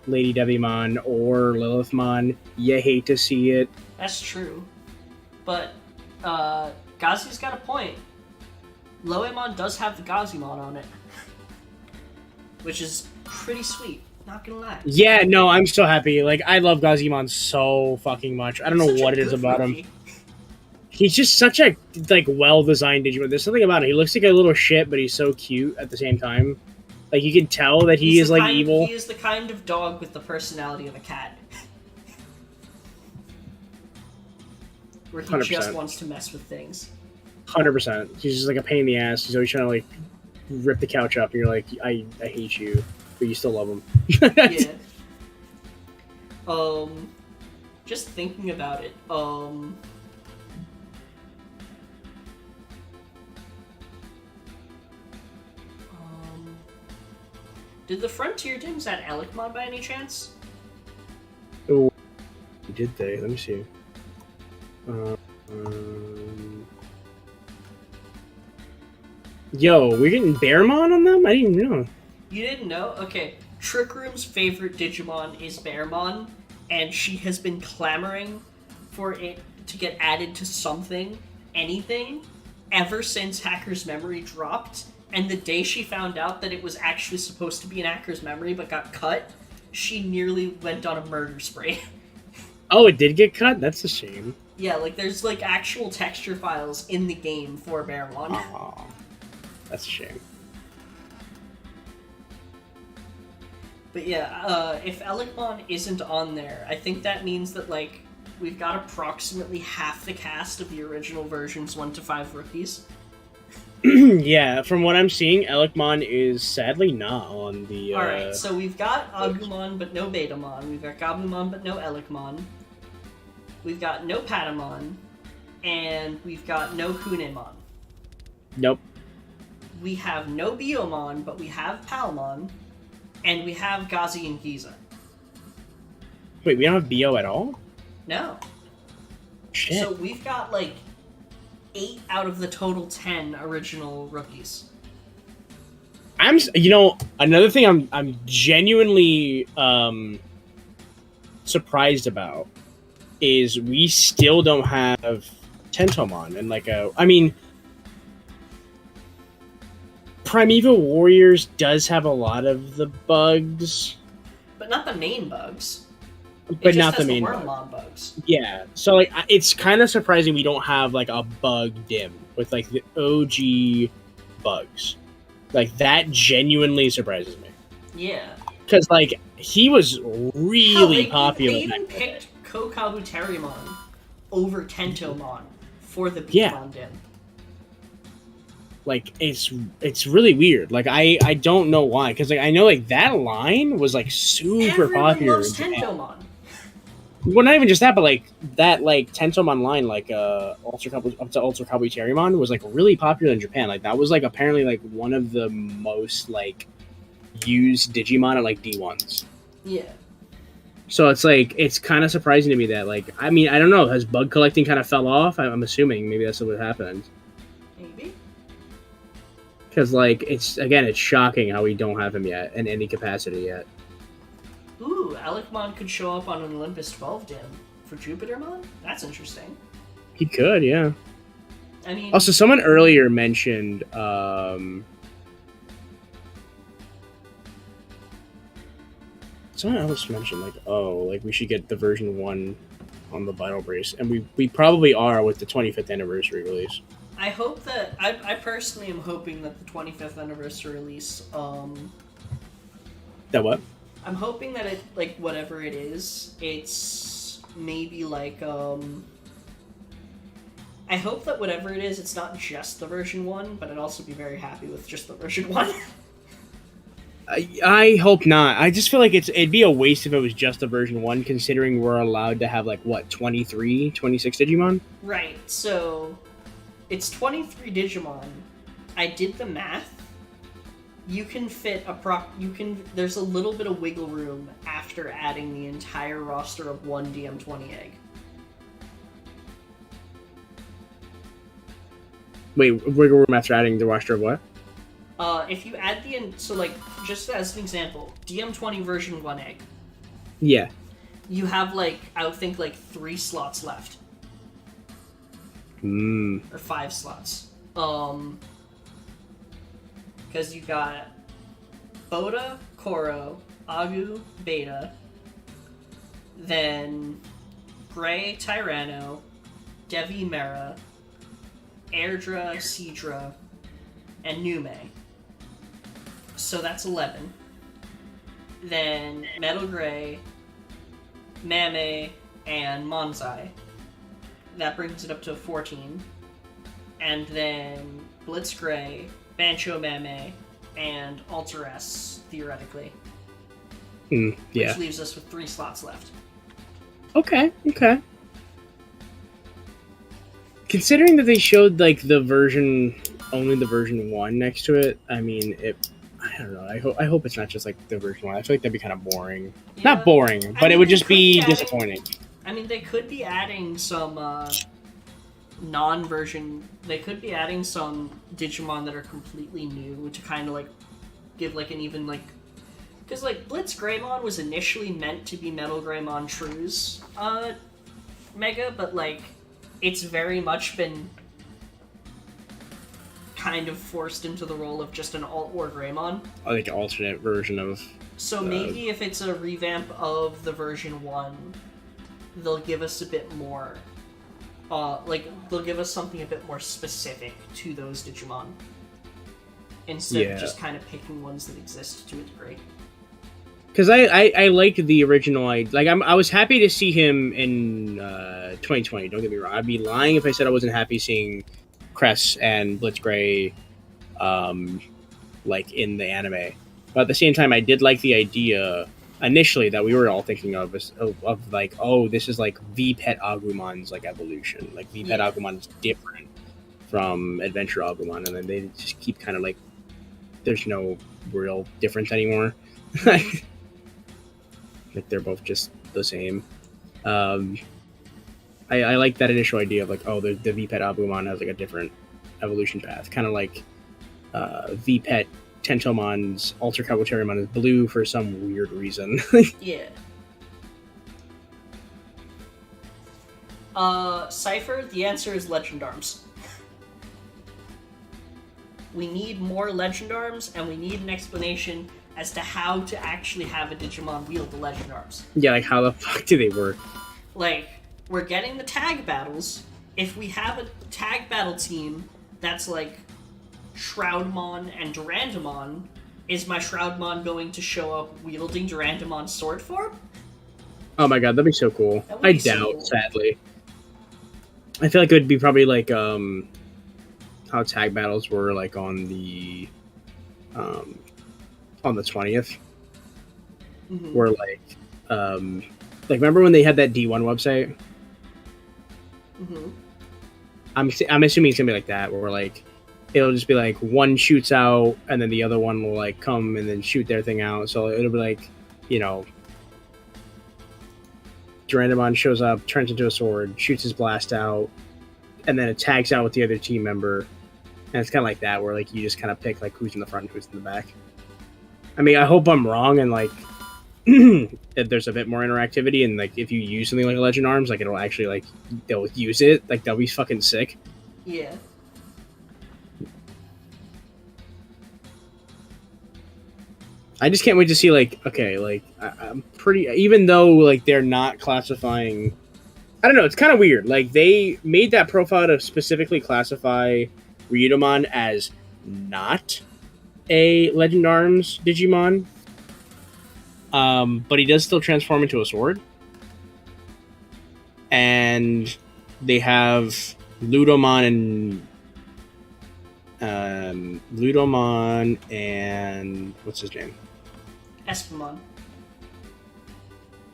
Lady Devimon or Lilithmon. You hate to see it. That's true. But Gazi's got a point. Loemon does have the Gazimon on it. Which is pretty sweet, not gonna lie. Yeah, no, I'm so happy. Like, I love Gazimon so fucking much. I don't know what it is about him. He's just such a like well-designed Digimon. There's something about him. He looks like a little shit, but he's so cute at the same time. Like, you can tell that he is like evil. He is the kind of dog with the personality of a cat. Where he 100%. just wants to mess with things. 100%. He's just like a pain in the ass. He's always trying to like rip the couch up, and you're like, I hate you, but you still love him. Yeah. Just thinking about it. Did the Frontier Dims add Elecmon by any chance? Oh, did they? Let me see. Yo, we're getting Bearmon on them? I didn't even know. You didn't know? Okay. Trick Room's favorite Digimon is Bearmon, and she has been clamoring for it to get added to something, anything, ever since Hacker's Memory dropped. And the day she found out that it was actually supposed to be in Hacker's Memory but got cut, she nearly went on a murder spree. Oh, it did get cut? That's a shame. Yeah, like there's like actual texture files in the game for Bearmon. Aww. That's a shame. But yeah, if Elecmon isn't on there, I think that means that like we've got approximately half the cast of the original version's 1 to 5 rookies. Yeah, from what I'm seeing, Elecmon is sadly not on the. Alright, so we've got Agumon but no Betamon. We've got Gabumon but no Elecmon. We've got no Patamon. And we've got no Kunemon. Nope. We have no Biomon, but we have Palmon. And we have Gazi and Giza. Wait, we don't have Bio at all? No. Shit. So we've got like 8 out of the total 10 original rookies. Another thing I'm genuinely surprised about is we still don't have Tentomon and Primeval Warriors does have a lot of the bugs, but not the main bugs. But not the main bugs. Yeah, so like it's kind of surprising we don't have like a bug dim with like the OG bugs. Like that genuinely surprises me. Yeah, because like he was really popular. They even picked Kokabuterimon over Tentomon for the Beatmon dim. Like it's really weird. Like I don't know why, because like I know like that line was like super popular. Loves Tentomon. Well, not even just that, but like that like Tentomon line, like Ultra Kabuterimon was like really popular in Japan. Like that was like apparently like one of the most like used Digimon at like D1s. Yeah. So it's like it's kind of surprising to me that like I mean I don't know, has bug collecting kind of fell off? I'm assuming maybe that's what happened. Maybe. Because like it's shocking how we don't have him yet in any capacity yet. Ooh, Alecmon could show up on an Olympus 12 dim for Jupitermon? That's interesting. He could, yeah. I mean... Also, someone earlier mentioned... someone else mentioned, like, we should get the version 1 on the Vital Brace. And we probably are with the 25th anniversary release. I hope that... I personally am hoping that the 25th anniversary release... That what? I'm hoping that it, like, whatever it is, it's maybe, like, I hope that whatever it is, it's not just the version 1, but I'd also be very happy with just the version 1. I hope not. I just feel like it'd be a waste if it was just the version 1, considering we're allowed to have, like, what, 23, 26 Digimon? Right, so it's 23 Digimon. I did the math. You can fit there's a little bit of wiggle room after adding the entire roster of one DM20 egg. Wait, wiggle room after adding the roster of what? If you add so like, just as an example, DM20 version 1 egg. Yeah. You have, like, I would think, like, 3 slots left. Or 5 slots. Because you got Boda, Koro, Agu, Beta, then Gray, Tyranno, Devi, Mera, Airdra, Seadra, and Nume. So that's 11. Then Metal Gray, Mame, and Monzai. That brings it up to 14. And then Blitz Gray, Bancho Mame, and Alter S, theoretically. Yeah. Which leaves us with 3 slots left. Okay. Considering that they showed, like, only the version 1 next to it, I mean, I don't know. I hope it's not just, like, the version 1. I feel like that'd be kind of boring. Yeah. Not boring, but it would just be disappointing. I mean, they could be adding some non-version... They could be adding some Digimon that are completely new to kind of, like, give, like, an even, like... Because, like, Blitz Greymon was initially meant to be Metal Greymon True's Mega, but, like, it's very much been kind of forced into the role of just an alt-war Greymon. Like an alternate version of... So maybe if it's a revamp of the version 1, they'll give us a bit more... they'll give us something a bit more specific to those Digimon. Instead of just kind of picking ones that exist to a degree. Because I like the original. I was happy to see him in 2020. Don't get me wrong. I'd be lying if I said I wasn't happy seeing Cress and Blitzgray, like, in the anime. But at the same time, I did like the idea initially that we were all thinking of like, oh, this is like V-Pet Agumon's, like, evolution. Like, V-Pet Agumon is different from Adventure Agumon, and then they just keep kind of like, there's no real difference anymore. Like, they're both just the same. I like that initial idea of, like, oh, the V-Pet Agumon has, like, a different evolution path. Kind of like V-Pet Tentomon's Alter Kabuterimon is blue for some weird reason. Yeah. Cypher, the answer is Legend Arms. We need more Legend Arms, and we need an explanation as to how to actually have a Digimon wield the Legend Arms. Yeah, like, how the fuck do they work? Like, we're getting the tag battles. If we have a tag battle team that's like Shroudmon and Durandamon, is my Shroudmon going to show up wielding Durandamon's sword form? Oh my god, that'd be so cool. I doubt, sadly. I feel like it would be probably like how tag battles were, like, on the 20th, where, like, remember when they had that D1 website? I'm assuming it's gonna be like that, where, like, it'll just be like one shoots out and then the other one will, like, come and then shoot their thing out. So it'll be like, you know, Durandamon shows up, turns into a sword, shoots his blast out, and then it tags out with the other team member, And it's kind of like that, where like you just kind of pick like who's in the front, and who's in the back. I mean, I hope I'm wrong, and like that there's a bit more interactivity, and like if you use something like Legend Arms, like it'll actually like they'll use it, like they'll be fucking sick. Yeah. I just can't wait to see like okay, like I'm pretty even though like they're not classifying. I don't know. It's kind of weird. Like they made that profile to specifically classify Ryudomon as not a Legend Arms Digimon, but he does still transform into a sword. And they have Ludomon and what's his name? Espamon.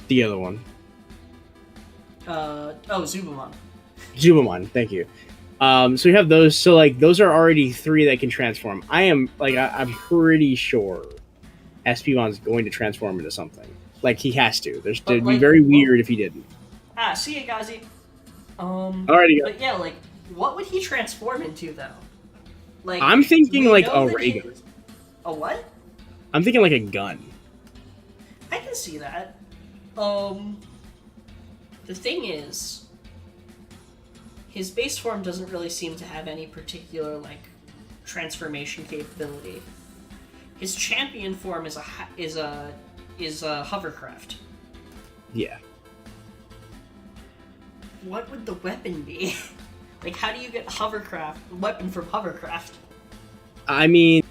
The other one. Zubamon. Zubamon, thank you. So we have those. So like those are already 3 that can transform. I'm pretty sure Espemon's going to transform into something. Like he has to. It'd be very weird if he didn't. See you, Gazi. Alrighty. But yeah, like, what would he transform into though? Like, I'm thinking like a ray gun. A what? I'm thinking like a gun. I can see that. The thing is, his base form doesn't really seem to have any particular like transformation capability. His champion form is a hovercraft. Yeah. What would the weapon be? Like, how do you get weapon from hovercraft? I mean,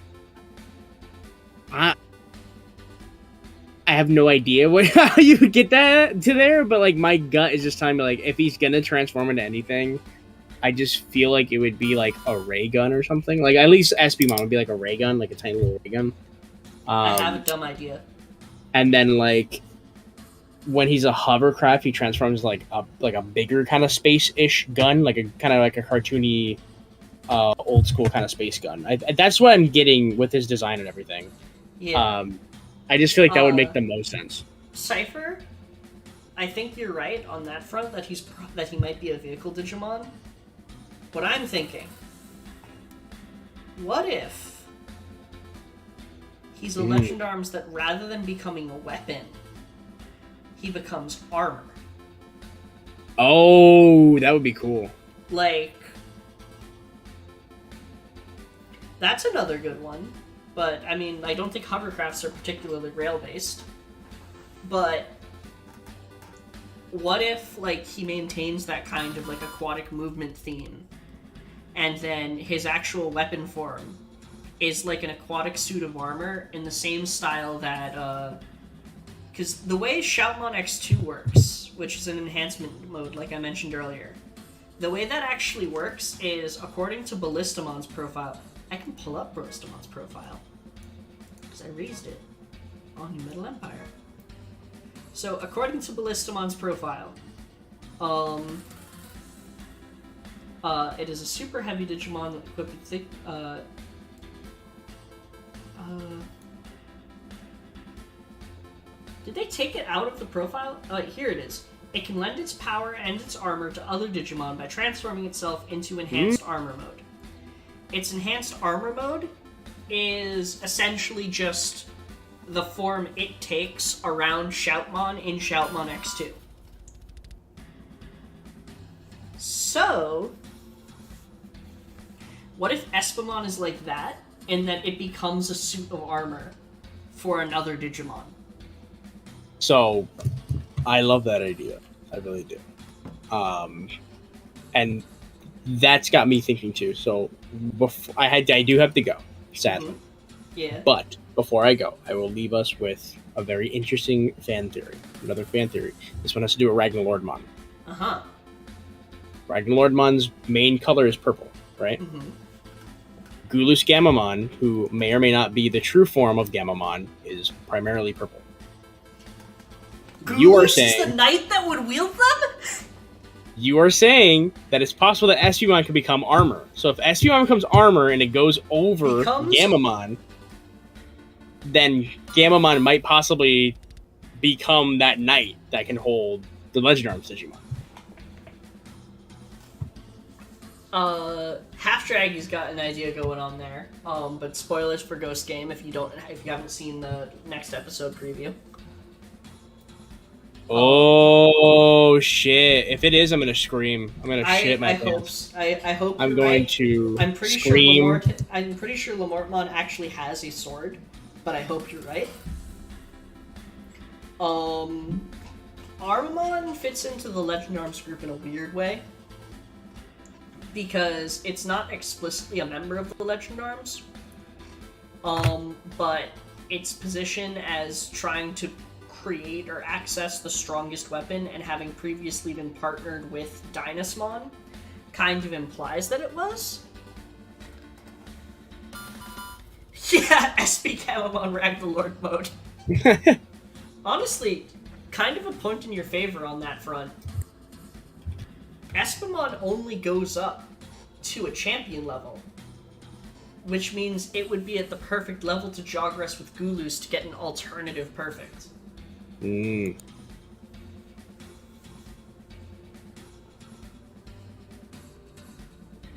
I have no idea how you would get that to there, but like my gut is just telling me like if he's gonna transform into anything, I just feel like it would be like a ray gun or something. Like at least Espimon would be like a ray gun, like a tiny little ray gun. I have a dumb idea. And then like when he's a hovercraft, he transforms like a bigger kind of space-ish gun, like a kind of like a cartoony, old school kind of space gun. That's what I'm getting with his design and everything. Yeah. I just feel like that would make the most sense. Cypher, I think you're right on that front that he might be a vehicle Digimon. What I'm thinking, what if he's a Legend Arms that rather than becoming a weapon, he becomes armor? Oh, that would be cool. Like, that's another good one. But, I mean, I don't think hovercrafts are particularly rail-based. But what if, like, he maintains that kind of, like, aquatic movement theme, and then his actual weapon form is, like, an aquatic suit of armor in the same style that, because the way Shoutmon X2 works, which is an enhancement mode, like I mentioned earlier, the way that actually works is, according to Ballistamon's profile... I can pull up Ballistamon's profile, because I raised it on Metal Empire. So, according to Ballistamon's profile, it is a super heavy Digimon equipped with thick, did they take it out of the profile? Here it is. It can lend its power and its armor to other Digimon by transforming itself into enhanced armor mode. Its enhanced armor mode is essentially just the form it takes around Shoutmon in Shoutmon X2. So, what if Espamon is like that, and that it becomes a suit of armor for another Digimon? So, I love that idea. I really do. And that's got me thinking too. So, I do have to go, sadly. Mm-hmm. Yeah. But before I go, I will leave us with a very interesting fan theory. Another fan theory. This one has to do with Ragnarlordmon. Uh-huh. Ragnarlordmon's main color is purple, right? Mm-hmm. Gulus Gammamon, who may or may not be the true form of Gammamon, is primarily purple. Gulus You are saying is the knight that would wield them? You are saying that it's possible that Espimon can become armor. So if Espimon becomes armor and it goes over Gammamon, then Gammamon might possibly become that knight that can hold the Legend Arms Digimon. Half Draggy's got an idea going on there. But spoilers for Ghost Game if you haven't seen the next episode preview. Oh shit! If it is, I'm gonna scream. I'm gonna shit my pants. I hope. I'm going to. I'm pretty scream. sure I'm pretty sure Lamortmon actually has a sword, but I hope you're right. Armamon fits into the Legend Arms group in a weird way because it's not explicitly a member of the Legend Arms, but its position as trying to create or access the strongest weapon and having previously been partnered with Dynasmon kind of implies that it was. Yeah, SP Gamamon Ragnalord mode. Honestly, kind of a point in your favor on that front. Espamon only goes up to a champion level, which means it would be at the perfect level to Jogress with Gulus to get an alternative perfect.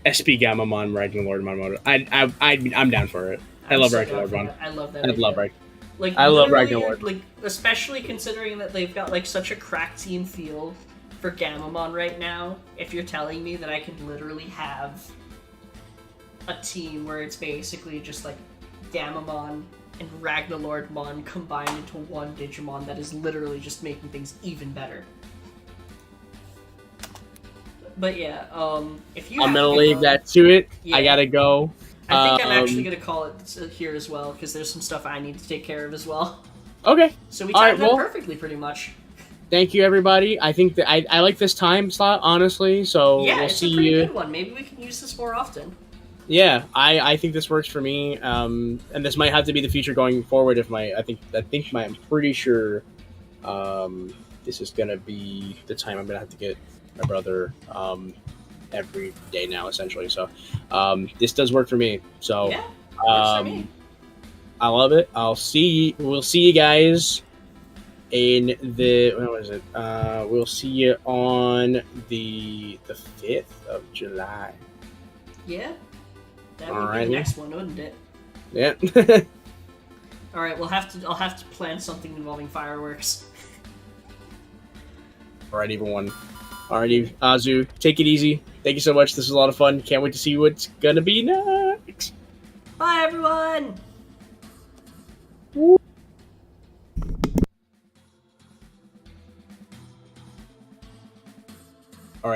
SP Gamamon Ragnalord Mono. I'm down for it. I love Ragnalord. I love that. I love Ragnalord. Like, I love Ragnalord. Like, especially considering that they've got like such a crack team feel for Gamamon right now. If you're telling me that I can literally have a team where it's basically just like Gamamon and Ragnalordmon combined into one Digimon, that is literally just making things even better. But yeah, if you I'm gonna leave that to it. Yeah. I gotta go. I think I'm actually gonna call it here as well because there's some stuff I need to take care of as well. Okay. So we timed that perfectly, pretty much. Thank you, everybody. I think that I like this time slot, honestly. So yeah, we'll it's see a pretty you. good one. Maybe we can use this more often. Yeah, I think this works for me. And this might have to be the feature going forward. I'm pretty sure this is gonna be the time I'm gonna have to get my brother every day now, essentially. So this does work for me. So yeah, works for me. I love it. We'll see you guys in the what is it? We'll see you on the 5th of July. Yeah. That would be the next one, wouldn't it? Yeah. All right, I'll have to plan something involving fireworks. All right, everyone. Alrighty, Azu, take it easy. Thank you so much. This was a lot of fun. Can't wait to see what's gonna be next. Bye, everyone.